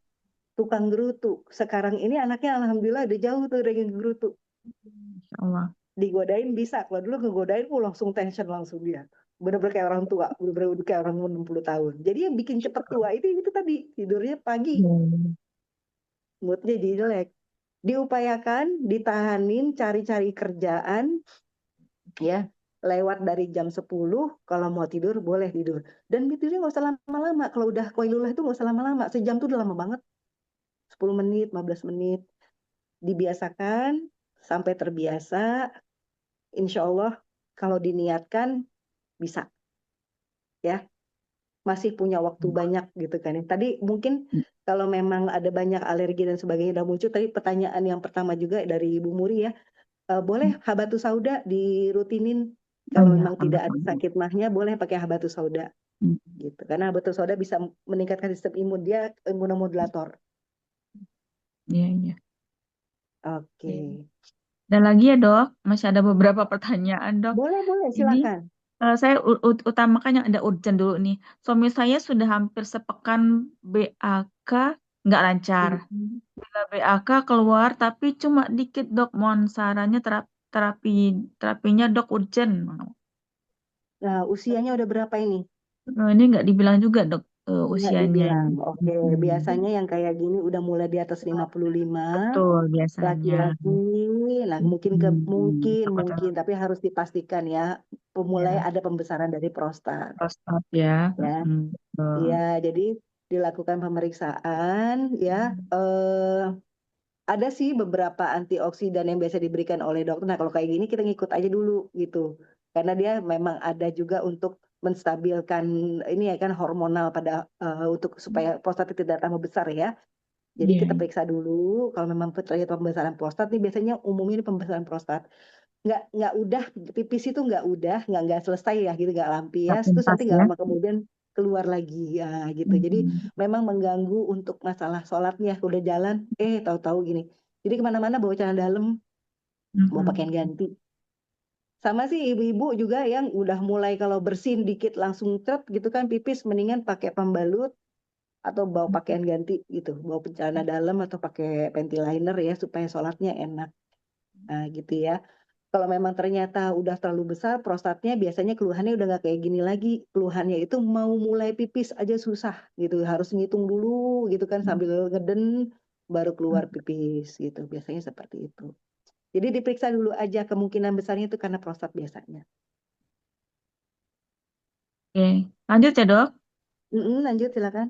Speaker 6: Tukang gerutu. Sekarang ini anaknya alhamdulillah udah jauh tuh dari gerutu.
Speaker 1: Insya Allah.
Speaker 6: Digodain bisa. Kalau dulu ngegodain, langsung tension langsung dia. Bener-bener kayak orang tua. Bener-bener kayak orang 60 tahun. Jadi yang bikin cepet tua itu tadi. Tidurnya pagi. Moodnya jadi jelek. Diupayakan, ditahanin, cari-cari kerjaan. Ya, lewat dari jam 10, kalau mau tidur boleh tidur. Dan tidurnya nggak usah lama-lama. Kalau udah koilullah itu nggak usah lama-lama. Sejam tuh udah lama banget. 10 menit, 15 menit. Dibiasakan sampai terbiasa. Insya Allah kalau diniatkan bisa. Ya, masih punya waktu banyak gitu kan. Tadi mungkin kalau memang ada banyak alergi dan sebagainya udah muncul. Tadi pertanyaan yang pertama juga dari Ibu Muri ya. Boleh habatus sauda dirutinin. Kalau memang tidak ada sakit mahnya, boleh pakai habatus sauda. Gitu. Karena habatus sauda bisa meningkatkan sistem imun dia, imunomodulator.
Speaker 1: Iya, iya.
Speaker 6: Oke.
Speaker 1: Dan lagi ya dok, masih ada beberapa pertanyaan dok.
Speaker 6: Boleh,
Speaker 1: Ini
Speaker 6: silakan.
Speaker 1: saya utamakan yang ada urgent dulu nih. Suami saya sudah hampir sepekan BAK nggak lancar. Bila BAK keluar tapi cuma dikit dok. Mohon sarannya terapinya dok urgent.
Speaker 6: Nah, usianya udah berapa ini?
Speaker 1: Ini nggak dibilang juga dok
Speaker 6: Nggak
Speaker 1: usianya.
Speaker 6: dibilang. Oke, biasanya yang kayak gini udah mulai di atas 55,
Speaker 1: Betul biasanya.
Speaker 6: laki-laki. Nah, mungkin,
Speaker 1: Takutnya
Speaker 6: tapi harus dipastikan ya, mulai
Speaker 1: ya,
Speaker 6: ada pembesaran dari prostat.
Speaker 1: prostat ya.
Speaker 6: Ya,
Speaker 1: Betul.
Speaker 6: iya. Jadi dilakukan pemeriksaan ya. Ada sih beberapa antioksidan yang biasa diberikan oleh dokter. Nah, kalau kayak gini kita ngikut aja dulu gitu. Karena dia memang ada juga untuk menstabilkan ini ya kan hormonal pada untuk supaya prostat tidak tambah besar ya. Jadi
Speaker 1: Iya,
Speaker 6: kita periksa dulu kalau memang terjadi pembesaran prostat nih biasanya umumnya ini pembesaran prostat. Nggak udah pipis itu nggak selesai ya gitu nggak lampias terus
Speaker 1: tuntas
Speaker 6: nanti nggak
Speaker 1: ya.
Speaker 6: lama kemudian keluar lagi ya gitu. Jadi memang mengganggu untuk masalah sholatnya udah jalan tahu-tahu gini. Jadi kemana-mana bawa celana dalam, bawa pakaian ganti. Sama sih ibu-ibu juga yang udah mulai kalau bersin dikit langsung cret gitu kan pipis mendingan pakai pembalut atau bawa pakaian ganti gitu, bawa celana dalam atau pakai panty liner ya supaya sholatnya enak. Nah, gitu ya. Kalau memang ternyata udah terlalu besar prostatnya biasanya keluhannya udah nggak kayak gini lagi. Keluhannya itu mau mulai pipis aja susah gitu. Harus ngitung dulu gitu kan sambil ngeden baru keluar pipis gitu. Biasanya seperti itu. Jadi diperiksa dulu aja kemungkinan besarnya itu karena prostat biasanya.
Speaker 1: Oke, lanjut ya dok.
Speaker 6: Lanjut silakan.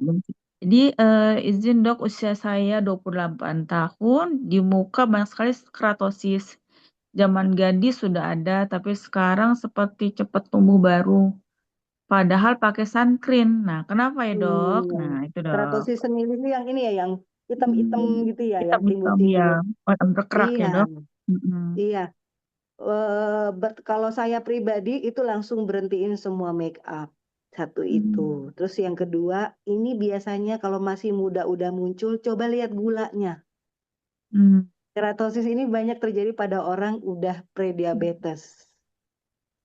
Speaker 1: Jadi izin dok, usia saya 28 tahun, di muka banyak sekali keratosis. Zaman gadis sudah ada, tapi sekarang seperti cepat tumbuh baru. Padahal pakai sunscreen. Nah, kenapa ya dok? Nah, itu dok.
Speaker 6: Keratosis senil itu yang ini ya, yang hitam-hitam gitu ya, yang
Speaker 1: Hitam-hitam ya,
Speaker 6: timbul-timbul.
Speaker 1: warna berkerak ya
Speaker 6: Iya,
Speaker 1: dok. Mm-mm.
Speaker 6: iya. Kalau saya pribadi itu langsung berhentiin semua make up. Satu itu. Terus yang kedua, ini biasanya kalau masih muda udah muncul, coba lihat gulanya.
Speaker 1: Hmm.
Speaker 6: Keratosis ini banyak terjadi pada orang udah prediabetes.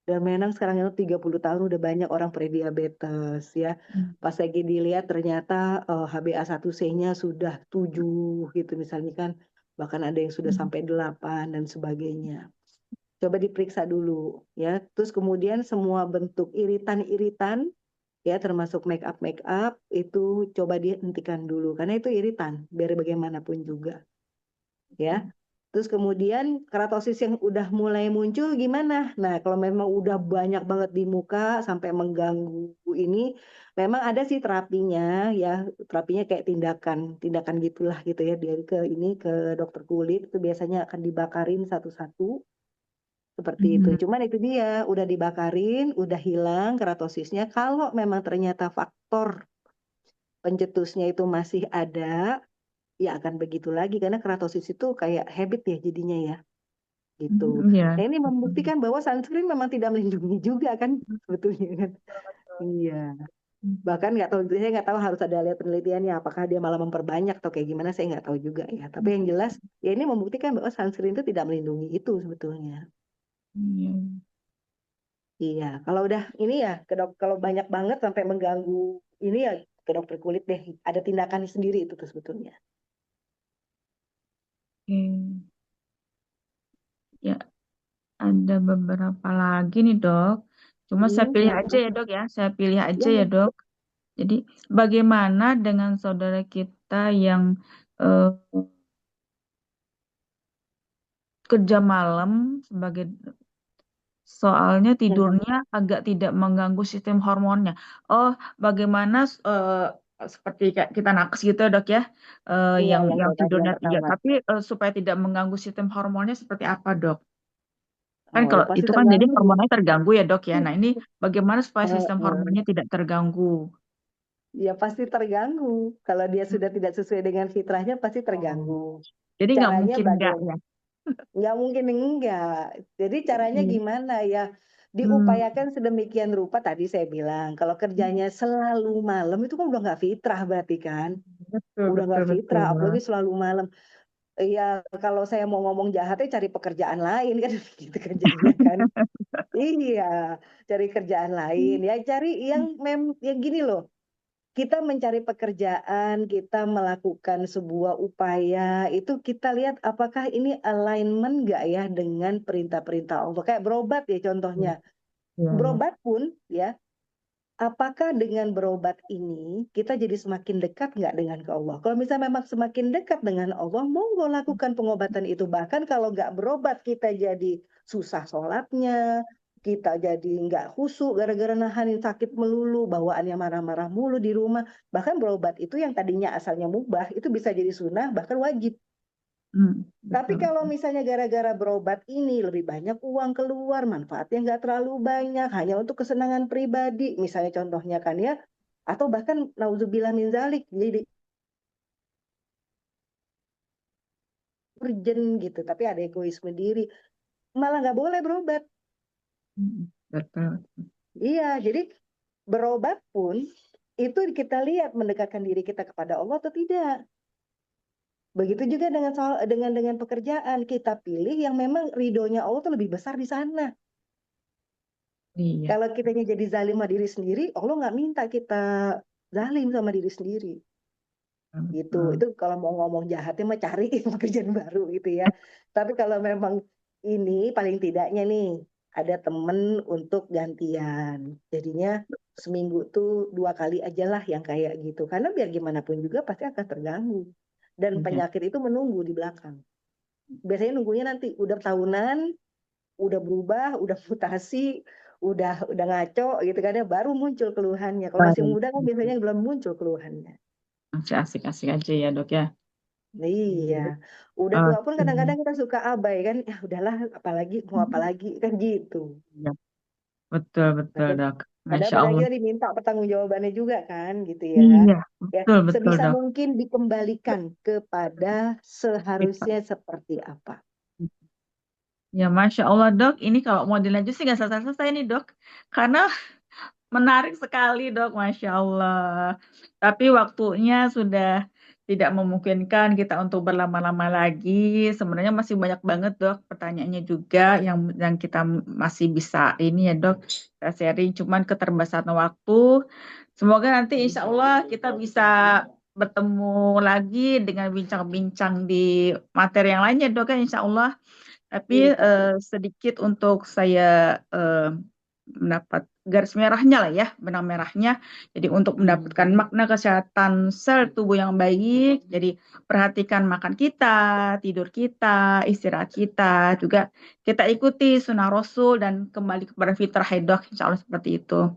Speaker 6: Dan memang sekarang itu 30 tahun udah banyak orang prediabetes ya. Pas lagi dilihat ternyata HbA1c-nya sudah 7 gitu misalnya kan. Bahkan ada yang sudah sampai 8 dan sebagainya. Coba diperiksa dulu ya. Terus kemudian semua bentuk iritan-iritan ya termasuk make up itu coba dihentikan dulu karena itu iritan biar bagaimanapun juga ya. Terus kemudian keratosis yang udah mulai muncul gimana? Nah, kalau memang udah banyak banget di muka sampai mengganggu ini, memang ada sih terapinya ya, terapinya kayak tindakan gitulah gitu ya. Dia ke dokter kulit itu biasanya akan dibakarin satu-satu seperti itu. Cuman itu dia, udah dibakarin, udah hilang keratosisnya. Kalau memang ternyata faktor pencetusnya itu masih ada, ya akan begitu lagi karena keratosis itu kayak habit ya jadinya ya gitu.
Speaker 1: Iya.
Speaker 6: Nah ini membuktikan bahwa sunscreen memang tidak melindungi juga kan sebetulnya kan. Iya. Bahkan nggak tahu, saya nggak tahu harus ada lihat penelitiannya apakah dia malah memperbanyak atau kayak gimana saya nggak tahu juga ya. Tapi yang jelas ya ini membuktikan bahwa sunscreen itu tidak melindungi itu sebetulnya.
Speaker 1: Iya.
Speaker 6: Iya. Kalau udah ini ya kalau banyak banget sampai mengganggu ini ya ke dokter kulit deh. Ada tindakan sendiri itu tuh sebetulnya.
Speaker 1: Oke. Ya, ada beberapa lagi nih dok. Cuma saya pilih aja ya dok ya. Saya pilih aja ya
Speaker 6: Ya,
Speaker 1: dok. Jadi bagaimana dengan saudara kita yang eh, kerja malam sebagai soalnya tidurnya agak tidak mengganggu sistem hormonnya. Oh, bagaimana seperti kayak kita nakes gitu ya dok ya,
Speaker 6: iya
Speaker 1: yang
Speaker 6: yang kayak tadi yang
Speaker 1: tidurnya ya,
Speaker 6: pertama.
Speaker 1: tapi supaya tidak mengganggu sistem hormonnya seperti apa dok? Kan
Speaker 6: Oh ya
Speaker 1: kalau
Speaker 6: pasti
Speaker 1: itu kan jadi
Speaker 6: terganggu.
Speaker 1: hormonnya terganggu ya dok ya. Nah ini bagaimana supaya sistem hormonnya
Speaker 6: Heeh.
Speaker 1: tidak terganggu?
Speaker 6: Ya pasti terganggu. Kalau dia sudah tidak sesuai dengan fitrahnya pasti terganggu.
Speaker 1: Jadi nggak
Speaker 6: Caranya
Speaker 1: mungkin nggak
Speaker 6: bagaimana?
Speaker 1: ya?
Speaker 6: Nggak mungkin enggak. Jadi caranya
Speaker 1: Iya.
Speaker 6: gimana ya?
Speaker 1: Hmm,
Speaker 6: Diupayakan sedemikian rupa tadi saya bilang. Kalau kerjanya selalu malam itu kan udah nggak fitrah berarti kan?
Speaker 1: betul
Speaker 6: Udah
Speaker 1: betul
Speaker 6: nggak fitrah,
Speaker 1: betul.
Speaker 6: apalagi selalu malam. Ya kalau saya mau ngomong jahatnya cari pekerjaan lain kan gitu kan jadinya kan. Iya, cari kerjaan lain ya cari yang gini loh. Kita mencari pekerjaan, kita melakukan sebuah upaya, itu kita lihat apakah ini alignment nggak ya dengan perintah-perintah Allah. Kayak berobat ya contohnya.
Speaker 1: Iya, iya.
Speaker 6: Berobat pun ya, apakah dengan berobat ini kita jadi semakin dekat nggak dengan ke Allah? Kalau misalnya memang semakin dekat dengan Allah, monggo lakukan pengobatan itu. Bahkan kalau nggak berobat kita jadi susah sholatnya, kita jadi nggak khusyuk gara-gara nahanin sakit melulu, bawaannya marah-marah mulu di rumah. Bahkan berobat itu yang tadinya asalnya mubah, itu bisa jadi sunnah, bahkan wajib. Tapi
Speaker 1: Betul.
Speaker 6: kalau misalnya gara-gara berobat ini lebih banyak uang keluar, manfaatnya nggak terlalu banyak, hanya untuk kesenangan pribadi, misalnya contohnya kan ya, atau bahkan nauzubillah min zalik, jadi urgent gitu, tapi ada egoisme diri, malah nggak boleh berobat.
Speaker 1: Betul.
Speaker 6: Iya, jadi berobat pun itu kita lihat mendekatkan diri kita kepada Allah atau tidak. Begitu juga dengan soal dengan pekerjaan kita pilih yang memang ridhonya Allah tuh lebih besar di sana.
Speaker 1: Iya.
Speaker 6: Kalau kitanya jadi zalim sama diri sendiri, Allah nggak minta kita zalim sama diri sendiri. Gitu.
Speaker 1: Betul.
Speaker 6: Itu kalau mau ngomong jahatnya mah cari pekerjaan baru gitu ya. Tapi kalau memang ini paling tidaknya nih ada temen untuk gantian. Jadinya seminggu tuh 2 kali aja lah yang kayak gitu. Karena biar gimana pun juga pasti akan terganggu. Dan
Speaker 1: Iya.
Speaker 6: penyakit itu menunggu di belakang. Biasanya nunggunya nanti udah tahunan, udah berubah, udah mutasi, udah ngaco gitu kan ya, baru muncul keluhannya. Kalau masih
Speaker 1: Baik.
Speaker 6: muda kan biasanya belum muncul keluhannya.
Speaker 1: Masih asik-asik aja ya dok ya.
Speaker 6: Iya, udah tua pun
Speaker 1: Oke.
Speaker 6: kadang-kadang kita suka abai kan, ya udahlah, apalagi mau apa lagi kan gitu.
Speaker 1: Ya, betul betul
Speaker 6: Padahal
Speaker 1: dok.
Speaker 6: padahal
Speaker 1: Masya
Speaker 6: pada
Speaker 1: Allah.
Speaker 6: kita diminta pertanggungjawabannya juga kan, gitu ya.
Speaker 1: Iya,
Speaker 6: Ya,
Speaker 1: betul betul
Speaker 6: sebisa
Speaker 1: dok.
Speaker 6: mungkin dikembalikan kepada
Speaker 1: Kita.
Speaker 6: seharusnya seperti apa.
Speaker 1: Ya, Masya Allah dok. Ini kalau mau dilanjut sih nggak selesai-selesai nih dok. Karena menarik sekali dok, Masya Allah. Tapi waktunya sudah tidak memungkinkan kita untuk berlama-lama lagi. Sebenarnya masih banyak banget dok pertanyaannya juga yang kita masih bisa ini ya dok kita sharing. Cuman keterbatasan waktu. Semoga nanti insya Allah kita bisa bertemu lagi dengan bincang-bincang di materi yang lainnya dok kan insya Allah. Tapi sedikit untuk saya mendapat garis merahnya lah ya, benang merahnya. Jadi untuk mendapatkan makna kesehatan sel tubuh yang baik, jadi perhatikan makan kita, tidur kita, istirahat kita, juga kita ikuti sunnah Rasul dan kembali kepada fitrah dok, insya Allah seperti itu.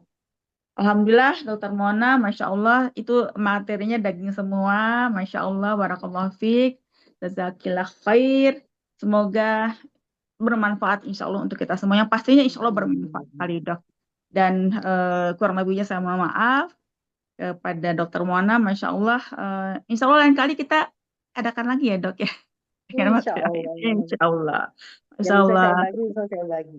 Speaker 1: Alhamdulillah, Dokter Mona, Masya Allah, itu materinya daging semua, Masya Allah, Barakallahu fiik, Jazakillah khair. Semoga bermanfaat insya Allah untuk kita semua. Yang pastinya insya Allah bermanfaat sekali dok. Dan kurang lebihnya saya mohon maaf kepada Dokter Mona, Masya Allah. Insya Allah lain kali kita adakan lagi ya dok ya.
Speaker 6: Insya Allah.
Speaker 1: Insya Allah. Insya
Speaker 6: Yang bisa
Speaker 1: Allah.
Speaker 6: saya bagi, bisa saya bagi.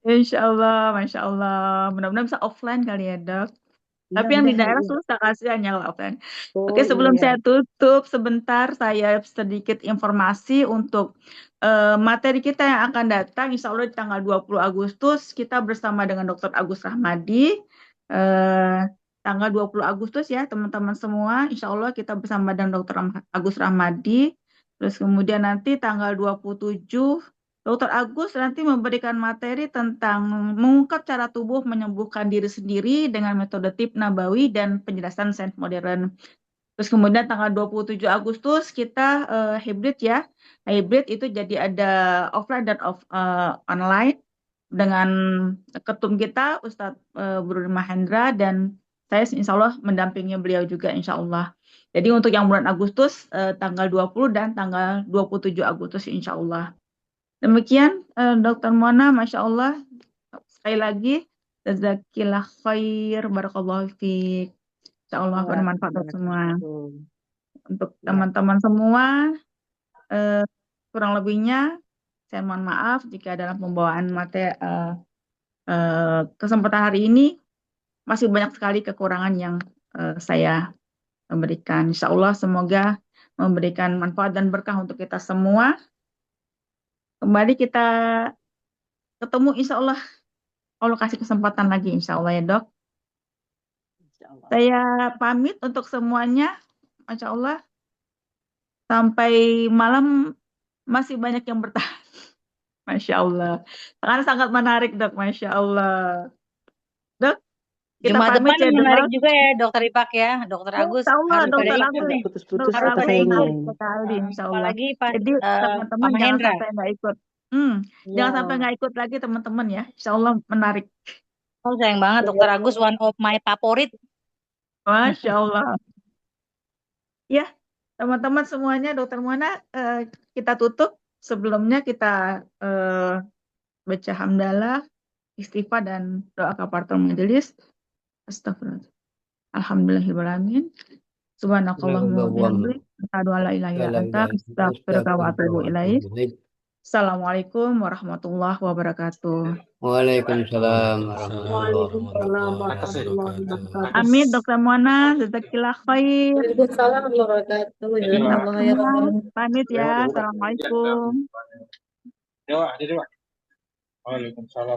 Speaker 1: Insya Allah, Masya Allah. Mudah-mudahan bisa offline kali ya dok. Tapi yang di
Speaker 6: Mudah-mudahan
Speaker 1: daerah
Speaker 6: iya.
Speaker 1: susah kasihan ya offline.
Speaker 6: Oh
Speaker 1: Oke, sebelum
Speaker 6: iya.
Speaker 1: saya tutup sebentar, saya sedikit informasi untuk materi kita yang akan datang. Insya Allah di tanggal 20 Agustus, kita bersama dengan Dr. Agus Rahmadi. Tanggal 20 Agustus ya, teman-teman semua. Insya Allah kita bersama dengan Dr. Agus Rahmadi. Terus kemudian nanti tanggal 27, Dr. Agus nanti memberikan materi tentang mengungkap cara tubuh menyembuhkan diri sendiri dengan metode tip nabawi dan penjelasan sains modern. Terus kemudian tanggal 27 Agustus kita hybrid ya. Hybrid itu jadi ada offline dan online dengan ketum kita Ustadz Budi Mahendra dan saya insya Allah mendampingi beliau juga insya Allah. Jadi untuk yang bulan Agustus tanggal 20 dan tanggal 27 Agustus insya Allah. Demikian Dr. Mona, Masya Allah. Sekali lagi, jazakillah khair, barakallahu fiik. Insya Allah bermanfaat untuk semua. Untuk teman-teman semua, kurang lebihnya saya mohon maaf jika dalam pembawaan materi kesempatan hari ini masih banyak sekali kekurangan yang saya memberikan. Insya Allah semoga memberikan manfaat dan berkah untuk kita semua. Kembali kita ketemu insya Allah. Allah kasih kesempatan lagi insya Allah ya dok. Saya pamit untuk semuanya. Masya Allah. Sampai malam masih banyak yang bertahan. Masya Allah. Karena sangat menarik dok. Masya Allah. Dok, kita
Speaker 7: Jumat
Speaker 1: pamit
Speaker 7: depan
Speaker 1: ya
Speaker 7: menarik
Speaker 1: dok.
Speaker 7: juga ya Dokter Ipak ya, Dokter Agus
Speaker 1: Insya Allah
Speaker 7: harus pada
Speaker 1: Dokter
Speaker 7: ikut
Speaker 1: Agus.
Speaker 7: deh.
Speaker 6: Putus-putus
Speaker 7: Harus
Speaker 6: kata
Speaker 7: pada
Speaker 6: sayangnya.
Speaker 7: ikut.
Speaker 1: Ikut sekali insya Allah.
Speaker 7: Apalagi pas
Speaker 1: Jadi
Speaker 7: Pak
Speaker 1: teman-teman jangan
Speaker 7: Mahendra.
Speaker 1: sampai nggak ikut. Jangan sampai nggak ikut lagi teman-teman ya. Insya Allah menarik.
Speaker 7: Oh sayang banget Dokter Agus one of my favorit.
Speaker 1: Masya Allah. Ya, teman-teman semuanya, Dokter Mona, kita tutup. Sebelumnya kita baca hamdalah, istighfar dan doa kafaratul majelis. Astagfirullah. Alhamdulillahirrahmanirrahim. Subhanakallahumma wa bihamdik. Asyhadu an la ilaha illa anta, astaghfiruka wa atubu ilaik. Assalamualaikum warahmatullahi wabarakatuh.
Speaker 3: Waalaikumsalam
Speaker 4: Waalaikumsalam warahmatullahi wabarakatuh.
Speaker 1: Amin, Dokter Mona, jazakillah khair.
Speaker 4: Waalaikumsalam warahmatullahi wabarakatuh. Ya Rabbal
Speaker 1: Pamit ya. Assalamualaikum.
Speaker 8: Waalaikumsalam.